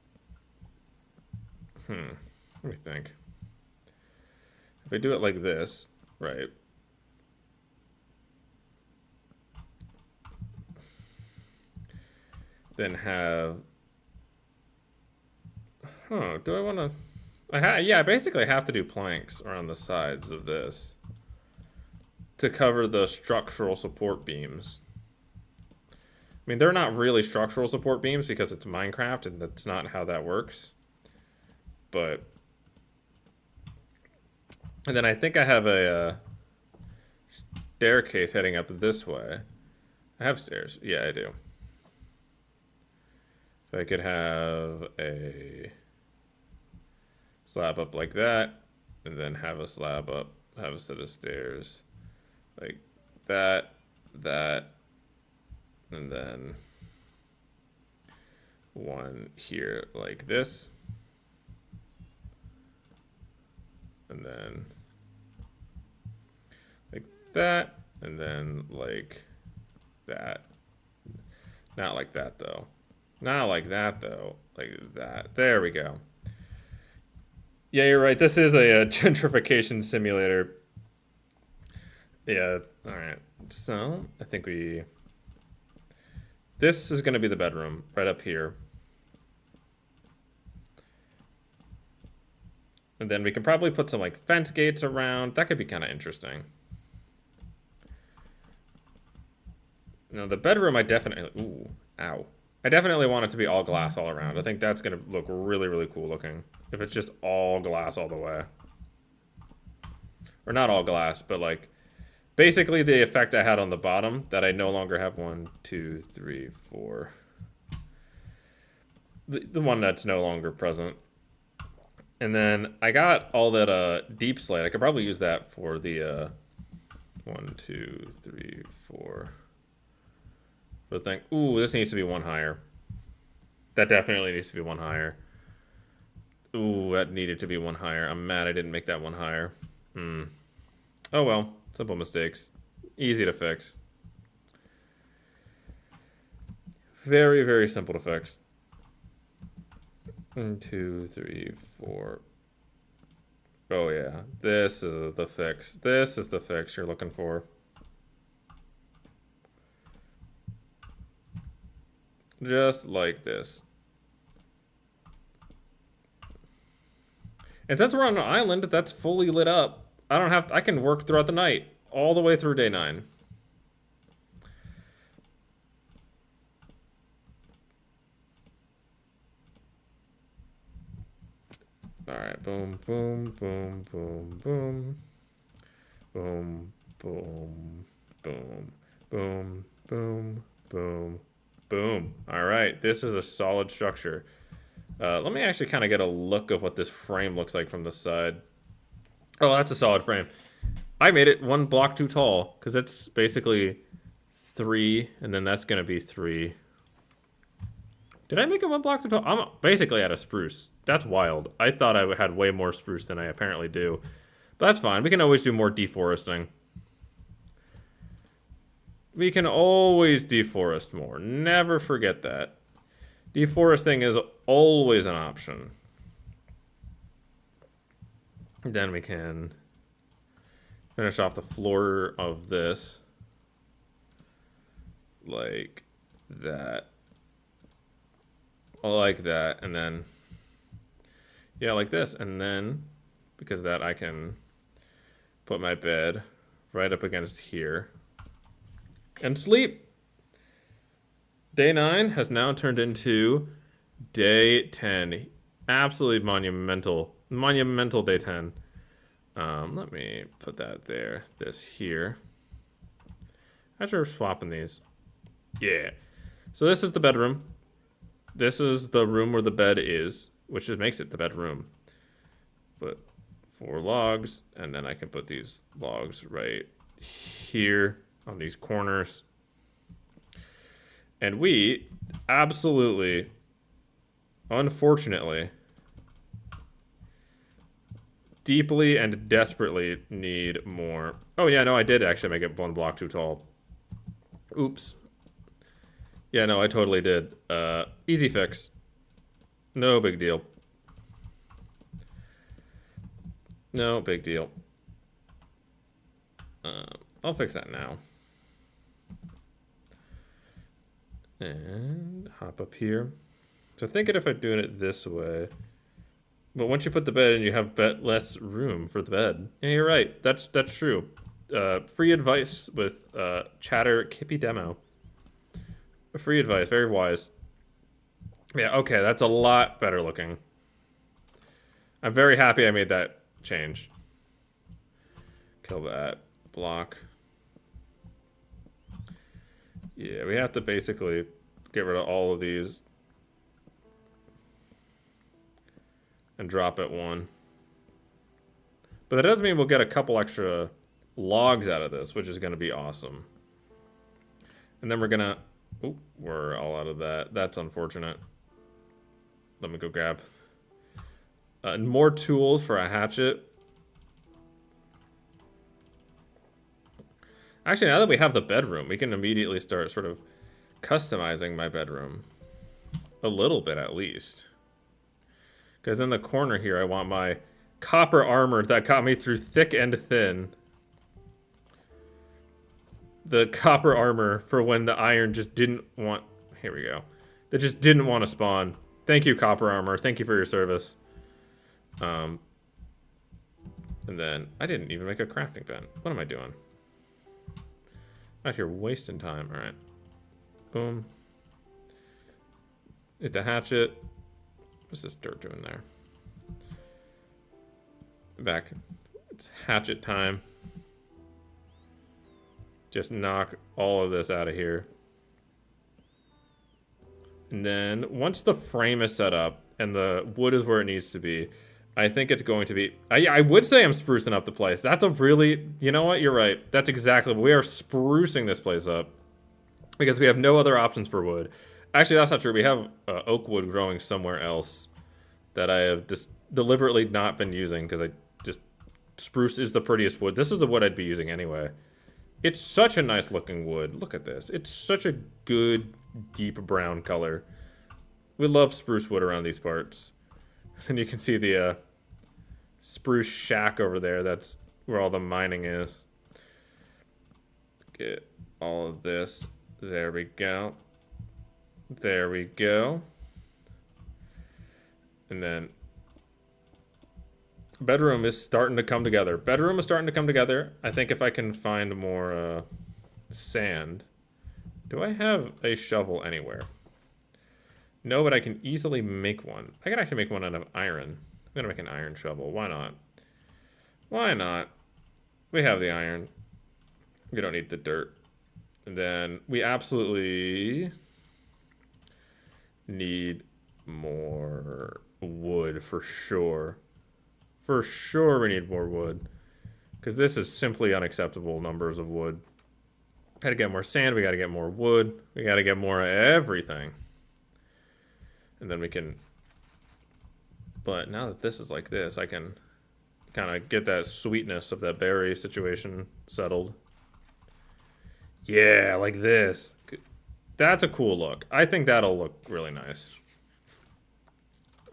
Let me think. If I do it like this, right? Then have, do I want to, yeah, I basically have to do planks around the sides of this to cover the structural support beams. I mean, they're not really structural support beams because it's Minecraft and that's not how that works. But, and then I think I have a staircase heading up this way. I have stairs. Yeah, I do. So I could have a slab up like that, and then have a slab up, have a set of stairs like that, and then one here like this, and then like that, and then like that. Not like that though. Not like that though. Like that. There we go. Yeah, you're right. This is a gentrification simulator. Yeah, alright. So, I think this is going to be the bedroom, right up here. And then we can probably put some like fence gates around. That could be kind of interesting. Now the bedroom, I definitely, ooh, ow. I definitely want it to be all glass all around. I think that's gonna look really, really cool looking. If it's just all glass all the way. Or not all glass, but like, basically the effect I had on the bottom that I no longer have. 1, 2, 3, 4. The one that's no longer present. And then I got all that deep slate. I could probably use that for the 1, 2, 3, 4. But think, ooh, this needs to be one higher. That definitely needs to be one higher. Ooh, that needed to be one higher. I'm mad I didn't make that one higher. Oh well, simple mistakes. Easy to fix. Very, very simple to fix. 1, 2, 3, 4. Oh yeah, this is the fix. This is the fix you're looking for. Just like this. And since we're on an island that's fully lit up, I can work throughout the night, all the way through day 9. All right, boom, boom, boom, boom, boom. Boom, boom, boom, boom, boom, boom, boom. All right, this is a solid structure. Let me actually kind of get a look of what this frame looks like from the side. Oh, that's a solid frame. I made it 1 block too tall because it's basically 3, and then that's gonna be 3. Did I make it 1 block too tall? I'm basically out of spruce. That's wild. I thought I had way more spruce than I apparently do. But that's fine. We can always do more deforesting. We can always deforest more. Never forget that. Deforesting is always an option. Then we can finish off the floor of this. Like that. Like that. And then, yeah, like this. And then, because of that, I can put my bed right up against here and sleep. Day 9 has now turned into day 10. Absolutely monumental. Monumental day 10. Let me put that there. This here. Actually, we're swapping these. Yeah. So this is the bedroom. This is the room where the bed is, which just makes it the bedroom. But 4 logs, and then I can put these logs right here on these corners. And we absolutely, unfortunately, deeply and desperately need more. Oh yeah, no, I did actually make it 1 block too tall. Oops. Yeah, no, I totally did. Easy fix. No big deal. No big deal. I'll fix that now. And hop up here. So thinking if I'm doing it this way. But once you put the bed in, you have less room for the bed. And you're right. That's true. Free advice with Chatter Kippy Demo. Free advice. Very wise. Yeah, okay. That's a lot better looking. I'm very happy I made that change. Kill that. Block. Yeah, we have to basically get rid of all of these and drop it 1. But that doesn't mean we'll get a couple extra logs out of this, which is going to be awesome. And then we're going to... Oh, we're all out of that. That's unfortunate. Let me go grab more tools for a hatchet. Actually, now that we have the bedroom, we can immediately start sort of customizing my bedroom. A little bit, at least. Because in the corner here, I want my copper armor that got me through thick and thin. The copper armor for when the iron just didn't want... Here we go. That just didn't want to spawn. Thank you, copper armor. Thank you for your service. And then I didn't even make a crafting bench. What am I doing? Out here wasting time. All right. Boom. Hit the hatchet. What's this dirt doing there? Back. It's hatchet time. Just knock all of this out of here. And then once the frame is set up and the wood is where it needs to be, I think it's going to be... I would say I'm sprucing up the place. That's a really... You know what? You're right. That's exactly... We are sprucing this place up. Because we have no other options for wood. Actually, that's not true. We have oak wood growing somewhere else that I have just deliberately not been using because I just... Spruce is the prettiest wood. This is the wood I'd be using anyway. It's such a nice looking wood. Look at this. It's such a good, deep brown color. We love spruce wood around these parts. And you can see the... spruce shack over there. That's where all the mining is. Get all of this. There we go. There we go. And then bedroom is starting to come together. Bedroom is starting to come together. I think if I can find more sand. Do I have a shovel anywhere? No, but I can easily make one. I can actually make one out of iron. I'm gonna make an iron shovel. Why not? Why not? We have the iron. We don't need the dirt. And then we absolutely need more wood for sure. For sure we need more wood. Because this is simply unacceptable numbers of wood. Gotta get more sand, we gotta get more wood. We gotta get more of everything. And then we can... But now that this is like this, I can kind of get that sweetness of that berry situation settled. Yeah, like this. That's a cool look. I think that'll look really nice.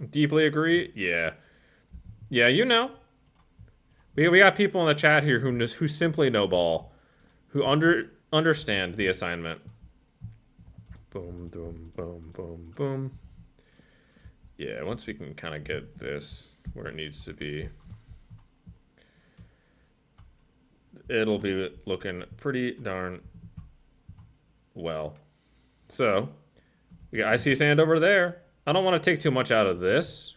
Deeply agree? Yeah. Yeah, you know. We got people in the chat here who simply know ball. Who understand the assignment. Boom, boom, boom, boom, boom. Yeah, once we can kind of get this where it needs to be, it'll be looking pretty darn well. So, we got icy sand over there. I don't want to take too much out of this,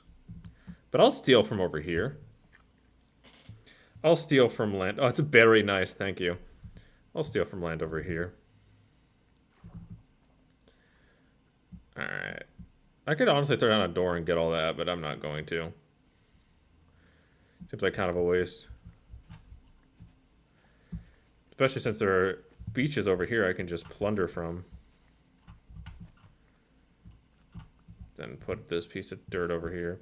but I'll steal from over here. I'll steal from land. Oh, it's very nice, thank you. I'll steal from land over here. Alright. I could honestly throw down a door and get all that, but I'm not going to. Seems like kind of a waste. Especially since there are beaches over here I can just plunder from. Then put this piece of dirt over here.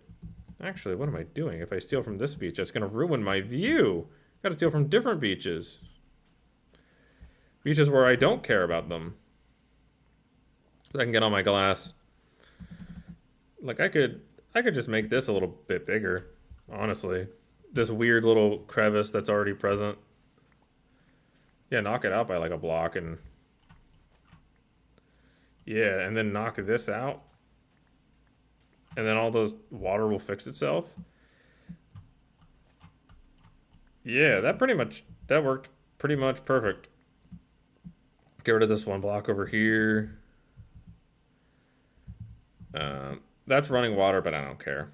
Actually, what am I doing? If I steal from this beach, that's going to ruin my view. Gotta steal from different beaches. Beaches where I don't care about them. So I can get on my glass. Like, I could just make this a little bit bigger, honestly. This weird little crevice that's already present. Yeah, knock it out by like a block and... Yeah, and then knock this out. And then all those water will fix itself. Yeah, that worked pretty much perfect. Get rid of this one block over here. That's running water, but I don't care.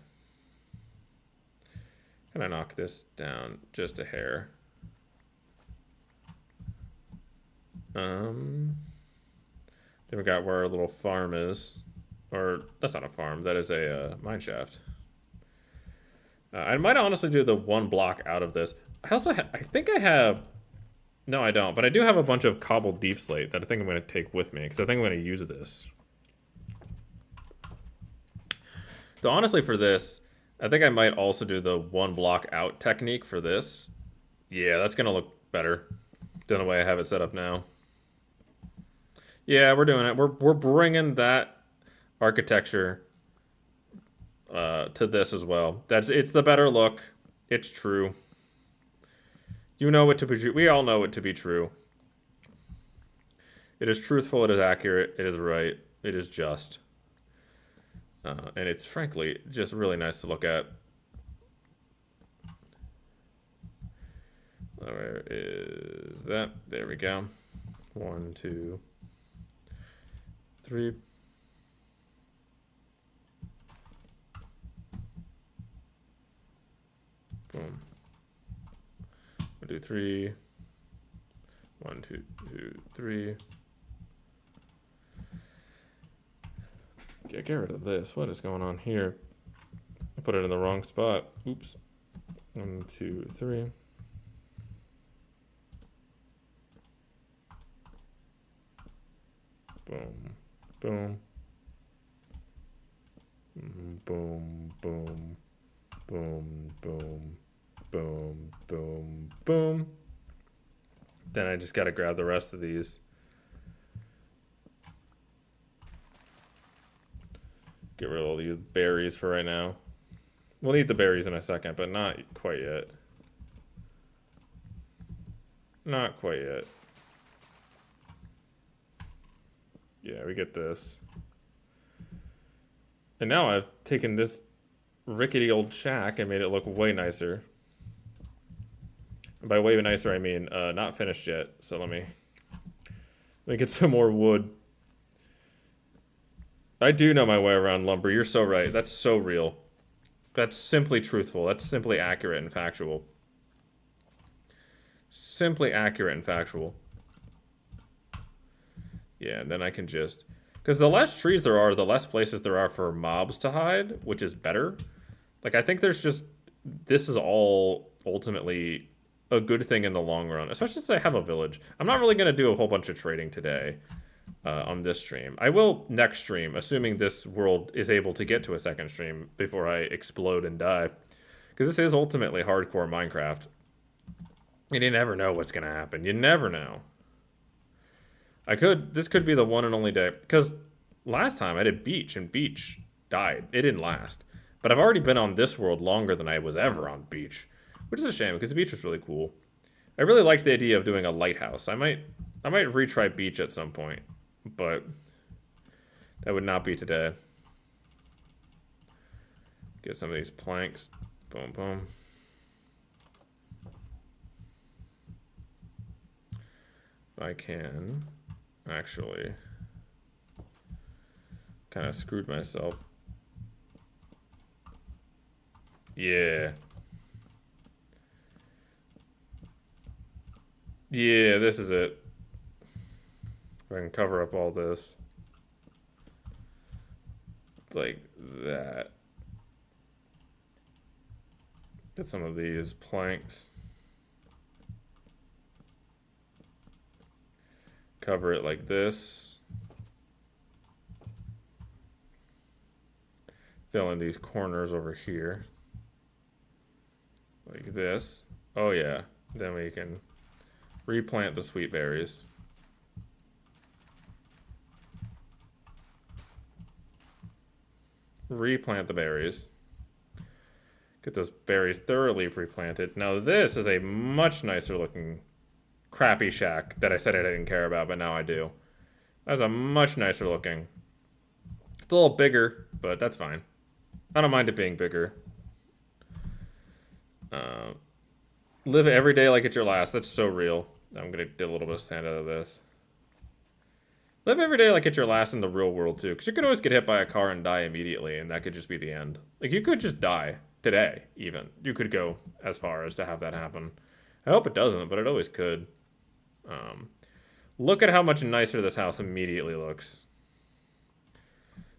Can I knock this down just a hair? Then we got where our little farm is. Or, that's not a farm, that is a mine shaft. I might honestly do the one block out of this. I also I think I have... No, I don't, but I do have a bunch of cobbled deep slate that I think I'm going to take with me, because I think I'm going to use this. So honestly for this, I think I might also do the one block out technique for this. Yeah, that's going to look better than the way I have it set up now. Yeah, we're doing it. We're bringing that architecture to this as well. It's the better look. It's true. You know it to be true. We all know it to be true. It is truthful. It is accurate. It is right. It is just. And it's frankly just really nice to look at. Where is that? There we go. 1, 2, 3. Boom. 1, 2, 3. 1, 2, 2, 3. Get rid of this. What is going on here? I put it in the wrong spot. Oops. 1, 2, 3. Boom. Boom. Boom. Boom. Boom. Boom. Boom. Boom. Boom. Then I just got to grab the rest of these. Get rid of all these berries for right now. We'll need the berries in a second, but not quite yet. Not quite yet. Yeah, we get this. And now I've taken this rickety old shack and made it look way nicer. And by way nicer, I mean not finished yet. So let me get some more wood. I do know my way around lumber. You're so right. That's so real. That's simply truthful. That's simply accurate and factual. Simply accurate and factual. Yeah, and then I can just... Because the less trees there are, the less places there are for mobs to hide, which is better. Like, I think there's just... This is all ultimately a good thing in the long run. Especially since I have a village. I'm not really going to do a whole bunch of trading today on this stream. I will next stream, assuming this world is able to get to a second stream before I explode and die. Because this is ultimately hardcore Minecraft. And you never know what's going to happen. You never know. This could be the one and only day. Because last time I did beach, and beach died. It didn't last. But I've already been on this world longer than I was ever on beach. Which is a shame, because the beach was really cool. I really liked the idea of doing a lighthouse. I might retry beach at some point. But that would not be today. Get some of these planks. Boom, boom. If I can... Actually, kind of screwed myself. Yeah. Yeah, this is it. If I can cover up all this. Like that. Get some of these planks. Cover it like this. Fill in these corners over here. Like this. Oh yeah. Then we can replant the sweet berries. Replant the berries. Get those berries thoroughly replanted. Now this is a much nicer looking crappy shack that I said I didn't care about, but now I do. That's a much nicer looking. It's a little bigger, but that's fine. I don't mind it being bigger. Live every day like it's your last. That's so real. I'm gonna get a little bit of sand out of this. Live every day like it's your last in the real world too, because you could always get hit by a car and die immediately, and that could just be the end. Like, you could just die today, even. You could go as far as to have that happen. I hope it doesn't, but it always could. Look at how much nicer this house immediately looks.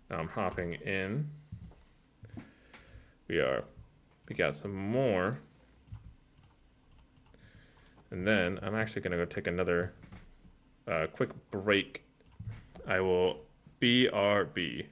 Now I'm hopping in. We got some more. And then I'm actually gonna go take another quick break. I will BRB.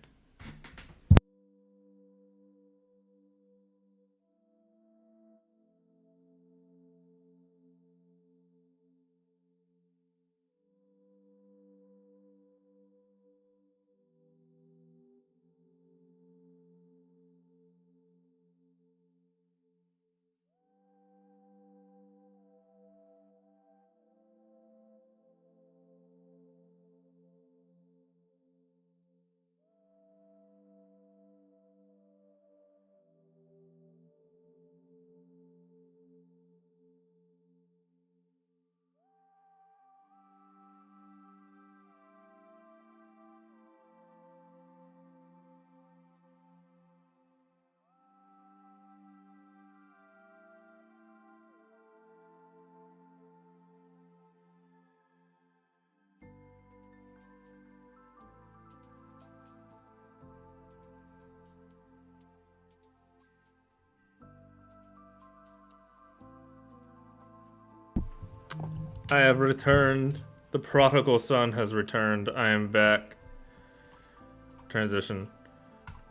I have returned. The prodigal son has returned. I am back. Transition.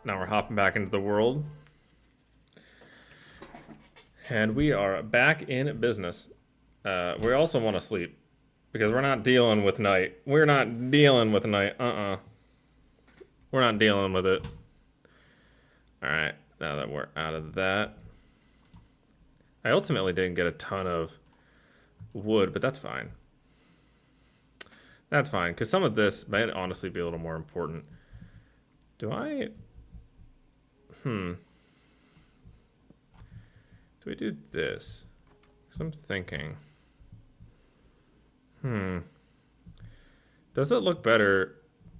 Now we're hopping back into the world. And we are back in business. We also want to sleep. Because we're not dealing with night. We're not dealing with night. We're not dealing with it. Alright, now that we're out of that. I ultimately didn't get a ton of wood, but that's fine. That's fine, because some of this might honestly be a little more important. Do I... Do we do this? Because I'm thinking... Does it look better?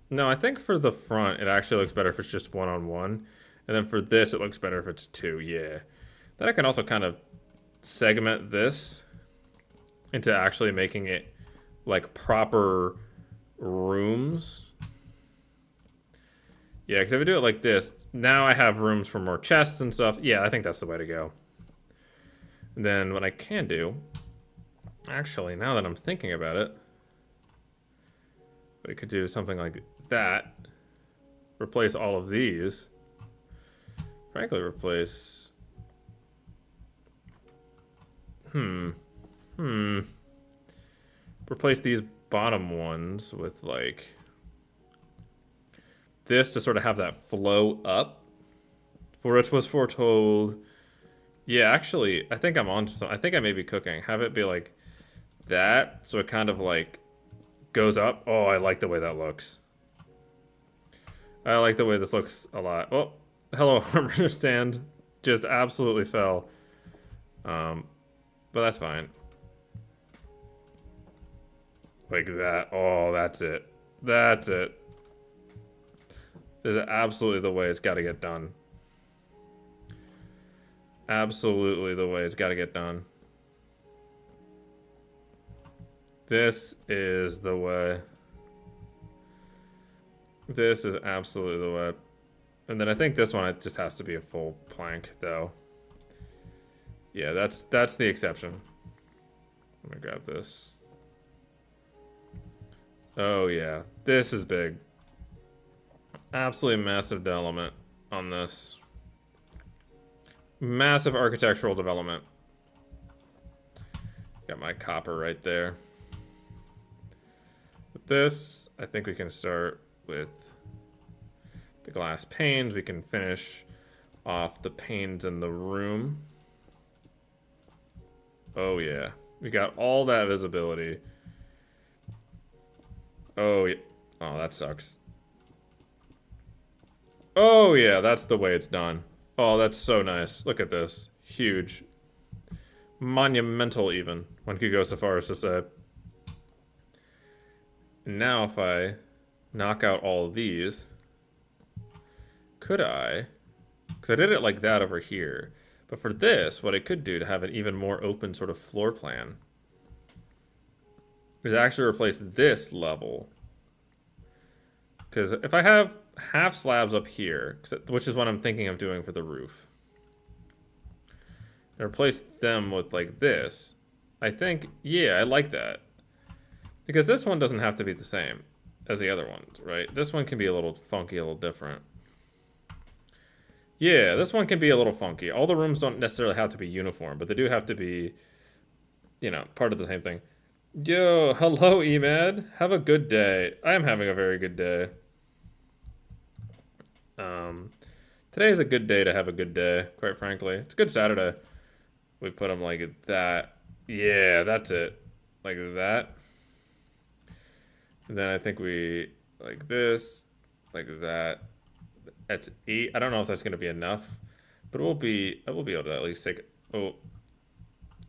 No, I think for the front, it actually looks better if it's just one-on-one. And then for this, it looks better if it's two, yeah. Then I can also kind of segment this into actually making it like proper rooms. Yeah, because if I do it like this, now I have rooms for more chests and stuff. Yeah, I think that's the way to go. And then what I can do, actually, now that I'm thinking about it, we could do something like that. Replace all of these. Frankly, replace... Replace these bottom ones with, like... this to sort of have that flow up. For it was foretold. Yeah, actually, I think I'm on to something. I think I may be cooking. Have it be like that, so it kind of like goes up. Oh, I like the way that looks. I like the way this looks a lot. Oh, hello, armor stand. Just absolutely fell. But that's fine. Like that. Oh, that's it. That's it. This is absolutely the way it's got to get done. Absolutely the way it's got to get done. This is the way. This is absolutely the way. And then I think this one, it just has to be a full plank, though. Yeah, that's the exception. I'm gonna grab this. Oh, yeah. This is big. Absolutely massive development on this. Massive architectural development. Got my copper right there. With this, I think we can start with the glass panes. We can finish off the panes in the room. Oh yeah, we got all that visibility. Oh yeah, oh that sucks. Oh yeah, that's the way it's done. Oh, that's so nice. Look at this. Huge. Monumental, even. One could go so far as to say. And now if I knock out all of these, could I? Because I did it like that over here. But for this, what I could do to have an even more open sort of floor plan is actually replace this level. Because if I have half slabs up here, which is what I'm thinking of doing for the roof, and replace them with like this, I think, yeah, I like that. Because this one doesn't have to be the same as the other ones, right? This one can be a little funky, a little different. Yeah, this one can be a little funky. All the rooms don't necessarily have to be uniform, but they do have to be, you know, part of the same thing. Yo, hello, Emad. Have a good day. I am having a very good day. Today is a good day to have a good day, quite frankly. It's a good Saturday. We put them like that. Yeah, that's it. Like that. And then I think we, like this, like that. That's 8. I don't know if that's going to be enough, but I will be able to at least take it. Oh,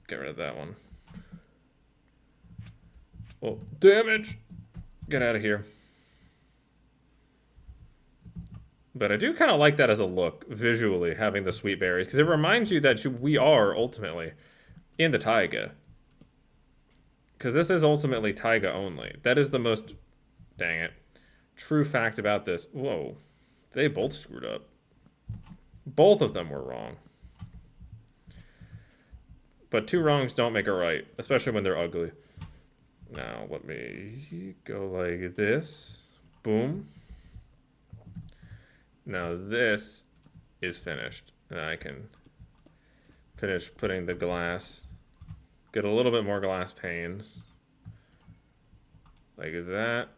get rid of that one. Oh, damage. Get out of here. But I do kind of like that as a look, visually, having the sweet berries, because it reminds you that we are, ultimately, in the taiga. Because this is ultimately taiga only. That is the most, dang it, true fact about this. Whoa, they both screwed up. Both of them were wrong. But two wrongs don't make a right, especially when they're ugly. Now let me go like this. Boom. Now this is finished. And I can finish putting the glass. Get a little bit more glass panes. Like that.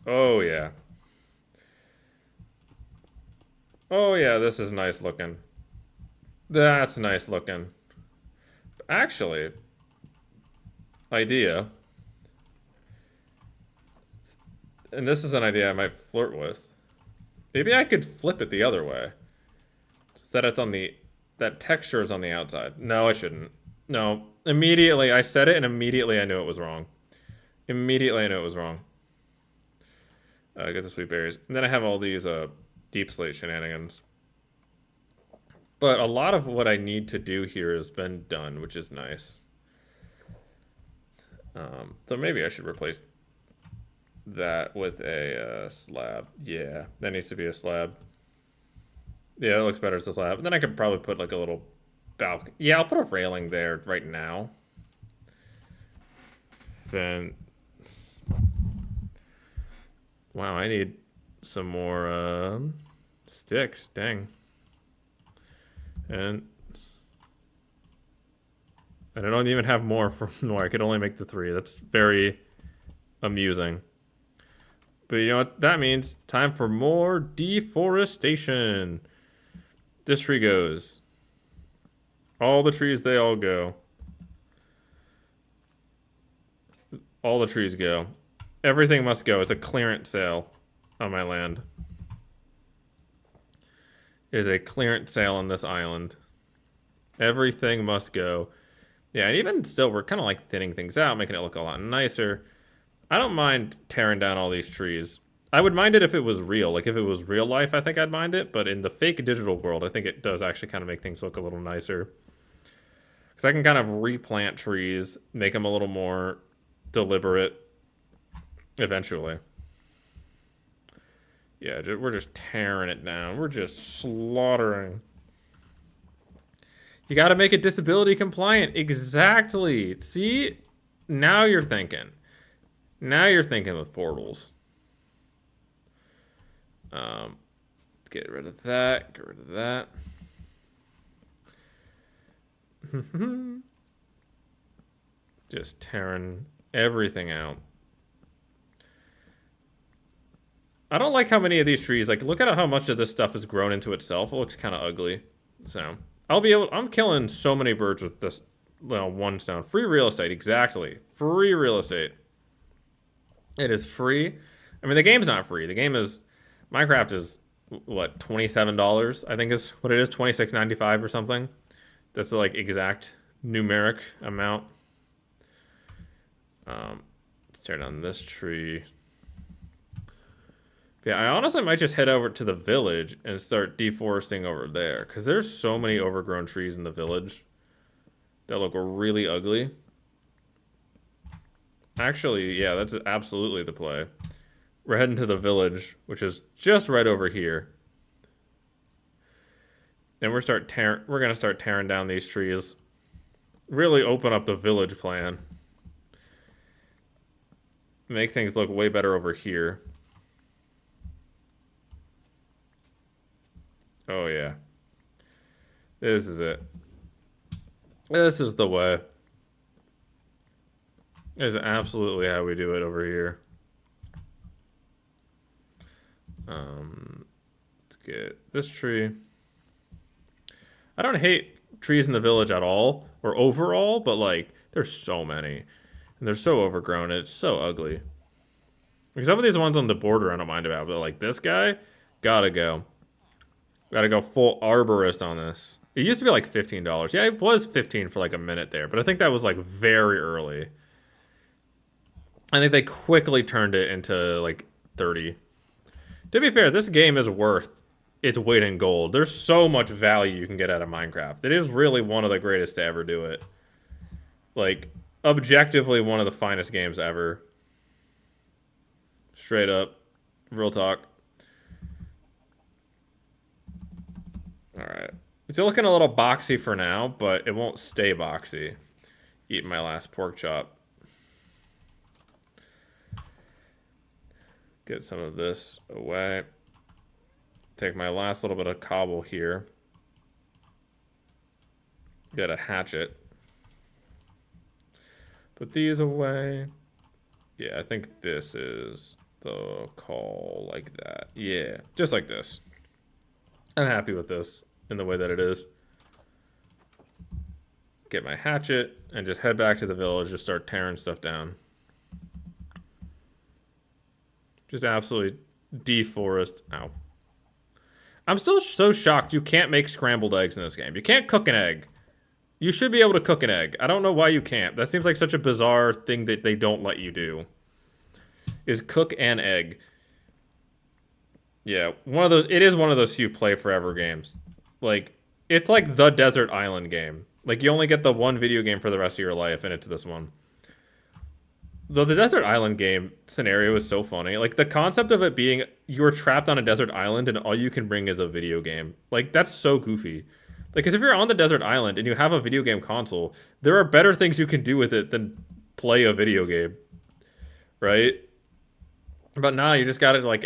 Oh yeah. Oh yeah, this is nice looking. That's nice looking. Actually, idea. And this is an idea I might flirt with. Maybe I could flip it the other way. So that it's on the... That texture is on the outside. No, I shouldn't. No. Immediately, I said it and immediately I knew it was wrong. Immediately I knew it was wrong. Get the sweet berries. And then I have all these deep slate shenanigans. But a lot of what I need to do here has been done, which is nice. So maybe I should replace that with a slab. Yeah, that needs to be a slab. Yeah, it looks better as a slab. And then I could probably put like a little balcony. Yeah, I'll put a railing there right now. Then... Wow, I need some more sticks. Dang. And I don't even have more from Noir. I could only make the 3. That's very amusing. But you know what that means? Time for more deforestation. This tree goes. All the trees, they all go. All the trees go. Everything must go. It's a clearance sale on my land. It is a clearance sale on this island. Everything must go. Yeah, and even still, we're kind of like thinning things out, making it look a lot nicer. I don't mind tearing down all these trees. I would mind it if it was real. Like, if it was real life, I think I'd mind it. But in the fake digital world, I think it does actually kind of make things look a little nicer. Because I can kind of replant trees, make them a little more deliberate eventually. Yeah, we're just tearing it down. We're just slaughtering. You got to make it disability compliant. Exactly. See? Now you're thinking. Now you're thinking with portals. Let's get rid of that. Get rid of that. Just tearing everything out. I don't like how many of these trees, like, look at how much of this stuff has grown into itself. It looks kind of ugly. So, I'm killing so many birds with this, well, one stone. Free real estate, exactly. Free real estate. It is free. I mean, the game's not free. The game is, Minecraft is, what, $27? I think is what it is, $26.95 or something. That's the, like, exact numeric amount. Let's tear down this tree. Yeah, I honestly might just head over to the village and start deforesting over there. Because there's so many overgrown trees in the village that look really ugly. Actually, yeah, that's absolutely the play. We're heading to the village, which is just right over here. And we're gonna start tearing down these trees. Really open up the village plan. Make things look way better over here. Oh, yeah. This is it. This is the way. This is absolutely how we do it over here. Let's get this tree. I don't hate trees in the village at all, or overall, but, like, there's so many. And they're so overgrown, it's so ugly. Like, some of these ones on the border I don't mind about, but, like, this guy, gotta go. Gotta go full arborist on this. It used to be like $15. Yeah, it was $15 for like a minute there, but I think that was like very early. I think they quickly turned it into like 30. To be fair, this game is worth its weight in gold. There's so much value you can get out of Minecraft. It is really one of the greatest to ever do it. Like, objectively one of the finest games ever. Straight up. Real talk. Alright. It's looking a little boxy for now, but it won't stay boxy. Eating my last pork chop. Get some of this away. Take my last little bit of cobble here. Get a hatchet. Put these away. Yeah, I think this is the call like that. Yeah, just like this. I'm happy with this in the way that it is. Get my hatchet and just head back to the village. Just start tearing stuff down. Just absolutely deforest. Ow. I'm still so shocked you can't make scrambled eggs in this game. You can't cook an egg. You should be able to cook an egg. I don't know why you can't. That seems like such a bizarre thing that they don't let you do. Is cook an egg. Yeah, it is one of those few play forever games. Like, it's like the Desert Island game. Like, you only get the one video game for the rest of your life, and it's this one. Though the Desert Island game scenario is so funny. Like, the concept of it being you're trapped on a desert island and all you can bring is a video game. Like, that's so goofy. Like, because if you're on the desert island and you have a video game console, there are better things you can do with it than play a video game. Right? But now you just gotta, like...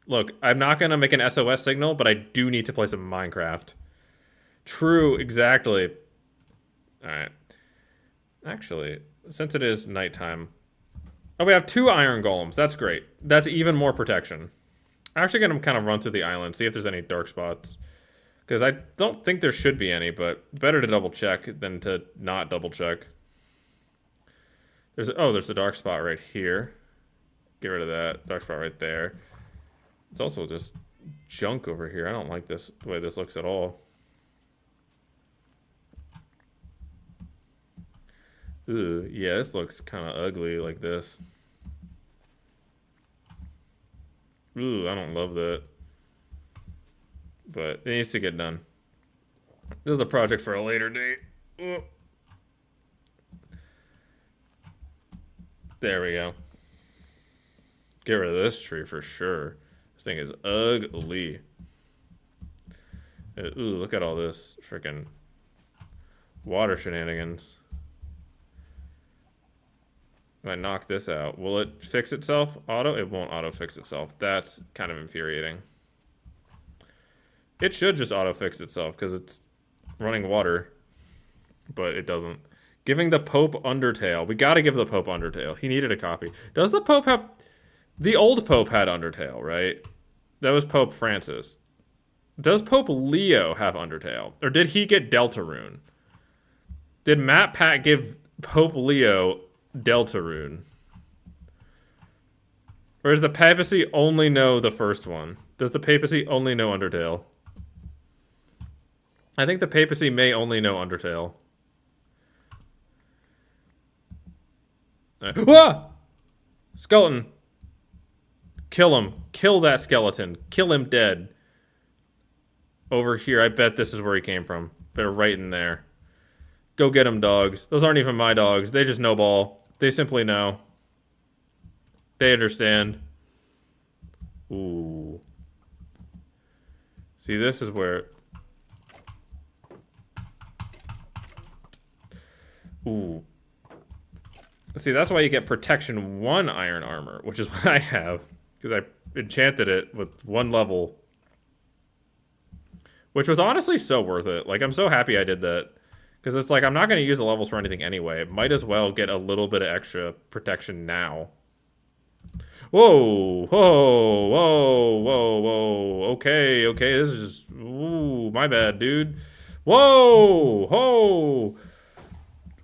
Look, I'm not gonna make an SOS signal, but I do need to play some Minecraft. True, exactly. Alright. Actually, since it is nighttime... Oh, we have 2 iron golems. That's great. That's even more protection. I'm actually gonna kind of run through the island, see if there's any dark spots. Because I don't think there should be any, but better to double check than to not double check. There's a dark spot right here. Get rid of that. Dark spot right there. It's also just junk over here. I don't like this, the way this looks at all. Ooh, yeah, this looks kind of ugly like this. Ooh, I don't love that. But it needs to get done. This is a project for a later date. Ooh. There we go. Get rid of this tree for sure. This thing is ugly. Ooh, look at all this freaking water shenanigans. If I knock this out, will it fix itself? Auto? It won't auto fix itself. That's kind of infuriating. It should just auto fix itself because it's running water, but it doesn't. Giving the Pope Undertale. We gotta give the Pope Undertale. He needed a copy. Does the Pope have... The old Pope had Undertale, right? That was Pope Francis. Does Pope Leo have Undertale? Or did he get Deltarune? Did Matt Pat give Pope Leo Deltarune? Or does the papacy only know the first one? Does the papacy only know Undertale? I think the papacy may only know Undertale. Ah! Skeleton. Kill him. Kill that skeleton. Kill him dead. Over here. I bet this is where he came from. They're right in there. Go get him, dogs. Those aren't even my dogs. They just know ball. They simply know. They understand. Ooh. See, this is where... Ooh. See, that's why you get protection 1 iron armor, which is what I have. Because I enchanted it with 1 level. Which was honestly so worth it. Like, I'm so happy I did that. Because it's like, I'm not going to use the levels for anything anyway. Might as well get a little bit of extra protection now. Whoa, whoa, whoa, whoa, whoa. Okay, okay, this is just... Ooh, my bad, dude. Whoa, whoa.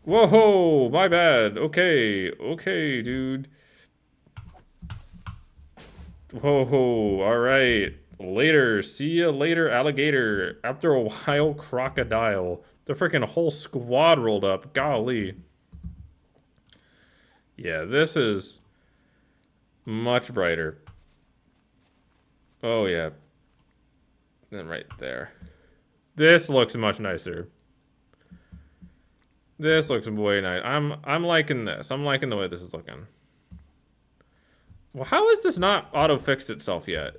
Whoa, my bad. Okay, okay, dude. Whoa, alright. Later. See ya later, alligator. After a while, crocodile. The freaking whole squad rolled up. Golly. Yeah, this is much brighter. Oh, yeah. And right there. This looks much nicer. This looks way nice. I'm liking this. I'm liking the way this is looking. Well, how is this not auto-fixed itself yet?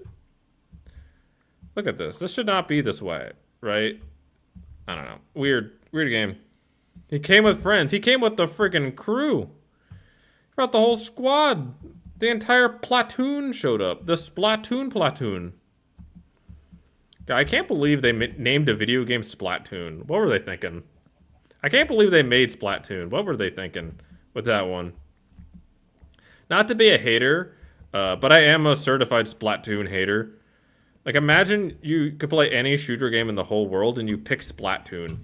Look at this. This should not be this way, right? I don't know. Weird game. He came with friends. He came with the freaking crew. He brought the whole squad. The entire platoon showed up. The Splatoon platoon. I can't believe they named a video game Splatoon. What were they thinking? I can't believe they made Splatoon. What were they thinking with that one? Not to be a hater, but I am a certified Splatoon hater. Like, imagine you could play any shooter game in the whole world and you pick Splatoon.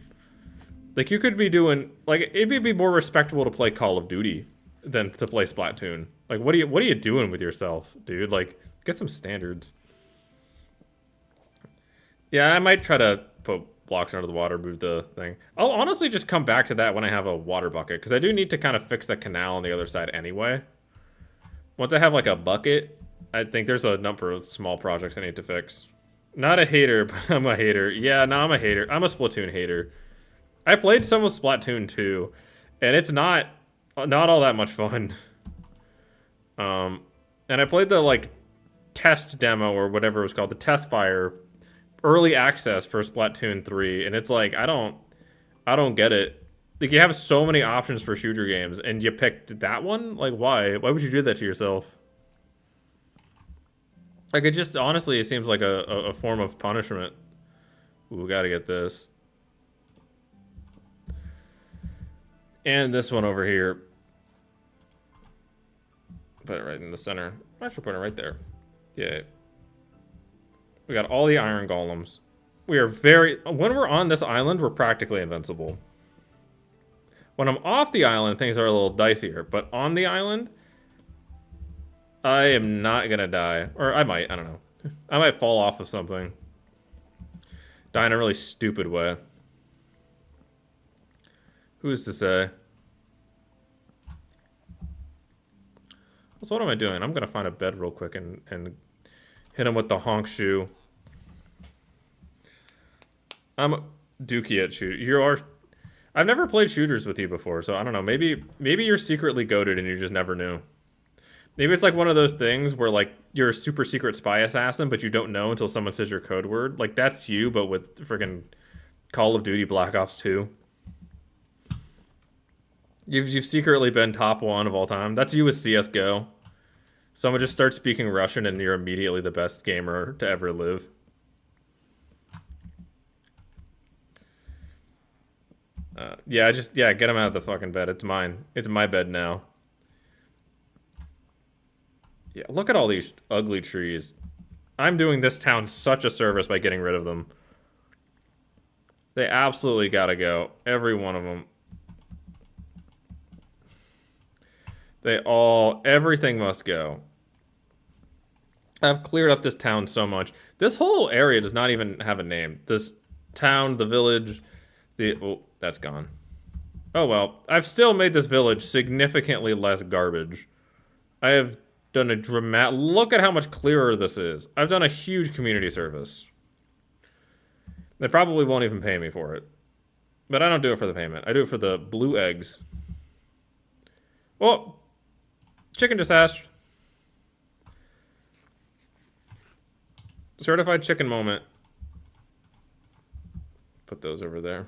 Like, you could be doing... Like, it'd be more respectable to play Call of Duty than to play Splatoon. Like, what are you doing with yourself, dude? Like, get some standards. Yeah, I might try to put blocks under the water, move the thing. I'll honestly just come back to that when I have a water bucket, because I do need to kind of fix the canal on the other side anyway. Once I have, like, a bucket, I think there's a number of small projects I need to fix. Not a hater, but I'm a hater. Yeah, no, I'm a hater. I'm a Splatoon hater. I played some of Splatoon 2, and it's not all that much fun. And I played the, like, test demo or whatever it was called, the test fire early access for Splatoon 3, and it's like, I don't get it. Like, you have so many options for shooter games, and you picked that one? Like, why? Why would you do that to yourself? Like, it just, honestly, it seems like a form of punishment. Ooh, gotta get this. And this one over here. Put it right in the center. I should put it right there. Yeah. We got all the iron golems. We are when we're on this island, we're practically invincible. When I'm off the island, things are a little dicier. But on the island, I am not gonna die. Or I might, I don't know. I might fall off of something. Die in a really stupid way. Who's to say? So what am I doing? I'm gonna find a bed real quick and hit him with the honk shoe. I'm dookie at shoot. I've never played shooters with you before, so I don't know. Maybe you're secretly goated and you just never knew. Maybe it's like one of those things where, like, you're a super secret spy assassin, but you don't know until someone says your code word. Like, that's you, but with freaking Call of Duty Black Ops 2. You've secretly been top 1 of all time. That's you with CSGO. Someone just starts speaking Russian and you're immediately the best gamer to ever live. Yeah, get him out of the fucking bed. It's mine. It's my bed now. Yeah, look at all these ugly trees. I'm doing this town such a service by getting rid of them. They absolutely gotta go. Every one of them. Everything must go. I've cleared up this town so much. This whole area does not even have a name. This town, the village, oh, that's gone. Oh well, I've still made this village significantly less garbage. I have done a look at how much clearer this is. I've done a huge community service. They probably won't even pay me for it. But I don't do it for the payment. I do it for the blue eggs. Oh! Chicken just hatched. Certified chicken moment. Put those over there.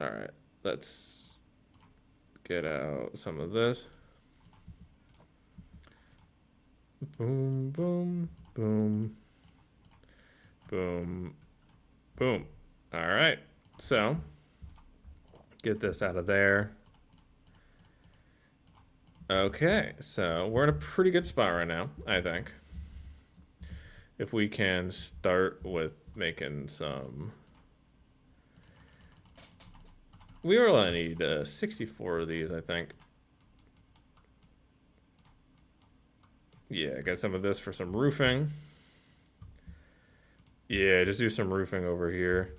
Alright, let's get out some of this. Boom, boom, boom. Boom, boom. Alright, so get this out of there. Okay, so we're in a pretty good spot right now, I think. If we can start with making some... We really need 64 of these, I think. Yeah, get some of this for some roofing. Yeah, just do some roofing over here.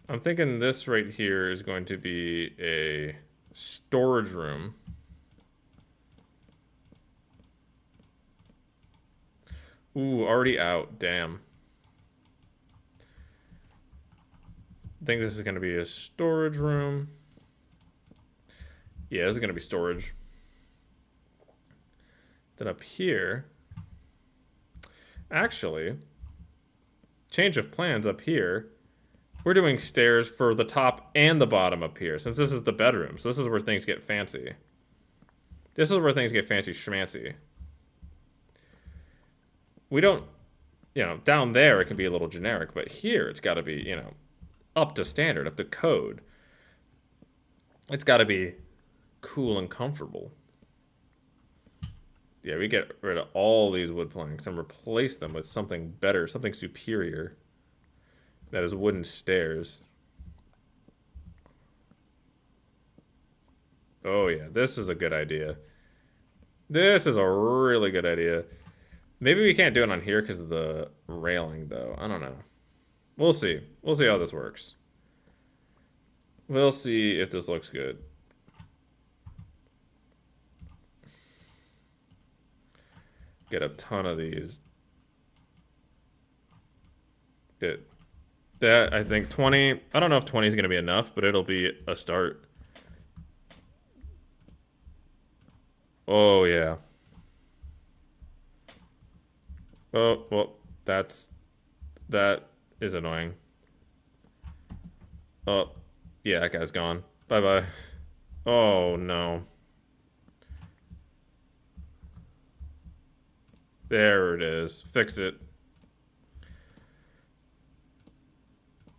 I'm thinking this right here is going to be a storage room. Ooh, already out. Damn. I think this is going to be a storage room. Yeah, this is going to be storage. Then up here... Actually, change of plans up here. We're doing stairs for the top and the bottom up here, since this is the bedroom. So this is where things get fancy. This is where things get fancy schmancy. We don't, you know, down there it can be a little generic, but here it's got to be, you know, up to standard, up to code. It's got to be cool and comfortable. Yeah, we get rid of all these wood planks and replace them with something better, something superior. That is wooden stairs. Oh yeah, this is a good idea. This is a really good idea. Maybe we can't do it on here because of the railing, though. I don't know. We'll see. We'll see how this works. We'll see if this looks good. Get a ton of these. That, I think 20, I don't know if 20 is going to be enough, but it'll be a start. Oh, yeah. Oh, well, that is annoying. Oh, yeah, that guy's gone. Bye-bye. Oh, no. There it is. Fix it.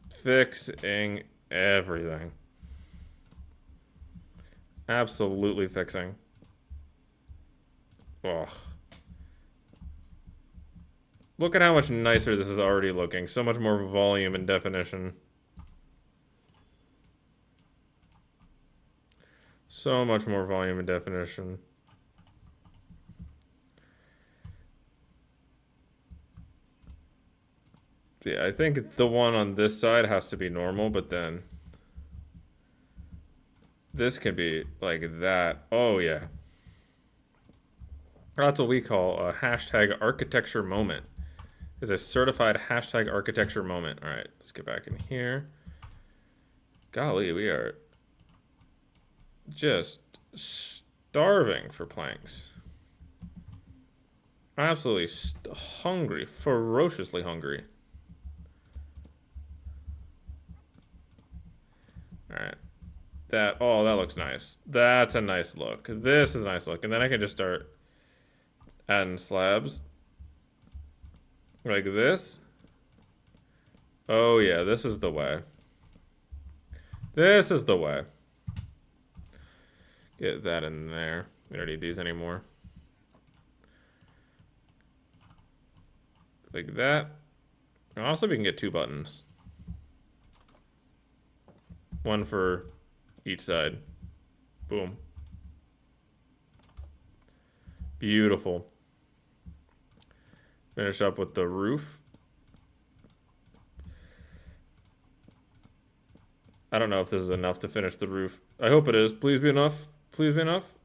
Fixing everything. Absolutely fixing. Ugh. Look at how much nicer this is already looking. So much more volume and definition. So much more volume and definition. Yeah, I think the one on this side has to be normal, but then this could be like that. Oh, yeah. That's what we call a hashtag architecture moment. Is a certified hashtag architecture moment. All right, let's get back in here. Golly, we are just starving for planks. Absolutely hungry, ferociously hungry. All right, that looks nice. That's a nice look. This is a nice look, and then I can just start adding slabs like this. Oh yeah, this is the way. This is the way. Get that in there. We don't need these anymore. Like that. Also, we can get 2 buttons. One for each side. Boom. Beautiful. Finish up with the roof. I don't know if this is enough to finish the roof. I hope it is. Please be enough. Please be enough.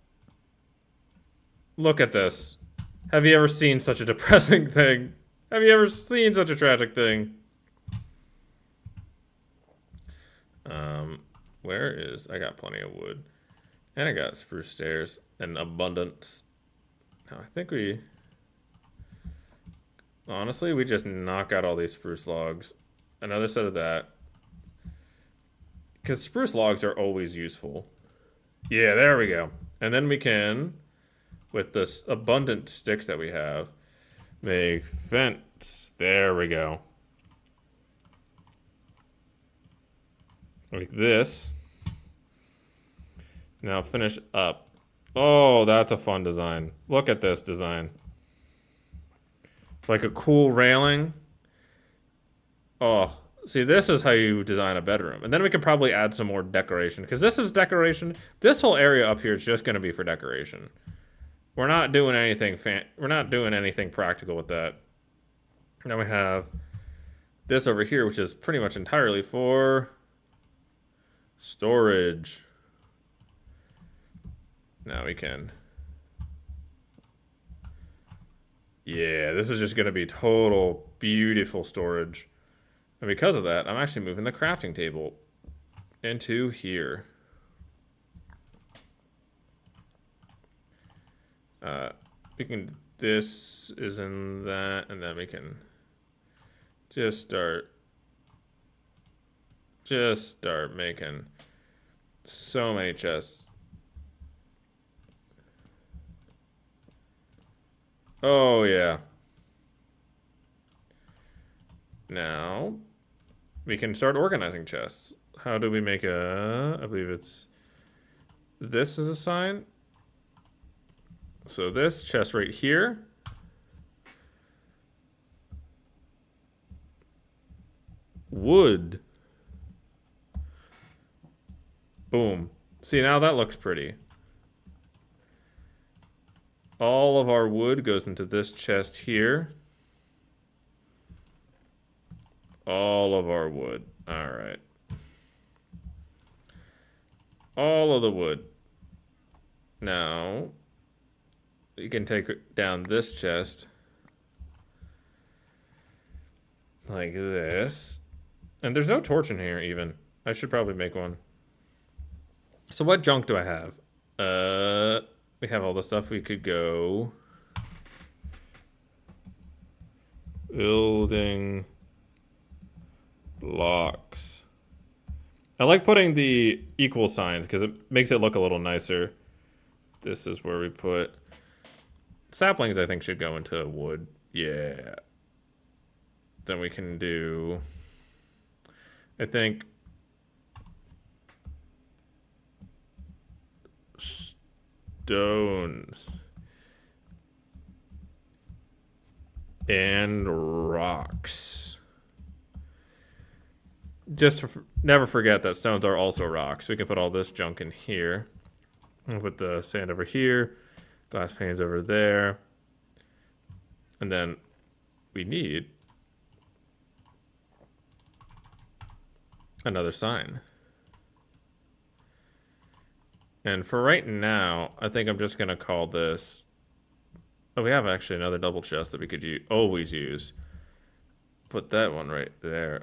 Look at this. Have you ever seen such a depressing thing? Have you ever seen such a tragic thing? Where is... I got plenty of wood. And I got spruce stairs in abundance. Now, I think we... Honestly, we just knock out all these spruce logs. Another set of that. Because spruce logs are always useful. Yeah, there we go. And then we can, with this abundant sticks that we have, make fence. There we go. Like this. Now finish up. Oh, that's a fun design. Look at this design. Like a cool railing. Oh, see, this is how you design a bedroom. And then we can probably add some more decoration, because this is decoration. This whole area up here is just going to be for decoration. We're not doing anything we're not doing anything practical with that. Now we have this over here, which is pretty much entirely for storage. Now we can... Yeah, this is just going to be total beautiful storage. And because of that, I'm actually moving the crafting table into here. We can... This is in that, and then we can just start just start making so many chests. Oh, yeah. Now, we can start organizing chests. How do we make a... I believe it's... This is a sign. So this chest right here. Wood. Boom. See, now that looks pretty. All of our wood goes into this chest here. All of our wood. All right. All of the wood. Now, you can take down this chest. Like this. And there's no torch in here, even. I should probably make one. So what junk do I have? We have all the stuff we could go. Building blocks. I like putting the equal signs because it makes it look a little nicer. This is where we put saplings. I think should go into wood. Yeah. Then we can do, I think, stones and rocks. Just to never forget that stones are also rocks. We can put all this junk in here. We'll put the sand over here, glass panes over there, and then we need another sign. And for right now, I think I'm just gonna call this. Oh, we have actually another double chest that we could always use. Put that one right there.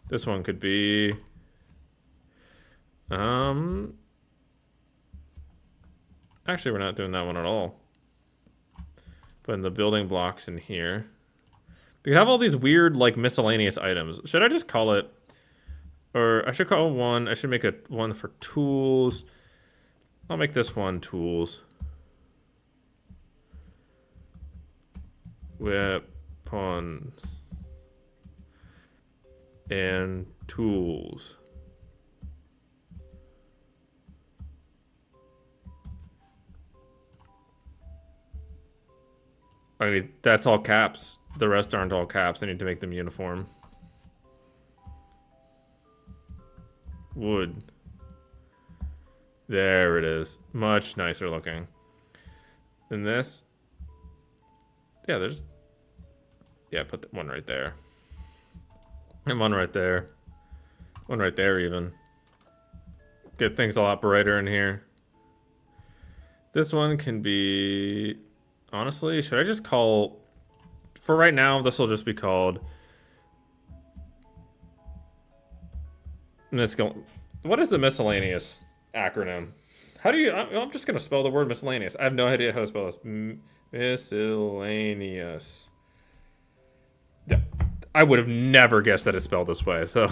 This one could be, actually we're not doing that one at all. Putting the building blocks in here. We have all these weird, like, miscellaneous items. Should I just call it, or I should call one, I should make one for tools. I'll make this one tools. Weapons. And tools. I mean, that's all caps. The rest aren't all caps. I need to make them uniform. Wood. There it is. Much nicer looking. And this. Yeah, there's. Yeah, put one right there. And one right there. One right there, even. Get things a lot brighter in here. This one can be... Honestly, should I just call... For right now, this will just be called... Let's go... What is the miscellaneous acronym? How do you... I'm just going to spell the word miscellaneous. I have no idea how to spell this. Miscellaneous. Yeah. I would have never guessed that it's spelled this way. So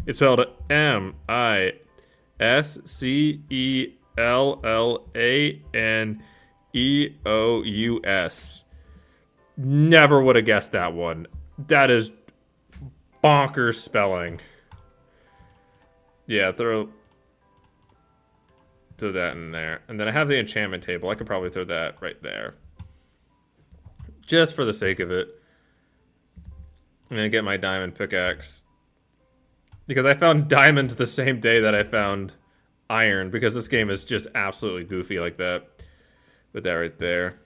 it's spelled MISCELLANEOUS. Never would have guessed that one. That is bonkers spelling. Yeah, throw that in there. And then I have the enchantment table. I could probably throw that right there. Just for the sake of it. I'm gonna get my diamond pickaxe. Because I found diamonds the same day that I found iron. Because this game is just absolutely goofy like that. With that right there.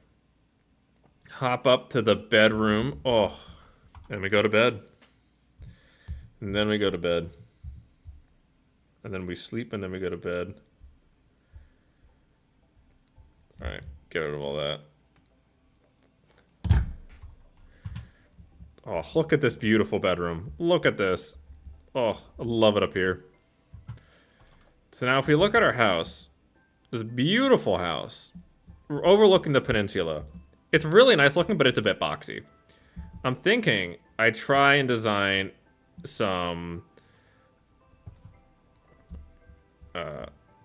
Hop up to the bedroom. Oh. And we go to bed. And then we go to bed. And then we sleep and then we go to bed. Alright. Get rid of all that. Oh, look at this beautiful bedroom. Look at this. Oh, I love it up here. So now if we look at our house, this beautiful house, overlooking the peninsula. It's really nice looking, but it's a bit boxy. I'm thinking I try and design some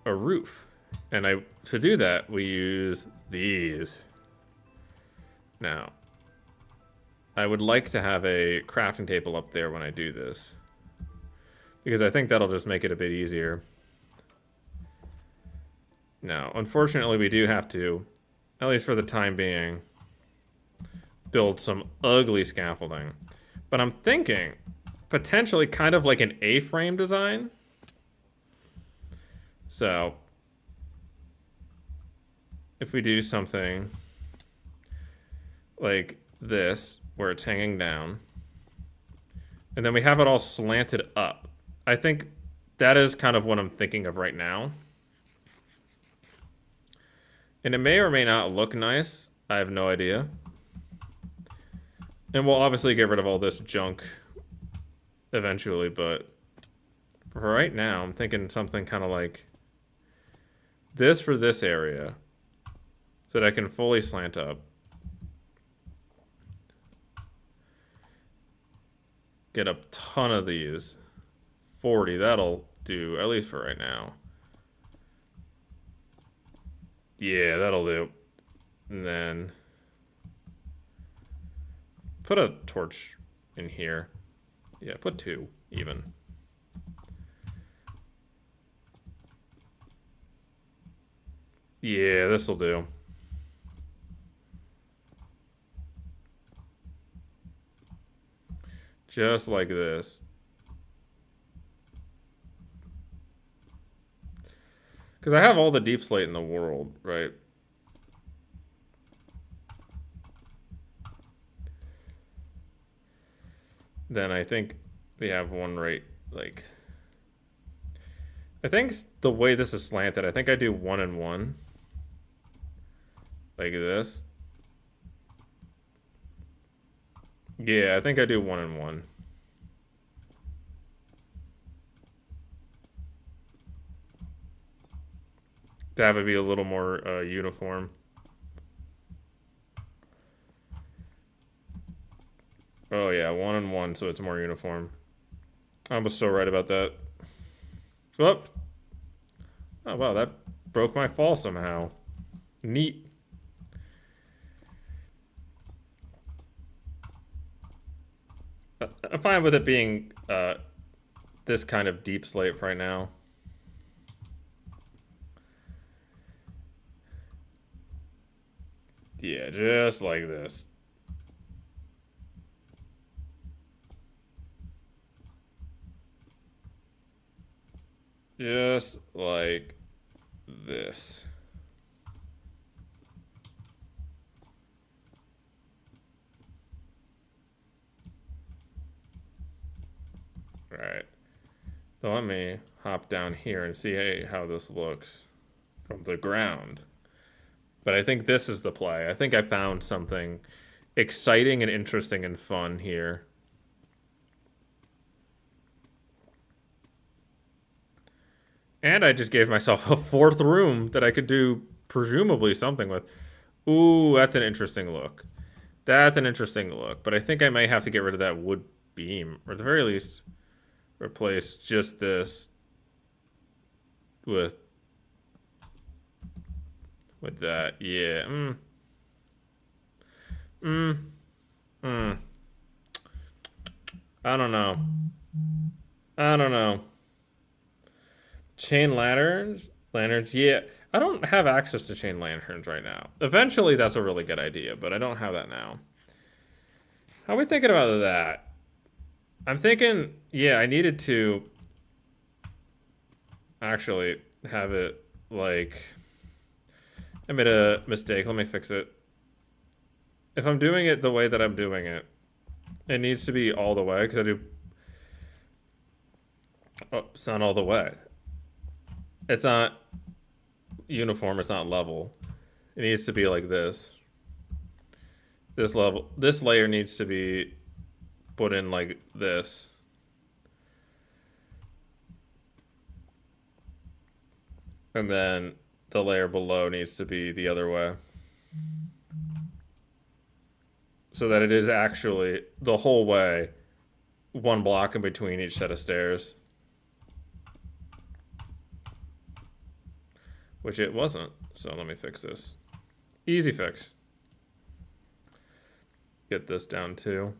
a roof, and to do that we use these. Now, I would like to have a crafting table up there when I do this, because I think that'll just make it a bit easier. Now, unfortunately, we do have to, at least for the time being, build some ugly scaffolding. But I'm thinking potentially kind of like an A-frame design. So if we do something like this, where it's hanging down, and then we have it all slanted up. I think that is kind of what I'm thinking of right now. And it may or may not look nice. I have no idea. And we'll obviously get rid of all this junk eventually, but for right now, I'm thinking something kind of like this for this area, so that I can fully slant up. Get a ton of these. 40, that'll do, at least for right now. Yeah, that'll do. And then put a torch in here. Yeah, put 2 even. Yeah, this'll do. Just like this. Because I have all the deep slate in the world, right? Then I think we have one right, like... I think the way this is slanted, I think I do 1 and 1. Like this. Yeah, I think I do 1 and 1. To have it be a little more uniform. Oh yeah, 1 and 1, so it's more uniform. I was so right about that. Whoop. Oh wow, that broke my fall somehow. Neat. I'm fine with it being this kind of deep slate right now. Yeah, just like this. Just like this. All right. So let me hop down here and see how this looks from the ground. But I think this is the play. I think I found something exciting and interesting and fun here. And I just gave myself a 4th room that I could do presumably something with. Ooh, that's an interesting look. That's an interesting look. But I think I may have to get rid of that wood beam. Or at the very least, replace just this with that. Yeah. I don't know. I don't know. Chain lanterns? Lanterns, yeah. I don't have access to chain lanterns right now. Eventually, that's a really good idea, but I don't have that now. How are we thinking about that? I'm thinking, yeah, I needed to actually have it, like... I made a mistake. Let me fix it. If I'm doing it the way that I'm doing it, it needs to be all the way, because I do... Oh, it's not all the way. It's not uniform, it's not level. It needs to be like this. This level, this layer needs to be put in like this. And then the layer below needs to be the other way. so that it is actually the whole way one block in between each set of stairs. Which it wasn't. So let me fix this. Easy fix. Get this down too.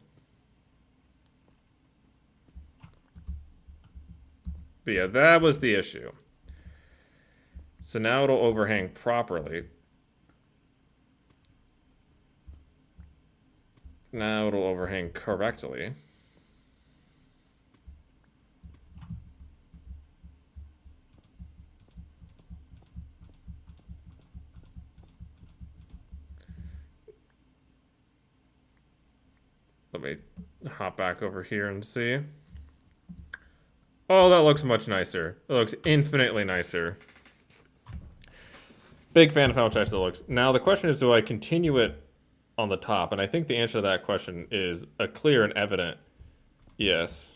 But yeah, that was the issue. So now it'll overhang properly. Now it'll overhang correctly. Let me hop back over here and see. Oh, that looks much nicer. It looks infinitely nicer. Big fan of how nice it looks. Now the question is, do I continue it on the top? And I think the answer to that question is a clear and evident yes.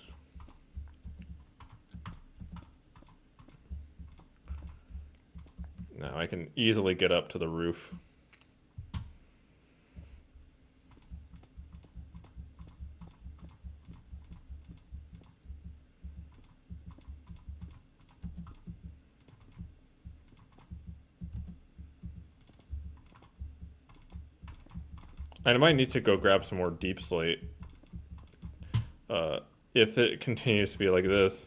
Now I can easily get up to the roof. I might need to go grab some more deep slate. If it continues to be like this.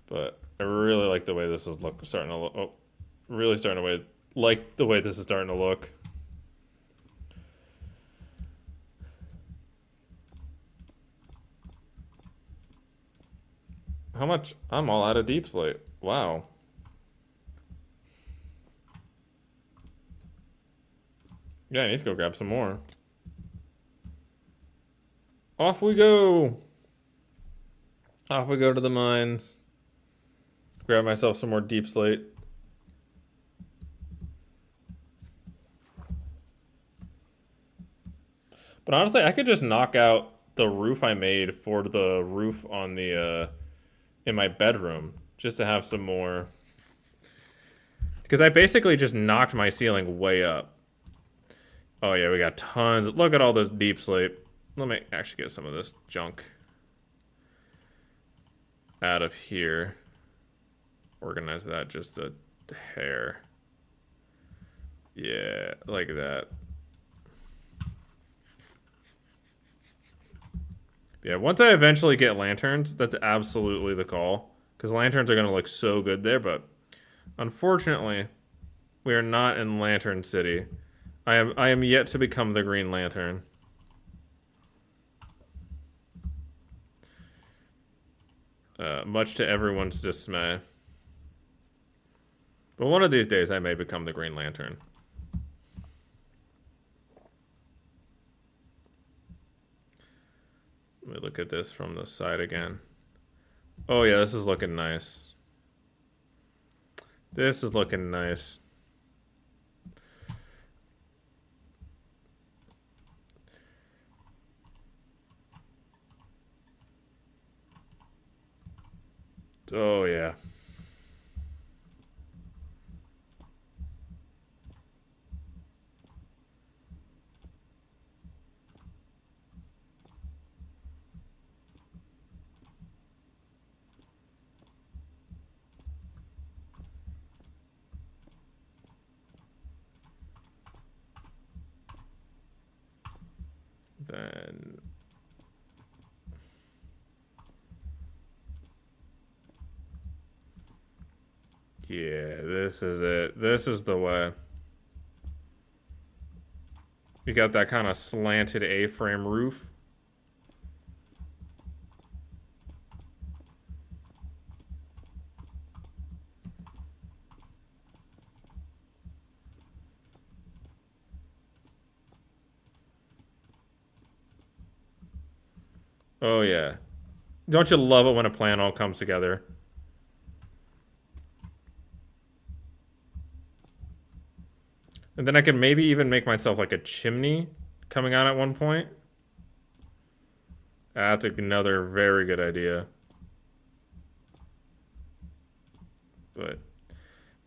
But I really like the way this is starting to look. Oh, really starting to like the way this is starting to look. How much? I'm all out of deep slate. Wow. Yeah, I need to go grab some more. Off we go. Off we go to the mines. Grab myself some more deep slate. But honestly, I could just knock out the roof I made for the roof on the in my bedroom just to have some more. Because I basically just knocked my ceiling way up. Oh yeah, we got tons. Look at all those deep slate. Let me actually get some of this junk out of here. Organize that just a hair. Yeah, like that. Yeah, once I eventually get lanterns, that's absolutely the call. Because lanterns are going to look so good there, but unfortunately, we are not in Lantern City. I am yet to become the Green Lantern. Much to everyone's dismay. But one of these days, I may become the Green Lantern. Let me look at this from the side again. Oh yeah, this is looking nice. This is looking nice. Oh yeah. Then yeah, this is it. This is the way. You got that kind of slanted A-frame roof. Oh yeah. Don't you love it when a plan all comes together? And then I can maybe even make myself like a chimney coming out at one point. That's another very good idea. But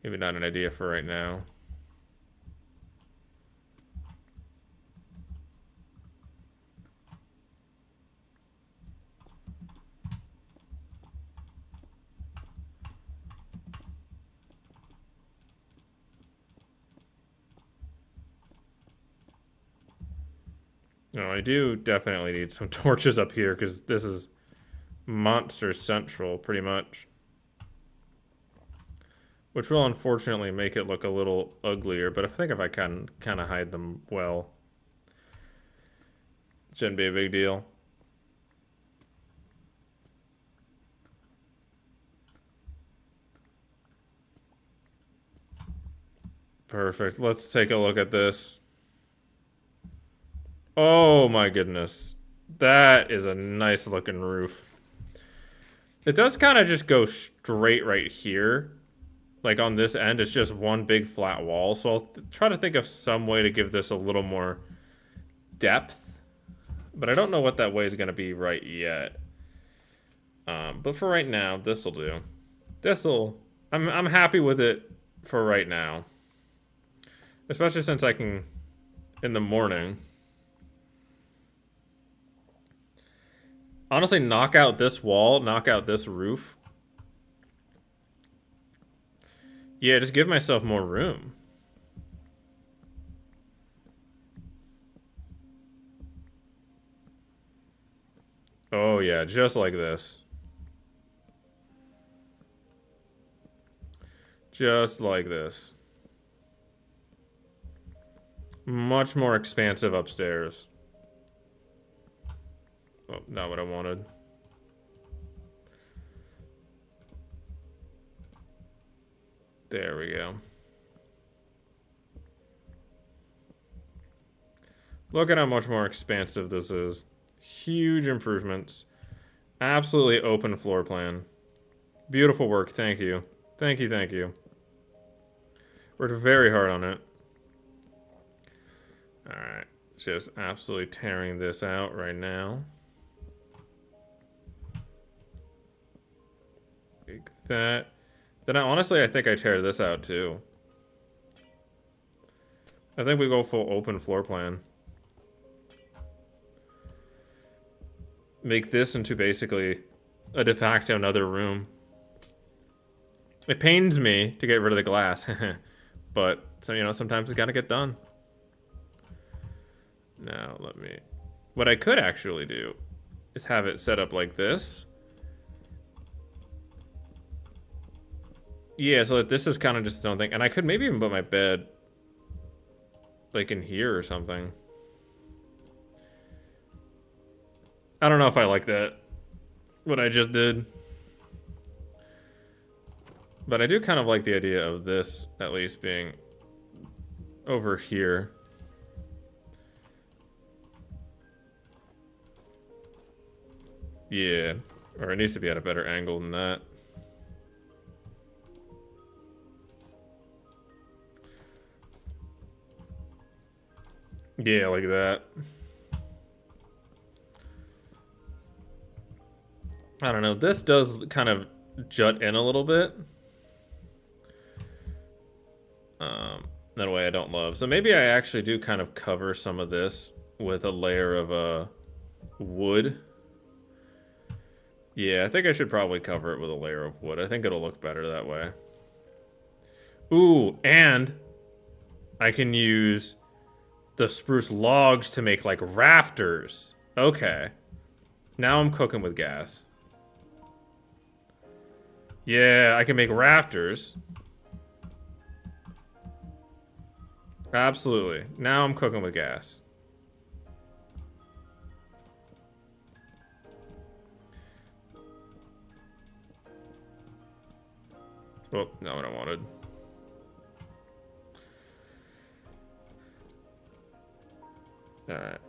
Maybe not an idea for right now. No, I do definitely need some torches up here because this is Monster Central, pretty much. Which will unfortunately make it look a little uglier, but I think if I can kind of hide them well, it shouldn't be a big deal. Perfect. Let's take a look at this. Oh my goodness. That is a nice looking roof. It does kind of just go straight right here. Like on this end, it's just one big flat wall. So I'll try to think of some way to give this a little more depth. But I don't know what that way is going to be right yet. But for right now, this will do. I'm happy with it for right now. Especially since I can, in the morning, honestly knock out this wall, knock out this roof. Yeah, just give myself more room. Oh yeah, just like this. Just like this. Much more expansive upstairs. Oh, not what I wanted. There we go. Look at how much more expansive this is. Huge improvements. Absolutely open floor plan. Beautiful work, thank you. Thank you, thank you. Worked very hard on it. Alright, just absolutely tearing this out right now. Like that. Then honestly, I think I tear this out too. I think we go full open floor plan. Make this into basically a de facto another room. It pains me to get rid of the glass, but so you know sometimes it's gotta get done. Now let me. What I could actually do is have it set up like this. Yeah, so that this is kind of just its own thing, and I could maybe even put my bed like in here or something. I don't know if I like that, what I just did. But I do kind of like the idea of this at least being over here. Yeah, or it needs to be at a better angle than that. Yeah, like that. I don't know. This does kind of jut in a little bit. That way I don't love. So maybe I actually do kind of cover some of this with a layer of wood. Yeah, I think I should probably cover it with a layer of wood. I think it'll look better that way. Ooh, and I can use the spruce logs to make like rafters. Okay. Now I'm cooking with gas. Yeah, I can make rafters. Absolutely. Now I'm cooking with gas. Oh, not what I wanted. Alright.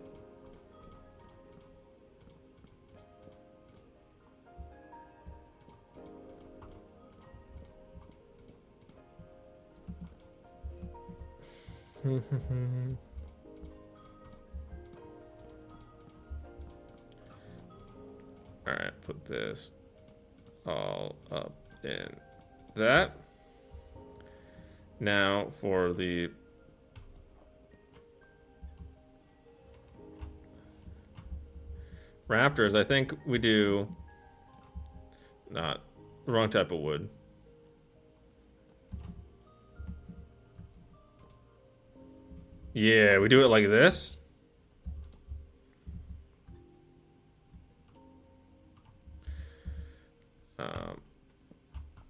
Alright, put this all up in that. Now for the rafters, I think we do not the wrong type of wood. Yeah, we do it like this.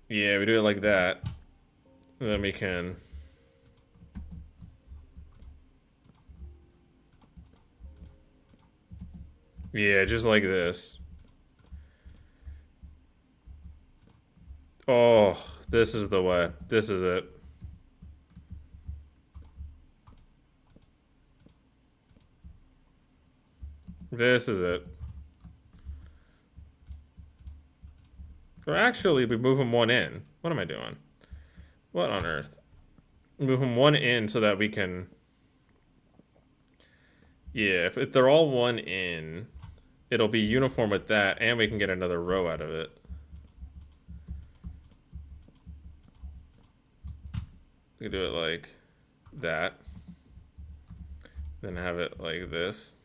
Yeah, we do it like that. And then we can... Yeah, just like this. Oh, this is the way. This is it. This is it. Or actually, we move them one in. What am I doing? What on earth? Move them one in so that we can... Yeah, if they're all one in, it'll be uniform with that, and we can get another row out of it. We can do it like that. Then have it like this.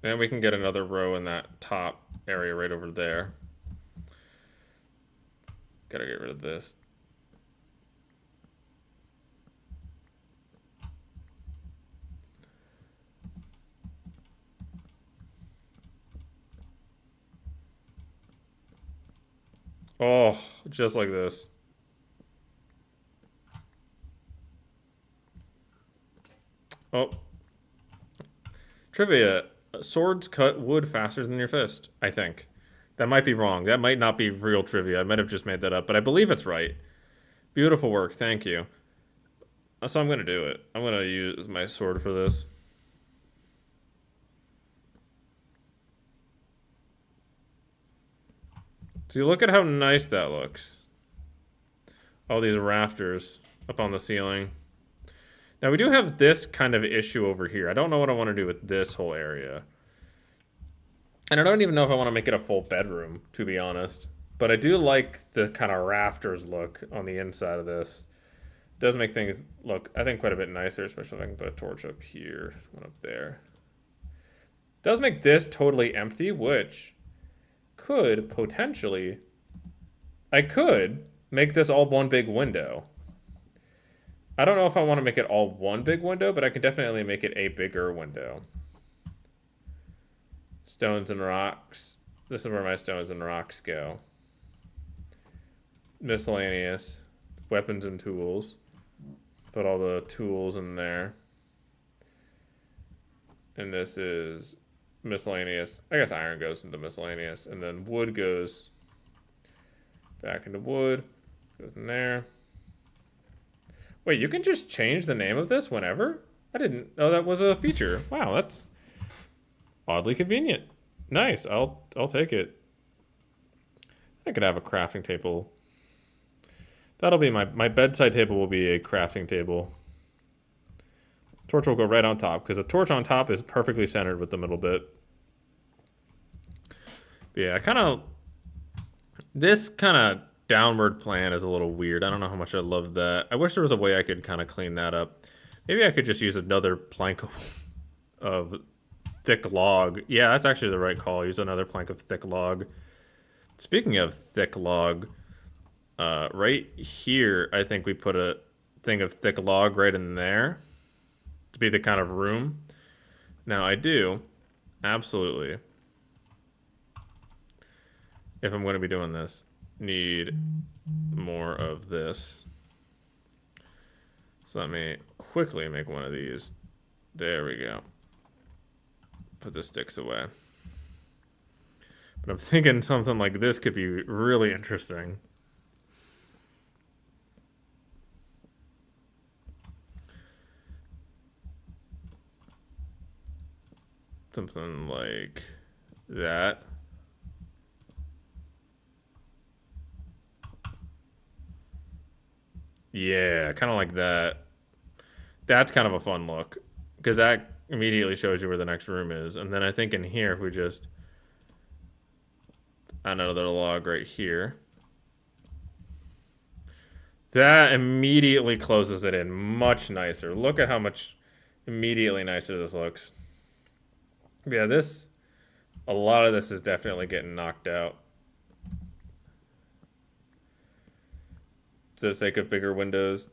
And we can get another row in that top area right over there. Gotta get rid of this. Oh, just like this. Oh. Trivia. Swords cut wood faster than your fist, I think. That might be wrong. That might not be real trivia. I might have just made that up, but I believe it's right. Beautiful work. Thank you. So I'm going to do it. I'm going to use my sword for this. So you look at how nice that looks. All these rafters up on the ceiling. Now we do have this kind of issue over here. I don't know what I want to do with this whole area. And I don't even know if I want to make it a full bedroom, to be honest. But I do like the kind of rafters look on the inside of this. It does make things look, I think, quite a bit nicer, especially if I can put a torch up here, one up there. It does make this totally empty, which could potentially... I could make this all one big window. I don't know if I want to make it all one big window, but I can definitely make it a bigger window. Stones and rocks. This is where my stones and rocks go. Miscellaneous. Weapons and tools. Put all the tools in there. And this is miscellaneous. I guess iron goes into miscellaneous. And then wood goes back into wood. Goes in there. Wait, you can just change the name of this whenever? I didn't know that was a feature. Wow, that's oddly convenient. Nice, I'll take it. I could have a crafting table. That'll be my bedside table will be a crafting table. Torch will go right on top, because a torch on top is perfectly centered with the middle bit. But yeah, this kind of downward plan is a little weird. I don't know how much I love that. I wish there was a way I could kind of clean that up. Maybe I could just use another plank of thick log. Yeah, that's actually the right call. Use another plank of thick log. Speaking of thick log, right here, I think we put a thing of thick log right in there to be the kind of room. Now I do, absolutely, if I'm going to be doing this, need more of this. So let me quickly make one of these. There we go. Put the sticks away. But I'm thinking something like this could be really interesting. Something like that. Yeah, kind of like that. That's kind of a fun look, because that immediately shows you where the next room is. And then I think in here, if we just add another log right here. That immediately closes it in much nicer. Look at how much immediately nicer this looks. Yeah, a lot of this is definitely getting knocked out. For the sake of bigger windows.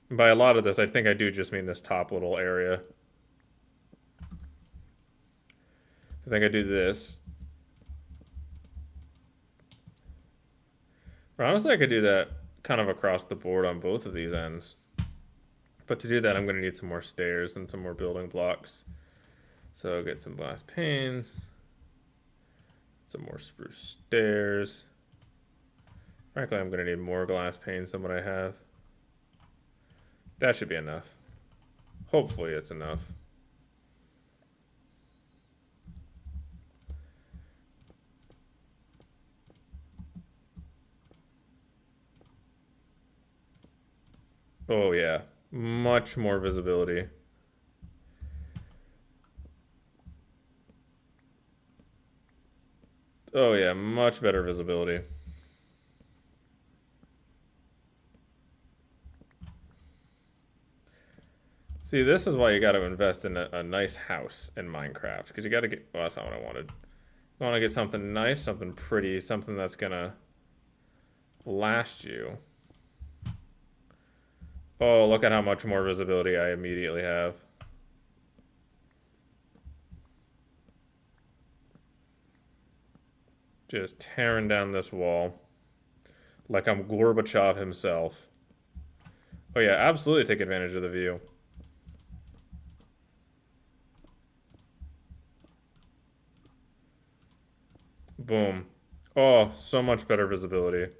And by a lot of this, I think I do just mean this top little area. I think I do this. Or honestly, I could do that kind of across the board on both of these ends. But to do that, I'm going to need some more stairs and some more building blocks. So I'll get some glass panes. Some more spruce stairs. Frankly, I'm going to need more glass panes than what I have. That should be enough. Hopefully it's enough. Oh yeah, much more visibility. Oh yeah, much better visibility. See, this is why you got to invest in a nice house in Minecraft. Because you got to get... Well, that's not what I wanted. I want to get something nice, something pretty, something that's going to last you. Oh, look at how much more visibility I immediately have. Just tearing down this wall. Like I'm Gorbachev himself. Oh yeah, absolutely take advantage of the view. Boom. Oh, so much better visibility.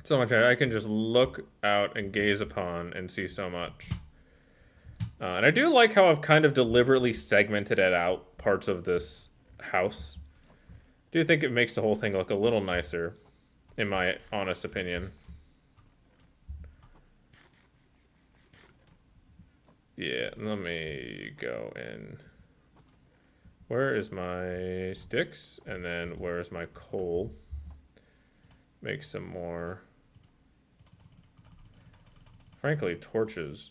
So much better. I can just look out and gaze upon and see so much. And I do like how I've kind of deliberately segmented it out, parts of this house. I do think it makes the whole thing look a little nicer, in my honest opinion. Yeah, let me go in. Where is my sticks? And then where is my coal? Make some more. Frankly, torches.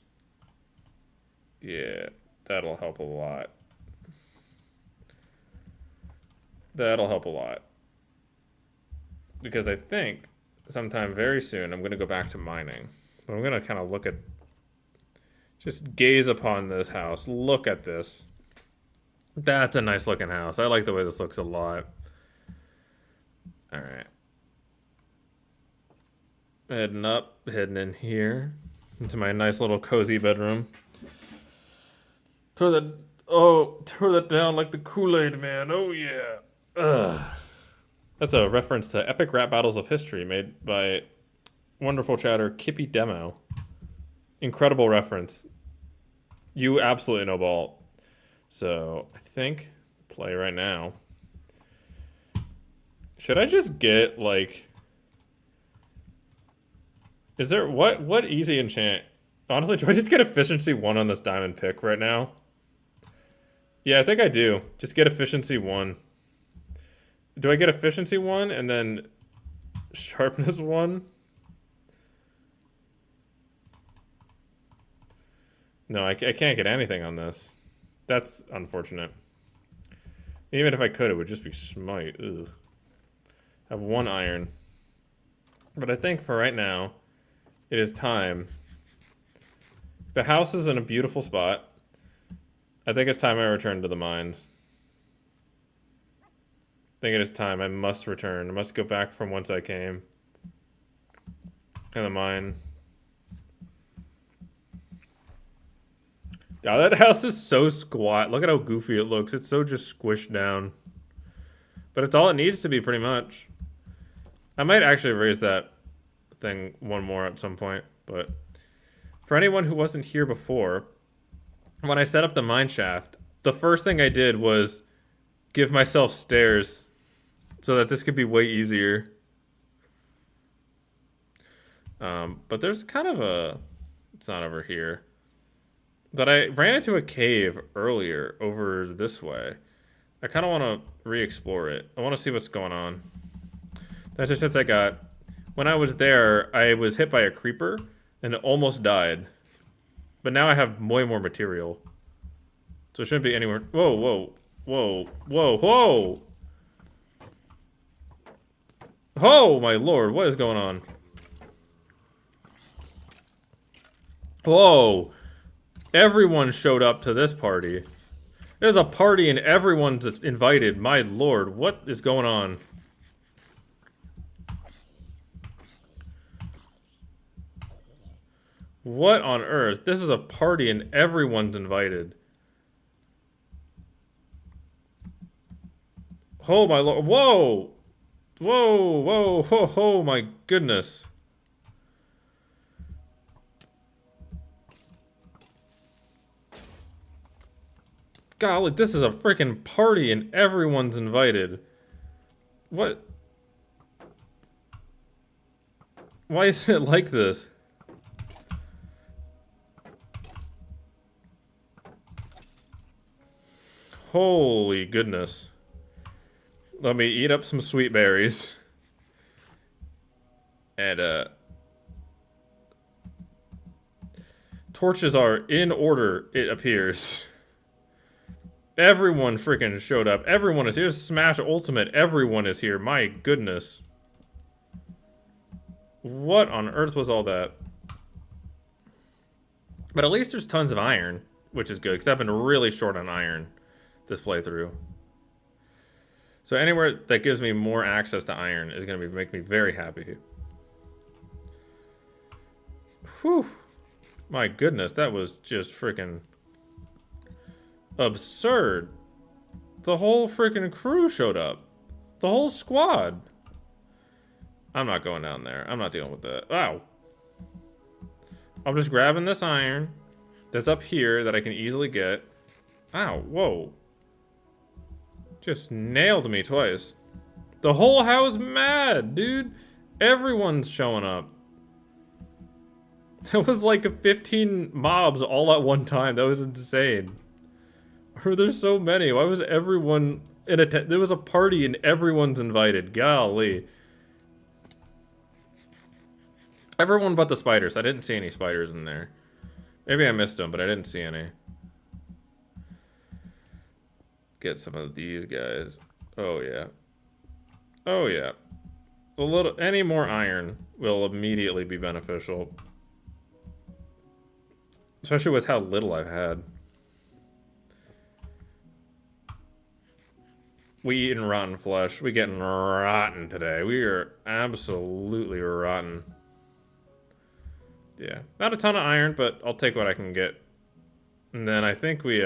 Yeah, that'll help a lot. That'll help a lot. Because I think sometime very soon I'm going to go back to mining. But I'm going to kind of look at... Just gaze upon this house. Look at this. That's a nice looking house. I like the way this looks a lot. Alright. Heading up, heading in here. Into my nice little cozy bedroom. Throw that down like the Kool-Aid man. Oh yeah. Ugh. That's a reference to epic rap battles of history made by wonderful chatter Kippy Demo. Incredible reference. You absolutely know ball. So I think play right now. Should I just get like? Is there what easy enchant? Honestly, do I just get efficiency 1 on this diamond pick right now? Yeah, I think I do. Just get efficiency 1. Do I get efficiency 1 and then sharpness 1? No, I can't get anything on this. That's unfortunate. Even if I could, it would just be smite. Ugh. I have 1 iron. But I think for right now, it is time. The house is in a beautiful spot. I think it's time I return to the mines. I think it is time. I must return. I must go back from whence I came. And the mine. God, that house is so squat. Look at how goofy it looks. It's so just squished down. But it's all it needs to be, pretty much. I might actually raise that thing 1 more at some point. But for anyone who wasn't here before, when I set up the mine shaft, the first thing I did was give myself stairs so that this could be way easier. But there's kind of a... It's not over here. But I ran into a cave earlier over this way. I kind of want to re-explore it. I want to see what's going on. That's just since I got... When I was there, I was hit by a creeper and almost died. But now I have way more material. So it shouldn't be anywhere... Whoa, whoa, whoa, whoa, whoa! Oh, my lord, what is going on? Whoa! Everyone showed up to this party. There's a party and everyone's invited. My lord, what is going on? What on earth? This is a party and everyone's invited. Oh my lord. Whoa! Whoa, whoa, ho, ho, my goodness. Golly, this is a freaking party and everyone's invited. What? Why is it like this? Holy goodness. Let me eat up some sweet berries. And, torches are in order, it appears. Everyone freaking showed up. Everyone is here. Smash Ultimate. Everyone is here. My goodness. What on earth was all that? But at least there's tons of iron, which is good, because I've been really short on iron this playthrough. So anywhere that gives me more access to iron is going to make me very happy. Whew. My goodness, that was just freaking absurd. The whole freaking crew showed up. The whole squad. I'm not going down there. I'm not dealing with that. Wow. I'm just grabbing this iron that's up here that I can easily get. Ow, whoa. Just nailed me twice. The whole house mad, dude. Everyone's showing up. That was like 15 mobs all at one time. That was insane. There's so many. Why was everyone in a... There was a party and everyone's invited. Golly. Everyone but the spiders. I didn't see any spiders in there. Maybe I missed them, but I didn't see any. Get some of these guys. Oh, yeah. Oh, yeah. Any more iron will immediately be beneficial. Especially with how little I've had. We eating rotten flesh. We getting rotten today. We are absolutely rotten. Yeah. Not a ton of iron, but I'll take what I can get. And then I think we,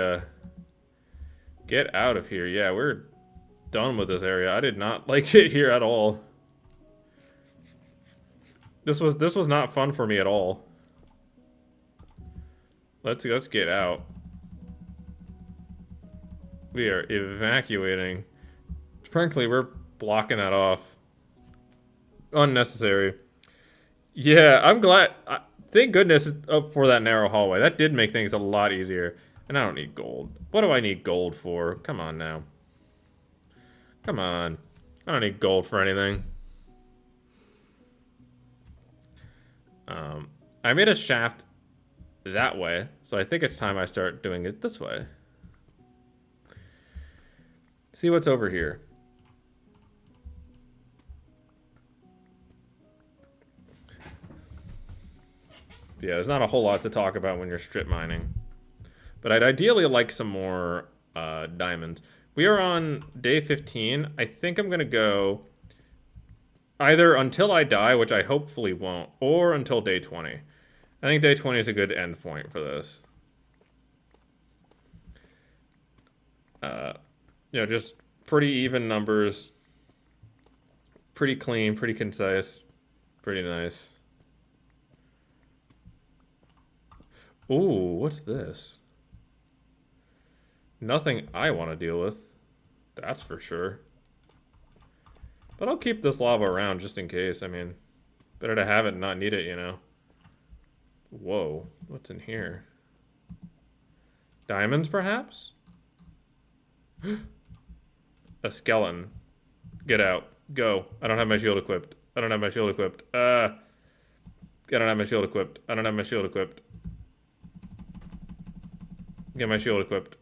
get out of here. Yeah, we're done with this area. I did not like it here at all. This was not fun for me at all. Let's get out. We are evacuating. Frankly, we're blocking that off. Unnecessary. Yeah, I'm glad. Thank goodness for that narrow hallway. That did make things a lot easier. And I don't need gold. What do I need gold for? Come on now. Come on. I don't need gold for anything. I made a shaft that way, so I think it's time I start doing it this way. See what's over here. Yeah, there's not a whole lot to talk about when you're strip mining. But I'd ideally like some more diamonds. We are on day 15. I think I'm going to go either until I die, which I hopefully won't, or until day 20. I think day 20 is a good end point for this. You know, just pretty even numbers. Pretty clean, pretty concise. Pretty nice. Ooh, what's this? Nothing I want to deal with. That's for sure. But I'll keep this lava around just in case. I mean, better to have it and not need it, you know. Whoa, what's in here? Diamonds, perhaps? A skeleton. Get out. Go. I don't have my shield equipped. I don't have my shield equipped. I don't have my shield equipped. I don't have my shield equipped. Get my shield equipped.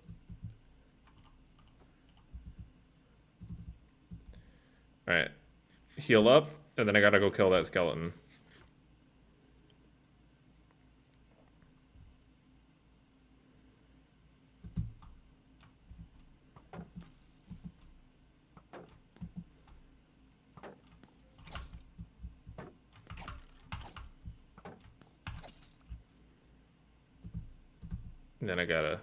Alright. Heal up, and then I gotta go kill that skeleton. And then I gotta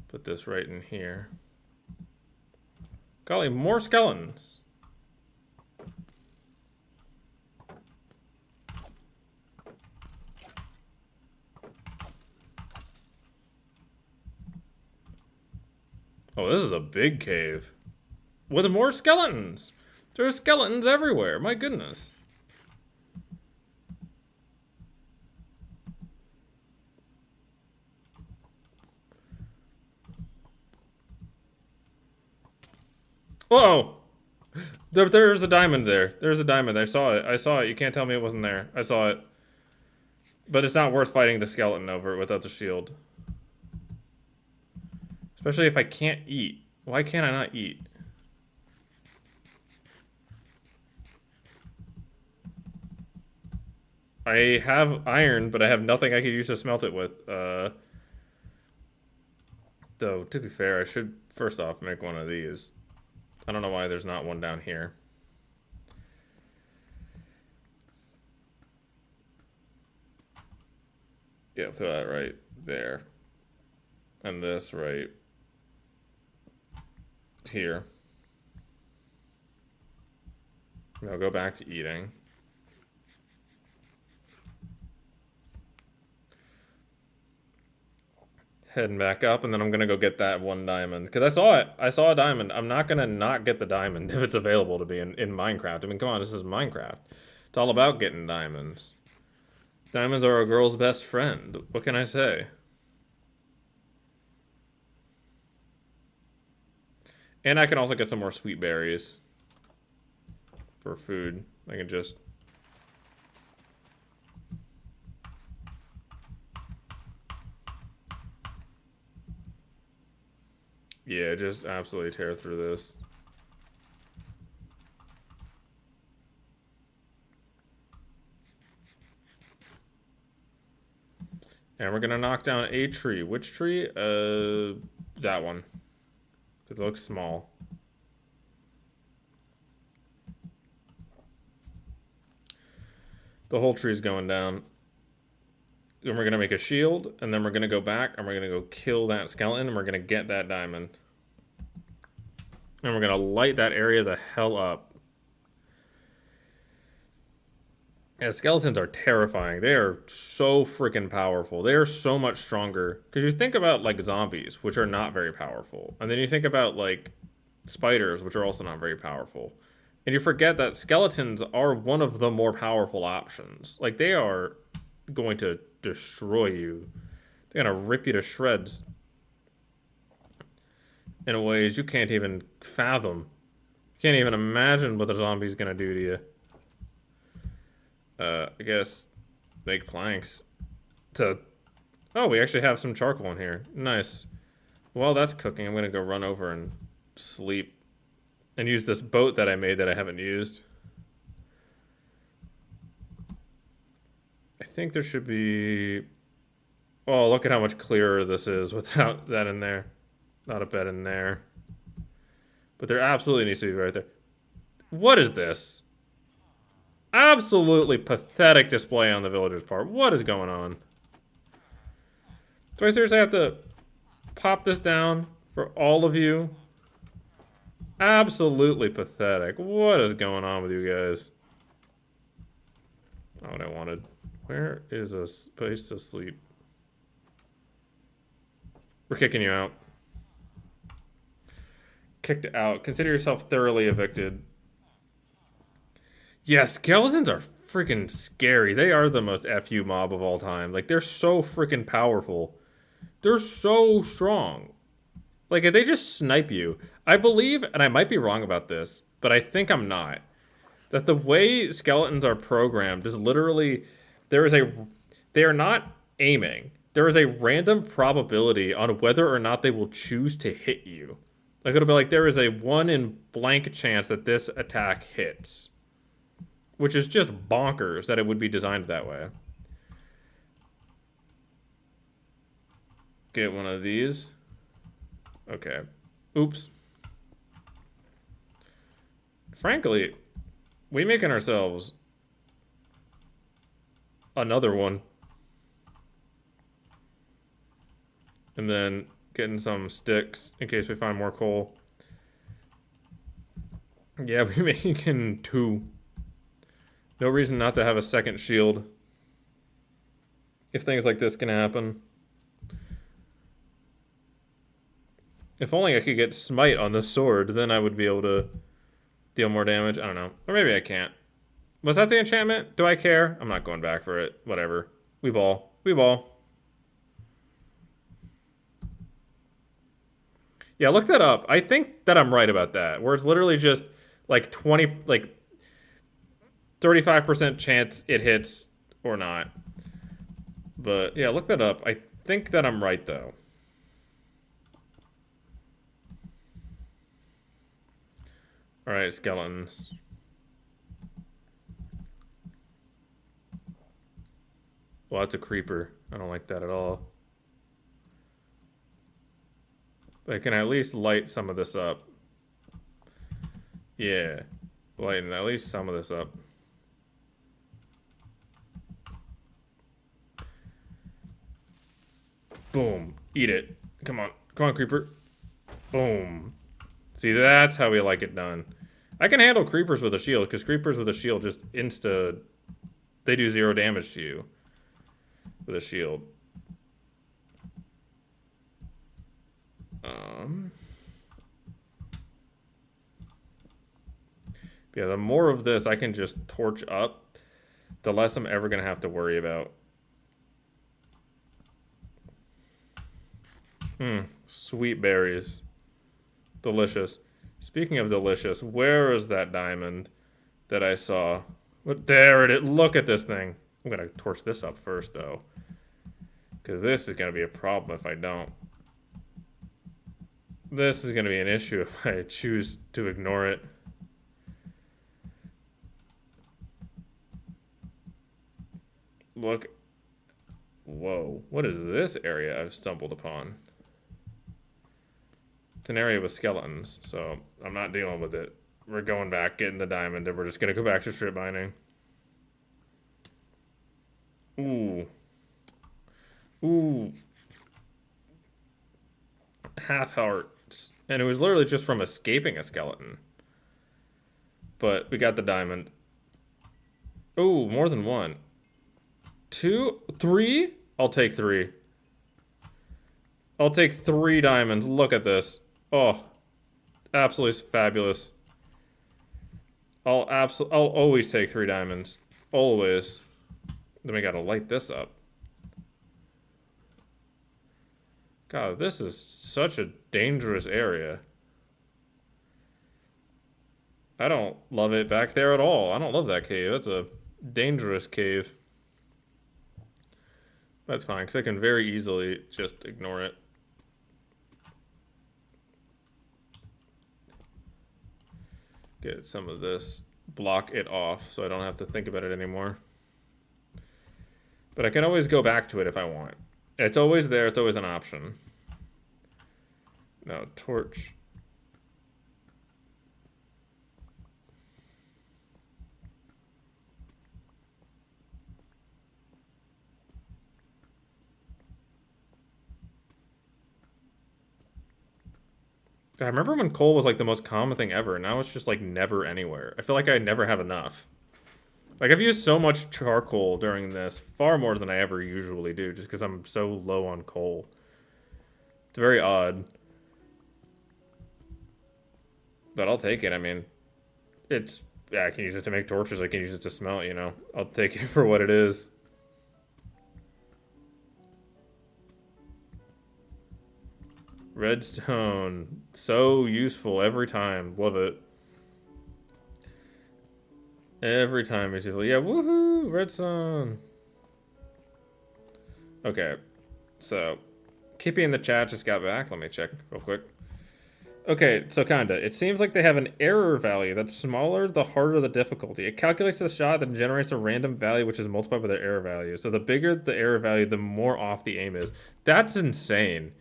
put this right in here. Golly, more skeletons. Oh, this is a big cave. With more skeletons. There are skeletons everywhere. My goodness. Whoa! There's a diamond there. There's a diamond. I saw it. I saw it. You can't tell me it wasn't there. I saw it. But it's not worth fighting the skeleton over it without the shield. Especially if I can't eat. Why can't I not eat? I have iron, but I have nothing I could use to smelt it with. Though, to be fair, I should first off make one of these. I don't know why there's not one down here. Yeah, throw that right there. And this right here. And I'll go back to eating. Heading back up, and then I'm gonna go get that one diamond. Because I saw it. I saw a diamond. I'm not gonna not get the diamond if it's available to me in Minecraft. I mean, come on, this is Minecraft. It's all about getting diamonds. Diamonds are a girl's best friend. What can I say? And I can also get some more sweet berries for food. I can just... Yeah, just absolutely tear through this. And we're gonna knock down a tree. Which tree? That one. It looks small. The whole tree's going down. Then we're gonna make a shield, and then we're gonna go back, and we're gonna go kill that skeleton, and we're gonna get that diamond. And we're gonna light that area the hell up. Yeah, skeletons are terrifying. They are so freaking powerful. They are so much stronger. Because you think about, like, zombies, which are not very powerful. And then you think about, like, spiders, which are also not very powerful. And you forget that skeletons are one of the more powerful options. Like, they are going to destroy you. They're gonna rip you to shreds in ways you can't even fathom. You can't even imagine what the zombie's gonna do to you. I guess make planks to... Oh, we actually have some charcoal in here. Nice. While that's cooking, I'm gonna go run over and sleep and use this boat that I made that I haven't used. I think there should be... Oh, look at how much clearer this is without that in there. Not a bed in there. But there absolutely needs to be right there. What is this? Absolutely pathetic display on the villagers' part. What is going on? Do I seriously have to pop this down for all of you? Absolutely pathetic. What is going on with you guys? Not what I wanted. Where is a place to sleep? We're kicking you out. Kicked out. Consider yourself thoroughly evicted. Yeah, skeletons are freaking scary. They are the most FU mob of all time. Like, they're so freaking powerful. They're so strong. Like, if they just snipe you. I believe, and I might be wrong about this, but I think I'm not, that the way skeletons are programmed is literally there is a they are not aiming. There is a random probability on whether or not they will choose to hit you. Like it'll be like there is a 1 in blank chance that this attack hits. Which is just bonkers that it would be designed that way. Get one of these. Okay. Oops. Frankly, we making ourselves another one. And then getting some sticks in case we find more coal. Yeah, we're making 2. No reason not to have a second shield. If things like this can happen. If only I could get smite on the sword, then I would be able to deal more damage. I don't know. Or maybe I can't. Was that the enchantment? Do I care? I'm not going back for it. Whatever. We ball. We ball. Yeah, look that up. I think that I'm right about that. Where it's literally just like 35% chance it hits or not. But yeah, look that up. I think that I'm right though. All right, skeletons. Well, that's a creeper. I don't like that at all. But I can at least light some of this up. Yeah, lighten at least some of this up. Boom. Eat it. Come on. Come on, creeper. Boom. See, that's how we like it done. I can handle creepers with a shield, because creepers with a shield just they do 0 damage to you. With a shield. Yeah, the more of this I can just torch up, the less I'm ever going to have to worry about. Sweet berries. Delicious. Speaking of delicious, where is that diamond that I saw? What? There it is. Look at this thing. I'm going to torch this up first, though. Because this is going to be a problem if I don't. This is going to be an issue if I choose to ignore it. Look. Whoa. What is this area I've stumbled upon? It's an area with skeletons, so I'm not dealing with it. We're going back, getting the diamond, and we're just going to go back to strip mining. Ooh. Ooh. Half hearts. And it was literally just from escaping a skeleton. But we got the diamond. Ooh, more than 1. 2, 3? I'll take 3. I'll take 3 diamonds. Look at this. Oh, absolutely fabulous. I'll always take 3 diamonds. Always. Then we gotta light this up. God, this is such a dangerous area. I don't love it back there at all. I don't love that cave. That's a dangerous cave. That's fine, because I can very easily just ignore it. Get some of this. Block it off so I don't have to think about it anymore. But I can always go back to it if I want. It's always there. It's always an option. No, torch. I remember when coal was like the most common thing ever. Now it's just like never anywhere. I feel like I never have enough. Like I've used so much charcoal during this, far more than I ever usually do, just because I'm so low on coal. It's very odd. But I'll take it. I mean, yeah, I can use it to make torches. I can use it to smelt, you know. I'll take it for what it is. Redstone. So useful every time. Love it. Every time it's useful. Yeah, woohoo! Redstone. Okay. So, Kippy in the chat just got back. Let me check real quick. Okay, so kinda. It seems like they have an error value that's smaller the harder the difficulty. It calculates the shot, then generates a random value which is multiplied by the error value. So the bigger the error value, the more off the aim is. That's insane.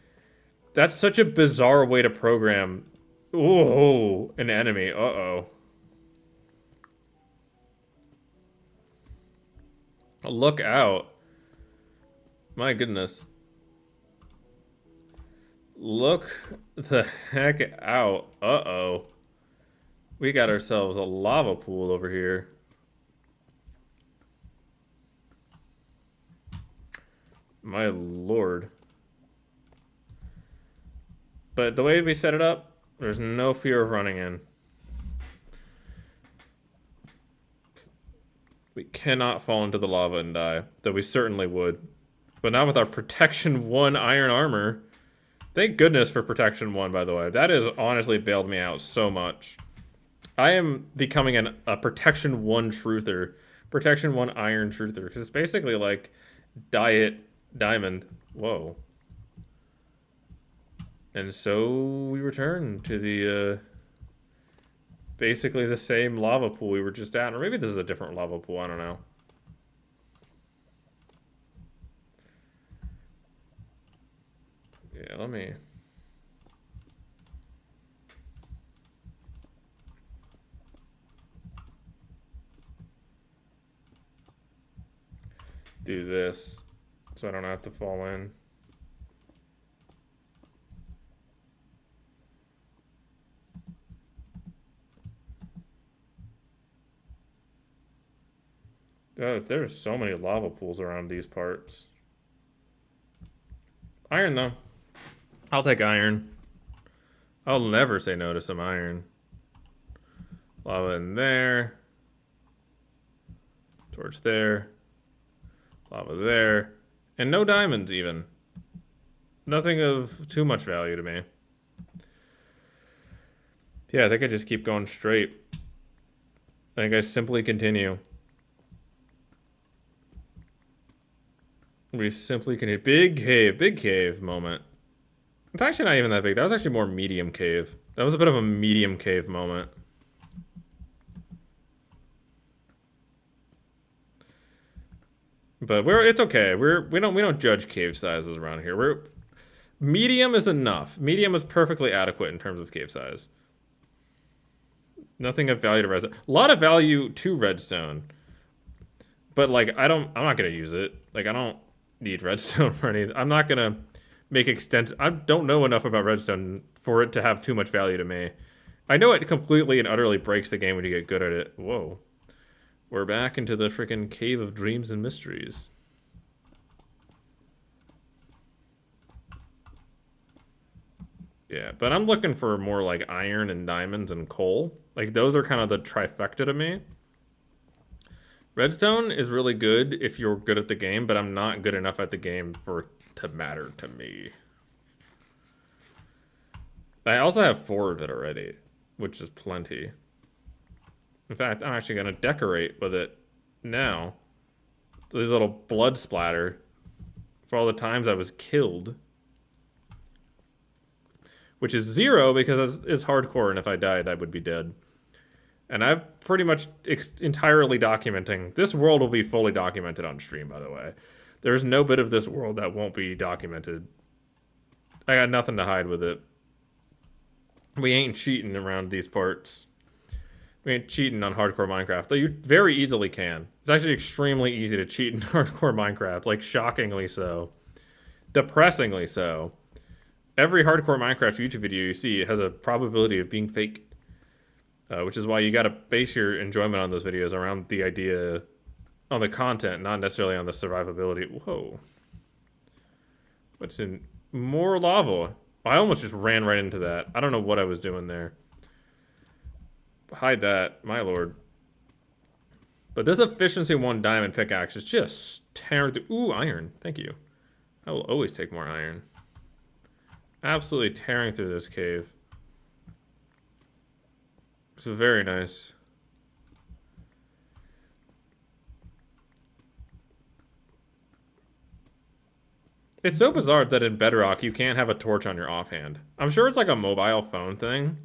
That's such a bizarre way to program. Oh, an enemy. Uh-oh. Look out. My goodness. Look the heck out. Uh-oh. We got ourselves a lava pool over here. My lord. But the way we set it up, there's no fear of running in. We cannot fall into the lava and die, though we certainly would. But not with our Protection 1 iron armor. Thank goodness for Protection 1, by the way. That has honestly bailed me out so much. I am becoming a Protection 1 truther. Protection 1 iron truther. Because it's basically like Diet Diamond. Whoa. And so we return to the, basically the same lava pool we were just at. Or maybe this is a different lava pool, I don't know. Yeah, let me... do this so I don't have to fall in. There's so many lava pools around these parts. Iron, though. I'll take iron. I'll never say no to some iron. Lava in there. Torch there. Lava there. And no diamonds, even. Nothing of too much value to me. Yeah, I think I just keep going straight. I think I simply continue. We simply continue. Big cave moment. It's actually not even that big. That was actually more medium cave. That was a bit of a medium cave moment. But it's okay. We don't judge cave sizes around here. Medium is enough. Medium is perfectly adequate in terms of cave size. Nothing of value to redstone. A lot of value to redstone. But like I'm not gonna use it. Like I don't need redstone for anything. I'm not gonna make extensive. I don't know enough about redstone for it to have too much value to me. I know it completely and utterly breaks the game when you get good at it. Whoa. We're back into the freaking cave of dreams and mysteries. Yeah, but I'm looking for more like iron and diamonds and coal. Like those are kind of the trifecta to me. Redstone is really good if you're good at the game, but I'm not good enough at the game for it to matter to me. I also have 4 of it already, which is plenty. In fact, I'm actually going to decorate with it now. These little blood splatter for all the times I was killed. Which is 0 because it's hardcore, and if I died, I would be dead. And I'm pretty much entirely documenting. This world will be fully documented on stream, by the way. There's no bit of this world that won't be documented. I got nothing to hide with it. We ain't cheating around these parts. We ain't cheating on hardcore Minecraft, though you very easily can. It's actually extremely easy to cheat in hardcore Minecraft, like shockingly so. Depressingly so. Every hardcore Minecraft YouTube video you see has a probability of being fake. Which is why you gotta base your enjoyment on those videos around the idea, on the content, not necessarily on the survivability. Whoa. What's in more lava? I almost just ran right into that. I don't know what I was doing there. Hide that, my lord. But this efficiency 1 diamond pickaxe is just tearing through. Ooh, iron. Thank you. I will always take more iron. Absolutely tearing through this cave. It's very nice. It's so bizarre that in Bedrock you can't have a torch on your offhand. I'm sure it's like a mobile phone thing,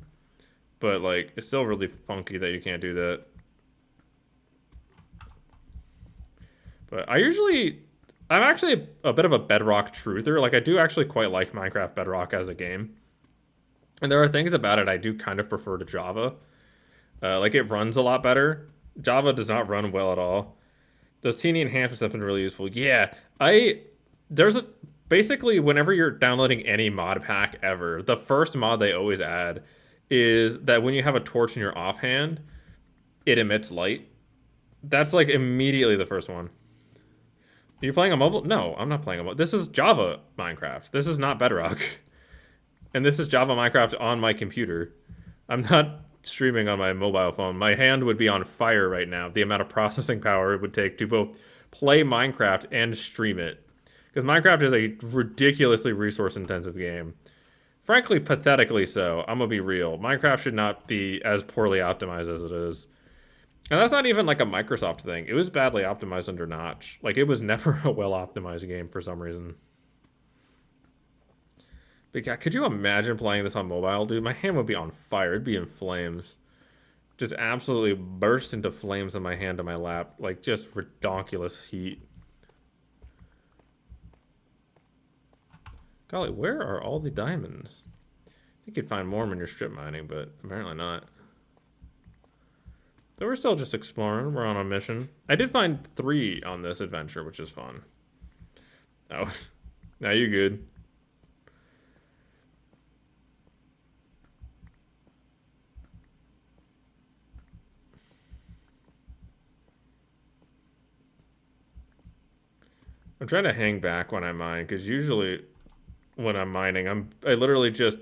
but like it's still really funky that you can't do that. But I'm actually a bit of a Bedrock truther. Like I do actually quite like Minecraft Bedrock as a game. And there are things about it I do kind of prefer to Java. Like it runs a lot better. Java does not run well at all. Those teeny enhancements have been really useful. Yeah, basically whenever you're downloading any mod pack ever, the first mod they always add is that when you have a torch in your offhand, it emits light. That's like immediately the first one. Are you playing a mobile? No, I'm not playing a mobile. This is Java Minecraft. This is not Bedrock. And this is Java Minecraft on my computer. I'm not streaming on my mobile phone. My hand would be on fire right now. The amount of processing power it would take to both play Minecraft and stream it. Because Minecraft is a ridiculously resource-intensive game. Frankly, pathetically so. I'm gonna be real. Minecraft should not be as poorly optimized as it is. And that's not even like a Microsoft thing. It was badly optimized under Notch. Like, it was never a well-optimized game for some reason. But yeah, could you imagine playing this on mobile, dude? My hand would be on fire. It'd be in flames. Just absolutely burst into flames on my hand on my lap. Like, just redonkulous heat. Golly, where are all the diamonds? I think you'd find more when you're strip mining, but apparently not. So we're still just exploring. We're on a mission. I did find 3 on this adventure, which is fun. Oh, now you good. I'm trying to hang back when I mine, because usually when I'm mining, I literally just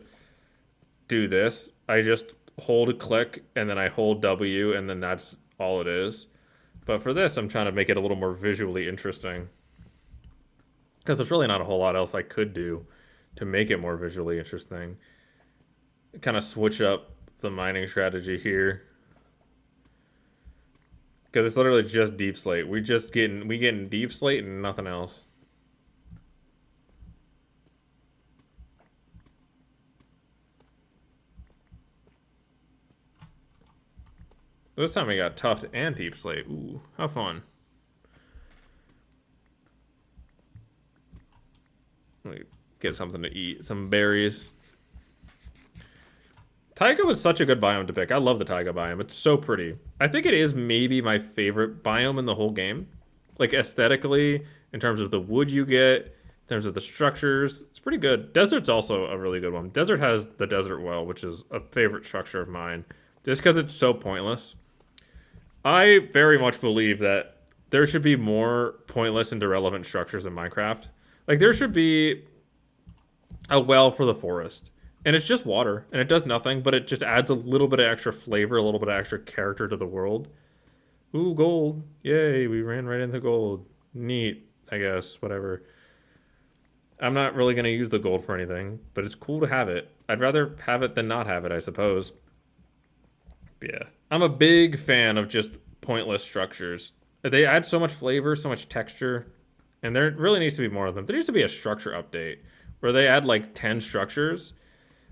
do this. I just hold click, and then I hold W, and then that's all it is. But for this, I'm trying to make it a little more visually interesting. Because there's really not a whole lot else I could do to make it more visually interesting. Kind of switch up the mining strategy here. Because it's literally just deep slate. We getting deep slate and nothing else. This time we got tuft and deep slate. Ooh, how fun. Let me get something to eat. Some berries. Taiga was such a good biome to pick. I love the Taiga biome. It's so pretty. I think it is maybe my favorite biome in the whole game. Like aesthetically, in terms of the wood you get, in terms of the structures, it's pretty good. Desert's also a really good one. Desert has the desert well, which is a favorite structure of mine. Just because it's so pointless. I very much believe that there should be more pointless and irrelevant structures in Minecraft. Like, there should be a well for the forest. And it's just water, and it does nothing, but it just adds a little bit of extra flavor, a little bit of extra character to the world. Ooh, gold. Yay, we ran right into gold. Neat, I guess, whatever. I'm not really going to use the gold for anything, but it's cool to have it. I'd rather have it than not have it, I suppose. But yeah. I'm a big fan of just pointless structures. They add so much flavor, so much texture, and there really needs to be more of them. There needs to be a structure update where they add like 10 structures,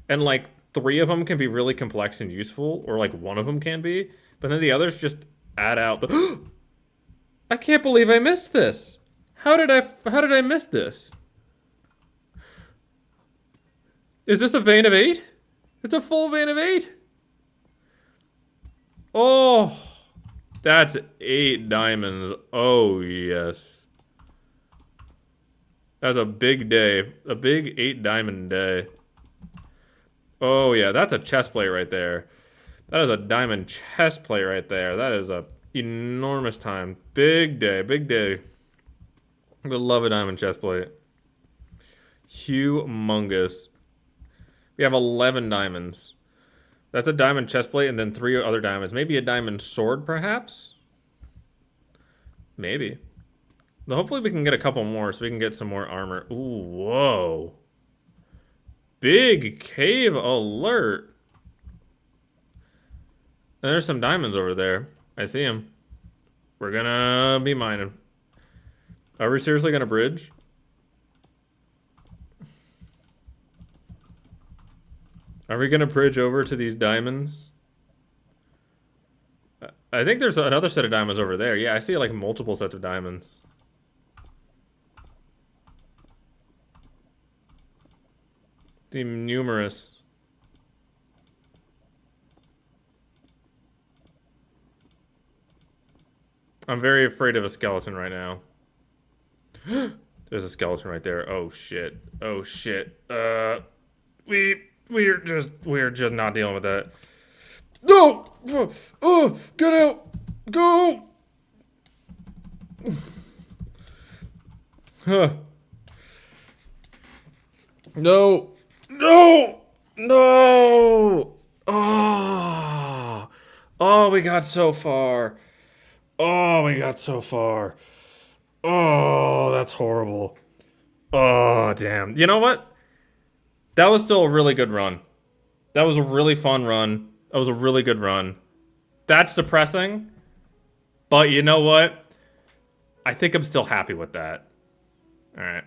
and like 3 of them can be really complex and useful, or like 1 of them can be, but then the others just add out the... I can't believe I missed this. How did I miss this? Is this a vein of 8? It's a full vein of 8. Oh, that's 8 diamonds. Oh, yes. That's a big day. A big 8 diamond day. Oh, yeah, that's a chest plate right there. That is a diamond chest plate right there. That is a enormous time. Big day, big day. I would love a diamond chest plate. Humongous. We have 11 diamonds. That's a diamond chestplate and then 3 other diamonds. Maybe a diamond sword, perhaps? Maybe. Hopefully we can get a couple more so we can get some more armor. Ooh, whoa. Big cave alert. There's some diamonds over there. I see them. We're gonna be mining. Are we seriously gonna bridge? Are we gonna bridge over to these diamonds? I think there's another set of diamonds over there. Yeah, I see like multiple sets of diamonds. Seem numerous. I'm very afraid of a skeleton right now. There's a skeleton right there. Oh shit. Oh shit. We're just not dealing with that. No! Oh, get out! Go! Huh. No! No! No! Oh! Oh, we got so far. Oh, we got so far. Oh, that's horrible. Oh, damn. You know what? That was still a really good run. That was a really fun run. That was a really good run. That's depressing. But you know what? I think I'm still happy with that. All right.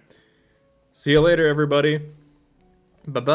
See you later, everybody. Bye-bye.